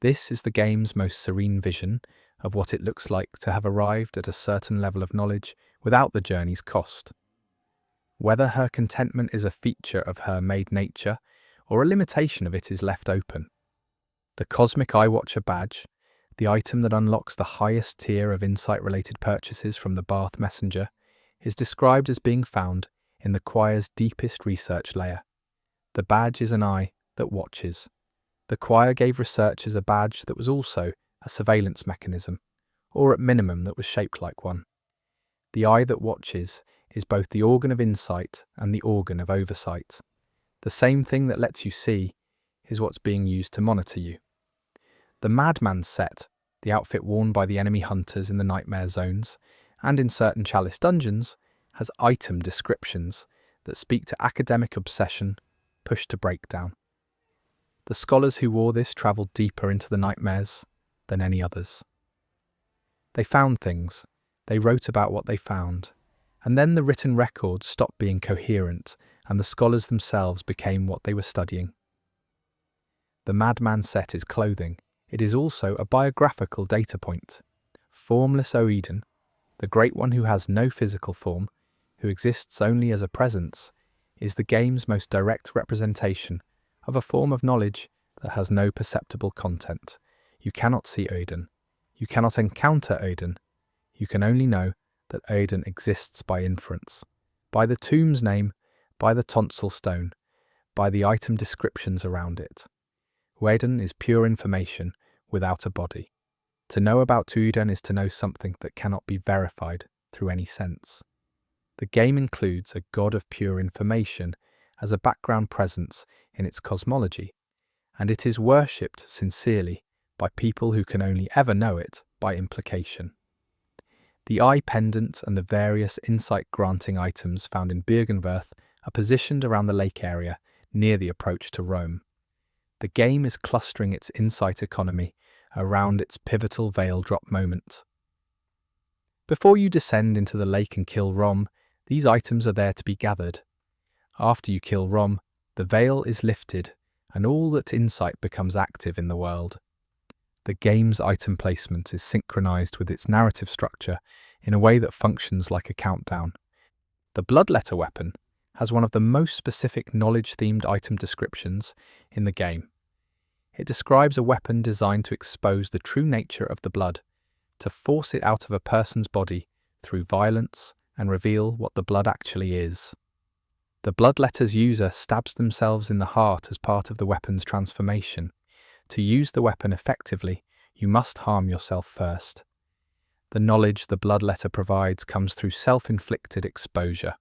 This is the game's most serene vision of what it looks like to have arrived at a certain level of knowledge without the journey's cost. Whether her contentment is a feature of her made nature or a limitation of it is left open. The Cosmic Eye Watcher badge, the item that unlocks the highest tier of insight-related purchases from the Bath Messenger, is described as being found in the choir's deepest research layer. The badge is an eye that watches. The choir gave researchers a badge that was also a surveillance mechanism, or at minimum that was shaped like one. The eye that watches is both the organ of insight and the organ of oversight. The same thing that lets you see is what's being used to monitor you. The Madman set, the outfit worn by the enemy hunters in the nightmare zones, and in certain Chalice dungeons, has item descriptions that speak to academic obsession pushed to breakdown. The scholars who wore this travelled deeper into the nightmares than any others. They found things, they wrote about what they found, and then the written records stopped being coherent and the scholars themselves became what they were studying. The Madman set is clothing. It is also a biographical data point. Formless Oedon, the Great One who has no physical form, who exists only as a presence, is the game's most direct representation of a form of knowledge that has no perceptible content. You cannot see Oedon. You cannot encounter Oedon. You can only know that Oedon exists by inference, by the tomb's name, by the tonsil stone, by the item descriptions around it. Oedon is pure information without a body. To know about Oedon is to know something that cannot be verified through any sense. The game includes a god of pure information as a background presence in its cosmology, and it is worshipped sincerely by people who can only ever know it by implication. The eye pendant and the various insight-granting items found in Byrgenwerth are positioned around the lake area near the approach to Rome. The game is clustering its insight economy around its pivotal veil drop moment. Before you descend into the lake and kill Rom, these items are there to be gathered. After you kill Rom, the veil is lifted and all that insight becomes active in the world. The game's item placement is synchronized with its narrative structure in a way that functions like a countdown. The Bloodletter weapon has one of the most specific knowledge-themed item descriptions in the game. It describes a weapon designed to expose the true nature of the blood, to force it out of a person's body through violence and reveal what the blood actually is. The Bloodletter's user stabs themselves in the heart as part of the weapon's transformation. To use the weapon effectively, you must harm yourself first. The knowledge the Bloodletter provides comes through self-inflicted exposure.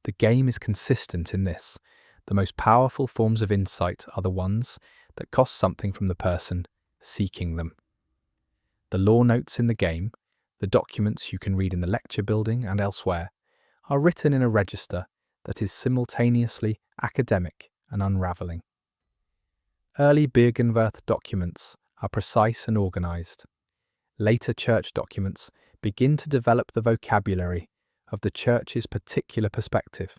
The game is consistent in this. The most powerful forms of insight are the ones that cost something from the person seeking them. The lore notes in the game, the documents you can read in the lecture building and elsewhere, are written in a register that is simultaneously academic and unravelling. Early Byrgenwerth documents are precise and organised. Later church documents begin to develop the vocabulary of the church's particular perspective.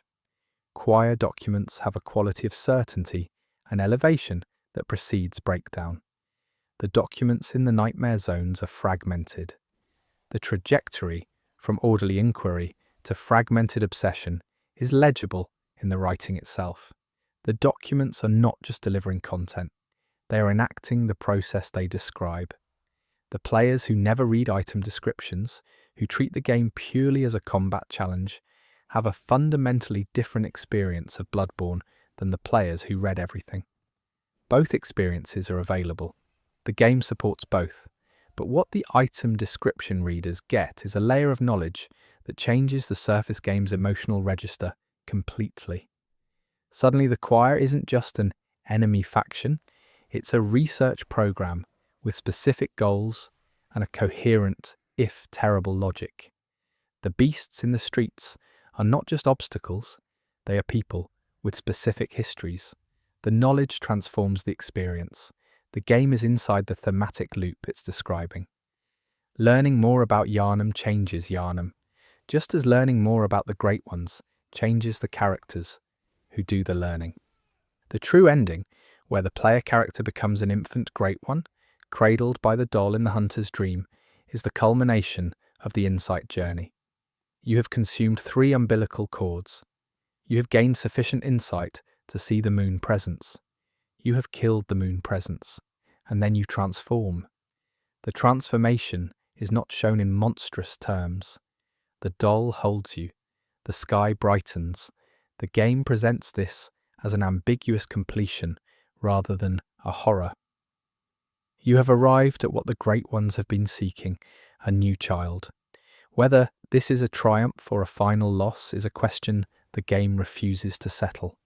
Choir documents have a quality of certainty and elevation that precedes breakdown. The documents in the nightmare zones are fragmented. The trajectory from orderly inquiry to fragmented obsession is legible in the writing itself. The documents are not just delivering content, they are enacting the process they describe. The players who never read item descriptions, who treat the game purely as a combat challenge, have a fundamentally different experience of Bloodborne than the players who read everything. Both experiences are available. The game supports both, but what the item description readers get is a layer of knowledge that changes the surface game's emotional register completely. Suddenly the choir isn't just an enemy faction, it's a research program with specific goals and a coherent, if terrible, logic. The beasts in the streets are not just obstacles, they are people with specific histories. The knowledge transforms the experience. The game is inside the thematic loop it's describing. Learning more about Yharnam changes Yharnam, just as learning more about the Great Ones changes the characters who do the learning. The true ending, where the player character becomes an infant Great One, cradled by the doll in the hunter's dream, is the culmination of the insight journey. You have consumed 3 umbilical cords. You have gained sufficient insight to see the moon presence. You have killed the moon presence, and then you transform. The transformation is not shown in monstrous terms. The doll holds you. The sky brightens. The game presents this as an ambiguous completion rather than a horror. You have arrived at what the Great Ones have been seeking, a new child. Whether this is a triumph or a final loss is a question the game refuses to settle.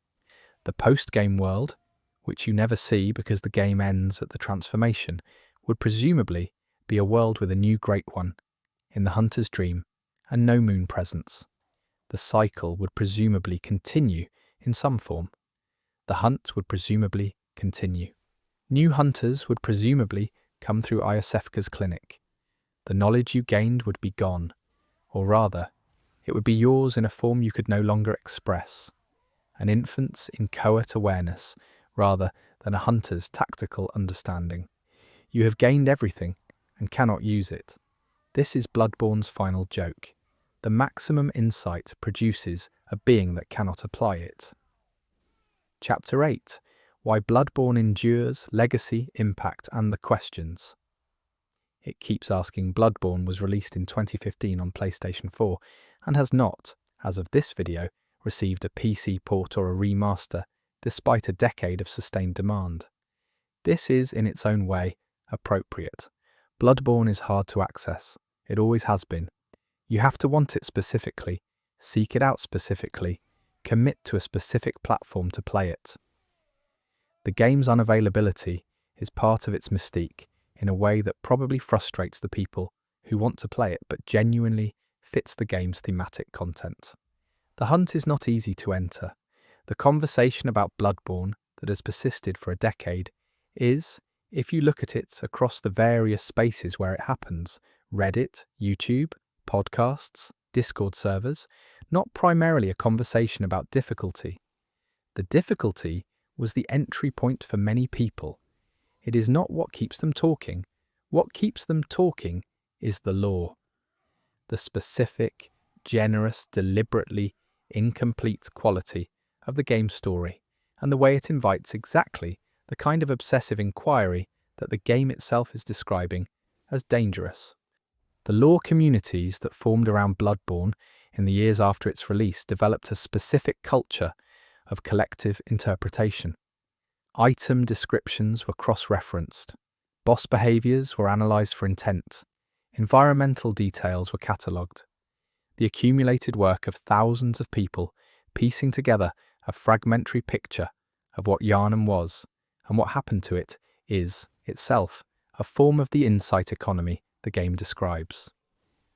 The post-game world, which you never see because the game ends at the transformation, would presumably be a world with a new Great One, in the hunter's dream, and no moon presence. The cycle would presumably continue in some form. The hunt would presumably continue. New hunters would presumably come through Iosefka's clinic. The knowledge you gained would be gone, or rather, it would be yours in a form you could no longer express. An infant's inchoate awareness, rather than a hunter's tactical understanding. You have gained everything and cannot use it. This is Bloodborne's final joke. The maximum insight produces a being that cannot apply it. Chapter 8. Why Bloodborne endures, legacy, impact, and the questions. It keeps asking. Bloodborne was released in 2015 on PlayStation 4 and has not, as of this video, received a PC port or a remaster, despite a decade of sustained demand. This is, in its own way, appropriate. Bloodborne is hard to access. It always has been. You have to want it specifically, seek it out specifically, commit to a specific platform to play it. The game's unavailability is part of its mystique in a way that probably frustrates the people who want to play it but genuinely fits the game's thematic content. The hunt is not easy to enter. The conversation about Bloodborne that has persisted for a decade is, if you look at it across the various spaces where it happens, Reddit, YouTube, podcasts, Discord servers, not primarily a conversation about difficulty. The difficulty was the entry point for many people. It is not what keeps them talking. What keeps them talking is the lore. The specific, generous, deliberately incomplete quality of the game's story, and the way it invites exactly the kind of obsessive inquiry that the game itself is describing as dangerous. The lore communities that formed around Bloodborne in the years after its release developed a specific culture of collective interpretation. Item descriptions were cross-referenced, boss behaviors were analyzed for intent, environmental details were catalogued. The accumulated work of thousands of people piecing together a fragmentary picture of what Yharnam was and what happened to it is, itself, a form of the insight economy the game describes.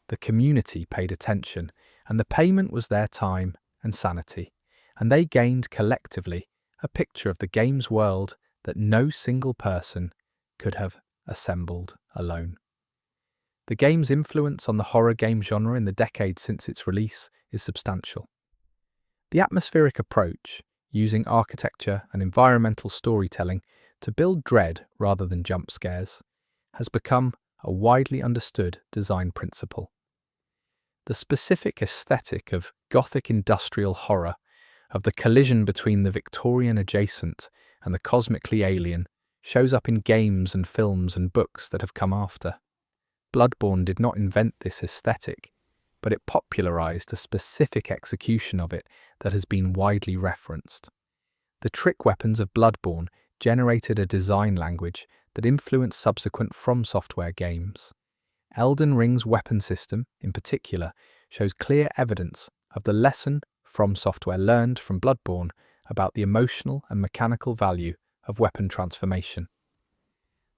The community paid attention, and the payment was their time and sanity, and they gained collectively a picture of the game's world that no single person could have assembled alone. The game's influence on the horror game genre in the decades since its release is substantial. The atmospheric approach, using architecture and environmental storytelling to build dread rather than jump scares, has become a widely understood design principle. The specific aesthetic of Gothic industrial horror, of the collision between the Victorian adjacent and the cosmically alien, shows up in games and films and books that have come after. Bloodborne did not invent this aesthetic, but it popularized a specific execution of it that has been widely referenced. The trick weapons of Bloodborne generated a design language that influenced subsequent From Software games. Elden Ring's weapon system, in particular, shows clear evidence of the lesson From Software learned from Bloodborne about the emotional and mechanical value of weapon transformation.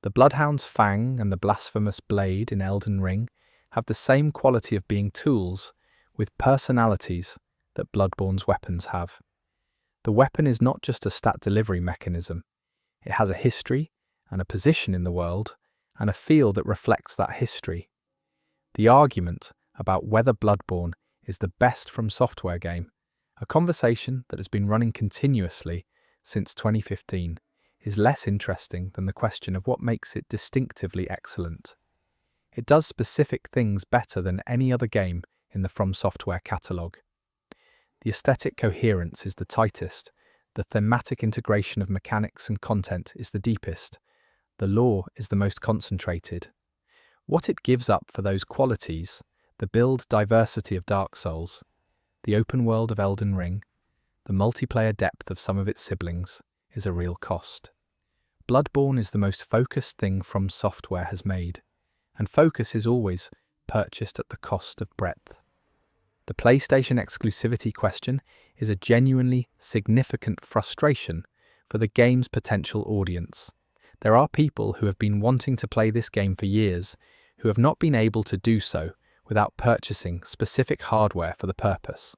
The Bloodhound's Fang and the Blasphemous Blade in Elden Ring have the same quality of being tools with personalities that Bloodborne's weapons have. The weapon is not just a stat delivery mechanism. It has a history and a position in the world and a feel that reflects that history. The argument about whether Bloodborne is the best From Software game, a conversation that has been running continuously since 2015, is less interesting than the question of what makes it distinctively excellent. It does specific things better than any other game in the From Software catalogue. The aesthetic coherence is the tightest, the thematic integration of mechanics and content is the deepest, the lore is the most concentrated. What it gives up for those qualities, the build diversity of Dark Souls, the open world of Elden Ring, the multiplayer depth of some of its siblings, is a real cost. Bloodborne is the most focused thing From Software has made, and focus is always purchased at the cost of breadth. The PlayStation exclusivity question is a genuinely significant frustration for the game's potential audience. There are people who have been wanting to play this game for years who have not been able to do so without purchasing specific hardware for the purpose.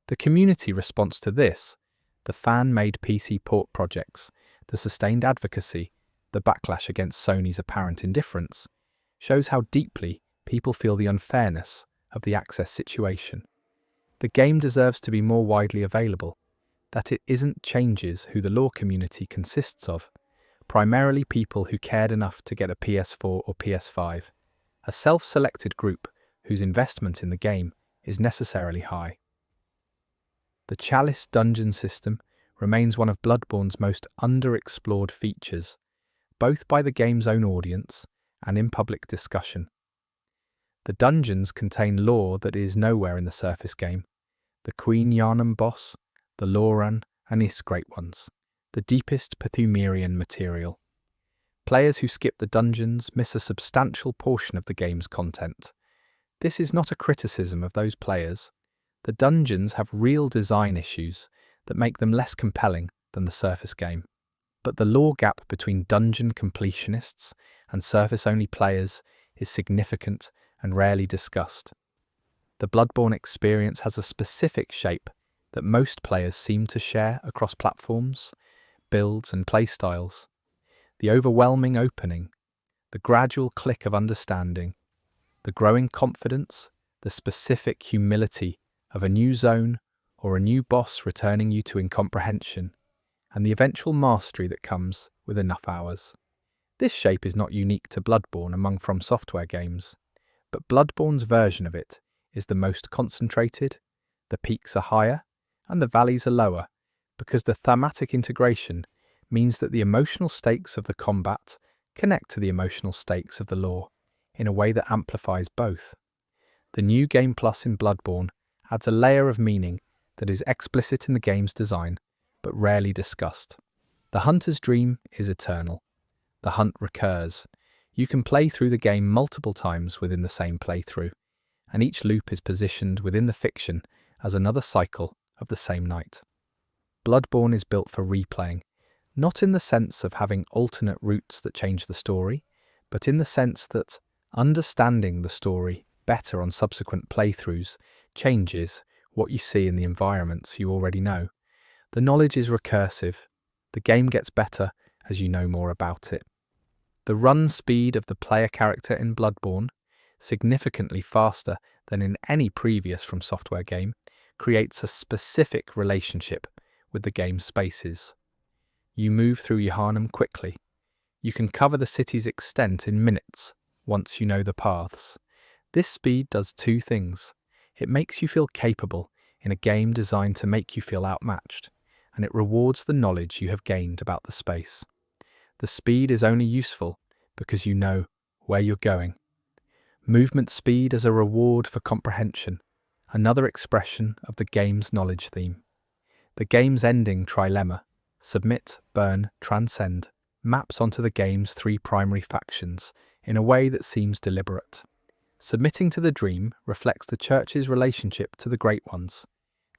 The community response to this, the fan-made PC port projects, the sustained advocacy, the backlash against Sony's apparent indifference, shows how deeply people feel the unfairness of the access situation. The game deserves to be more widely available, that it isn't changes who the lore community consists of, primarily people who cared enough to get a PS4 or PS5, a self-selected group whose investment in the game is necessarily high. The Chalice dungeon system remains one of Bloodborne's most underexplored features, both by the game's own audience and in public discussion. The dungeons contain lore that is nowhere in the surface game. The Queen Yharnam boss, the Loran and Is Great Ones, the deepest Pthumerian material. Players who skip the dungeons miss a substantial portion of the game's content. This is not a criticism of those players. The dungeons have real design issues that make them less compelling than the surface game. But the lore gap between dungeon completionists and surface-only players is significant and rarely discussed. The Bloodborne experience has a specific shape that most players seem to share across platforms, builds and playstyles. The overwhelming opening, the gradual click of understanding, the growing confidence, the specific humility of a new zone or a new boss returning you to incomprehension, and the eventual mastery that comes with enough hours. This shape is not unique to Bloodborne among From Software games, but Bloodborne's version of it is the most concentrated, the peaks are higher, and the valleys are lower, because the thematic integration means that the emotional stakes of the combat connect to the emotional stakes of the lore. in a way that amplifies both. The new Game Plus in Bloodborne adds a layer of meaning that is explicit in the game's design, but rarely discussed. The hunter's dream is eternal. The hunt recurs. You can play through the game multiple times within the same playthrough, and each loop is positioned within the fiction as another cycle of the same night. Bloodborne is built for replaying, not in the sense of having alternate routes that change the story, but in the sense that understanding the story better on subsequent playthroughs changes what you see in the environments you already know. The knowledge is recursive. The game gets better as you know more about it. The run speed of the player character in Bloodborne, significantly faster than in any previous From Software game, creates a specific relationship with the game's spaces. You move through Yharnam quickly. You can cover the city's extent in minutes once you know the paths. This speed does two things. It makes you feel capable in a game designed to make you feel outmatched, and it rewards the knowledge you have gained about the space. The speed is only useful because you know where you're going. Movement speed as a reward for comprehension, another expression of the game's knowledge theme. The game's ending trilemma, submit, burn, transcend, maps onto the game's three primary factions in a way that seems deliberate. Submitting to the dream reflects the Church's relationship to the Great Ones.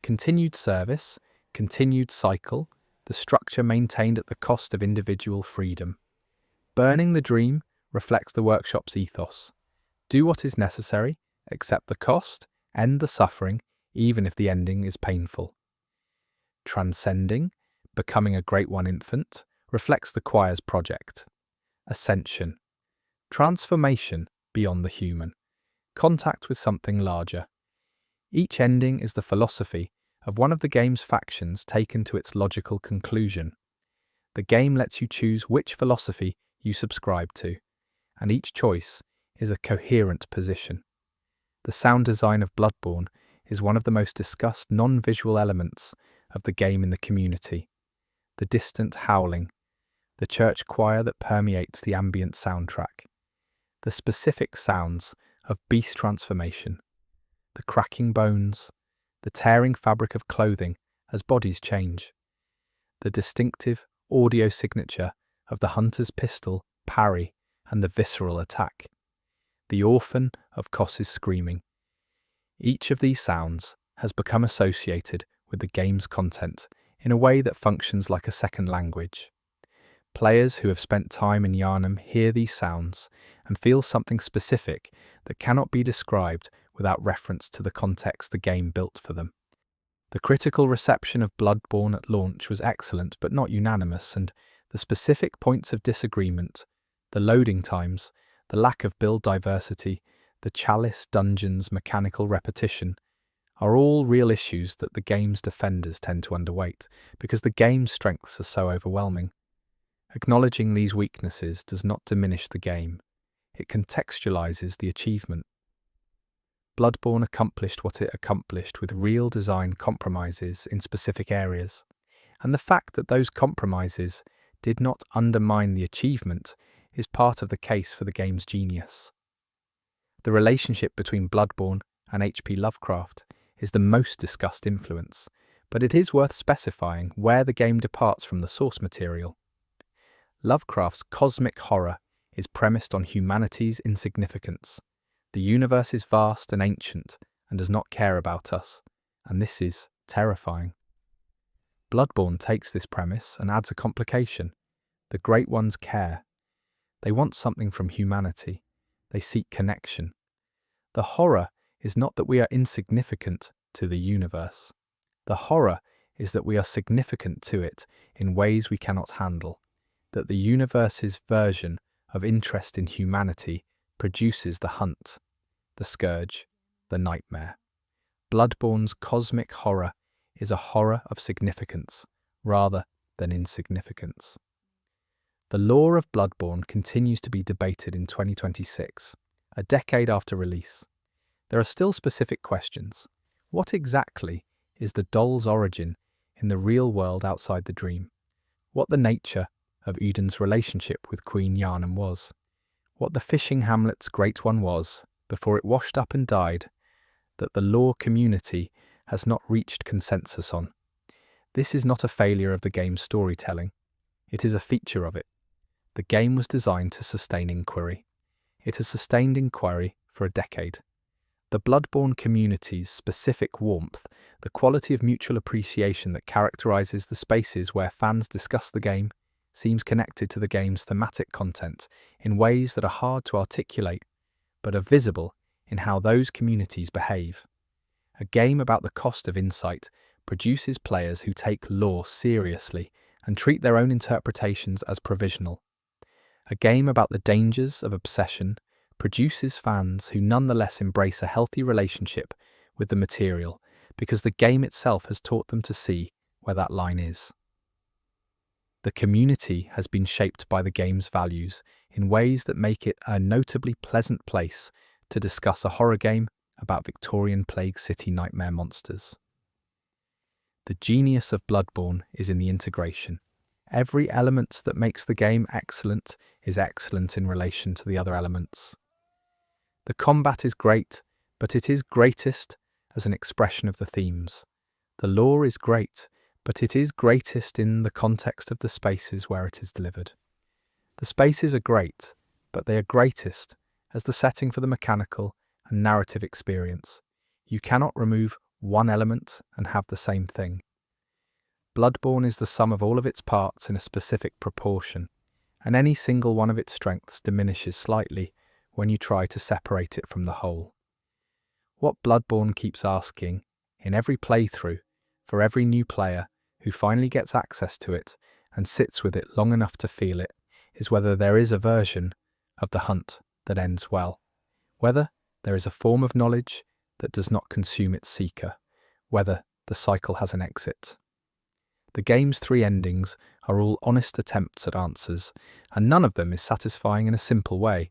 Continued service, continued cycle, the structure maintained at the cost of individual freedom. Burning the dream reflects the workshop's ethos. Do what is necessary, accept the cost, end the suffering, even if the ending is painful. Transcending, becoming a Great One infant, reflects the choir's project. Ascension, transformation beyond the human, contact with something larger. Each ending is the philosophy of one of the game's factions taken to its logical conclusion. The game lets you choose which philosophy you subscribe to, and each choice is a coherent position. The sound design of Bloodborne is one of the most discussed non-visual elements of the game in the community. The distant howling, the church choir that permeates the ambient soundtrack, the specific sounds of beast transformation, the cracking bones, the tearing fabric of clothing as bodies change, the distinctive audio signature of the hunter's pistol, parry, and the visceral attack, the orphan of Koss's screaming. Each of these sounds has become associated with the game's content in a way that functions like a second language. Players who have spent time in Yharnam hear these sounds and feel something specific that cannot be described without reference to the context the game built for them. The critical reception of Bloodborne at launch was excellent but not unanimous, and the specific points of disagreement, the loading times, the lack of build diversity, the chalice dungeon's mechanical repetition, are all real issues that the game's defenders tend to underweight because the game's strengths are so overwhelming. Acknowledging these weaknesses does not diminish the game. It contextualizes the achievement. Bloodborne accomplished what it accomplished with real design compromises in specific areas, and the fact that those compromises did not undermine the achievement is part of the case for the game's genius. The relationship between Bloodborne and H.P. Lovecraft is the most discussed influence, but it is worth specifying where the game departs from the source material. Lovecraft's cosmic horror is premised on humanity's insignificance. The universe is vast and ancient and does not care about us, and this is terrifying. Bloodborne takes this premise and adds a complication. The Great Ones care. They want something from humanity. They seek connection. The horror is not that we are insignificant to the universe. The horror is that we are significant to it in ways we cannot handle, that the universe's version of interest in humanity produces the hunt, the scourge, the nightmare. Bloodborne's cosmic horror is a horror of significance rather than insignificance. The lore of Bloodborne continues to be debated in 2026, a decade after release. There are still specific questions. What exactly is the doll's origin in the real world outside the dream? What the nature of Eden's relationship with Queen Yharnam was? What the fishing hamlet's great one was, before it washed up and died, that the lore community has not reached consensus on. This is not a failure of the game's storytelling. It is a feature of it. The game was designed to sustain inquiry. It has sustained inquiry for a decade. The Bloodborne community's specific warmth, the quality of mutual appreciation that characterizes the spaces where fans discuss the game, seems connected to the game's thematic content in ways that are hard to articulate, but are visible in how those communities behave. A game about the cost of insight produces players who take lore seriously and treat their own interpretations as provisional. A game about the dangers of obsession produces fans who nonetheless embrace a healthy relationship with the material because the game itself has taught them to see where that line is. The community has been shaped by the game's values in ways that make it a notably pleasant place to discuss a horror game about Victorian Plague City nightmare monsters. The genius of Bloodborne is in the integration. Every element that makes the game excellent is excellent in relation to the other elements. The combat is great, but it is greatest as an expression of the themes. The lore is great, but it is greatest in the context of the spaces where it is delivered. The spaces are great, but they are greatest as the setting for the mechanical and narrative experience. You cannot remove one element and have the same thing. Bloodborne is the sum of all of its parts in a specific proportion, and any single one of its strengths diminishes slightly when you try to separate it from the whole. What Bloodborne keeps asking, in every playthrough, for every new player who finally gets access to it and sits with it long enough to feel it, is whether there is a version of the hunt that ends well, whether there is a form of knowledge that does not consume its seeker, whether the cycle has an exit. The game's 3 endings are all honest attempts at answers, and none of them is satisfying in a simple way.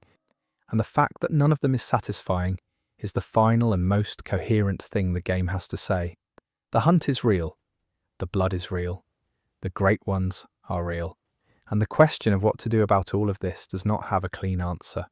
And the fact that none of them is satisfying is the final and most coherent thing the game has to say. The hunt is real, the blood is real, the great ones are real, and the question of what to do about all of this does not have a clean answer.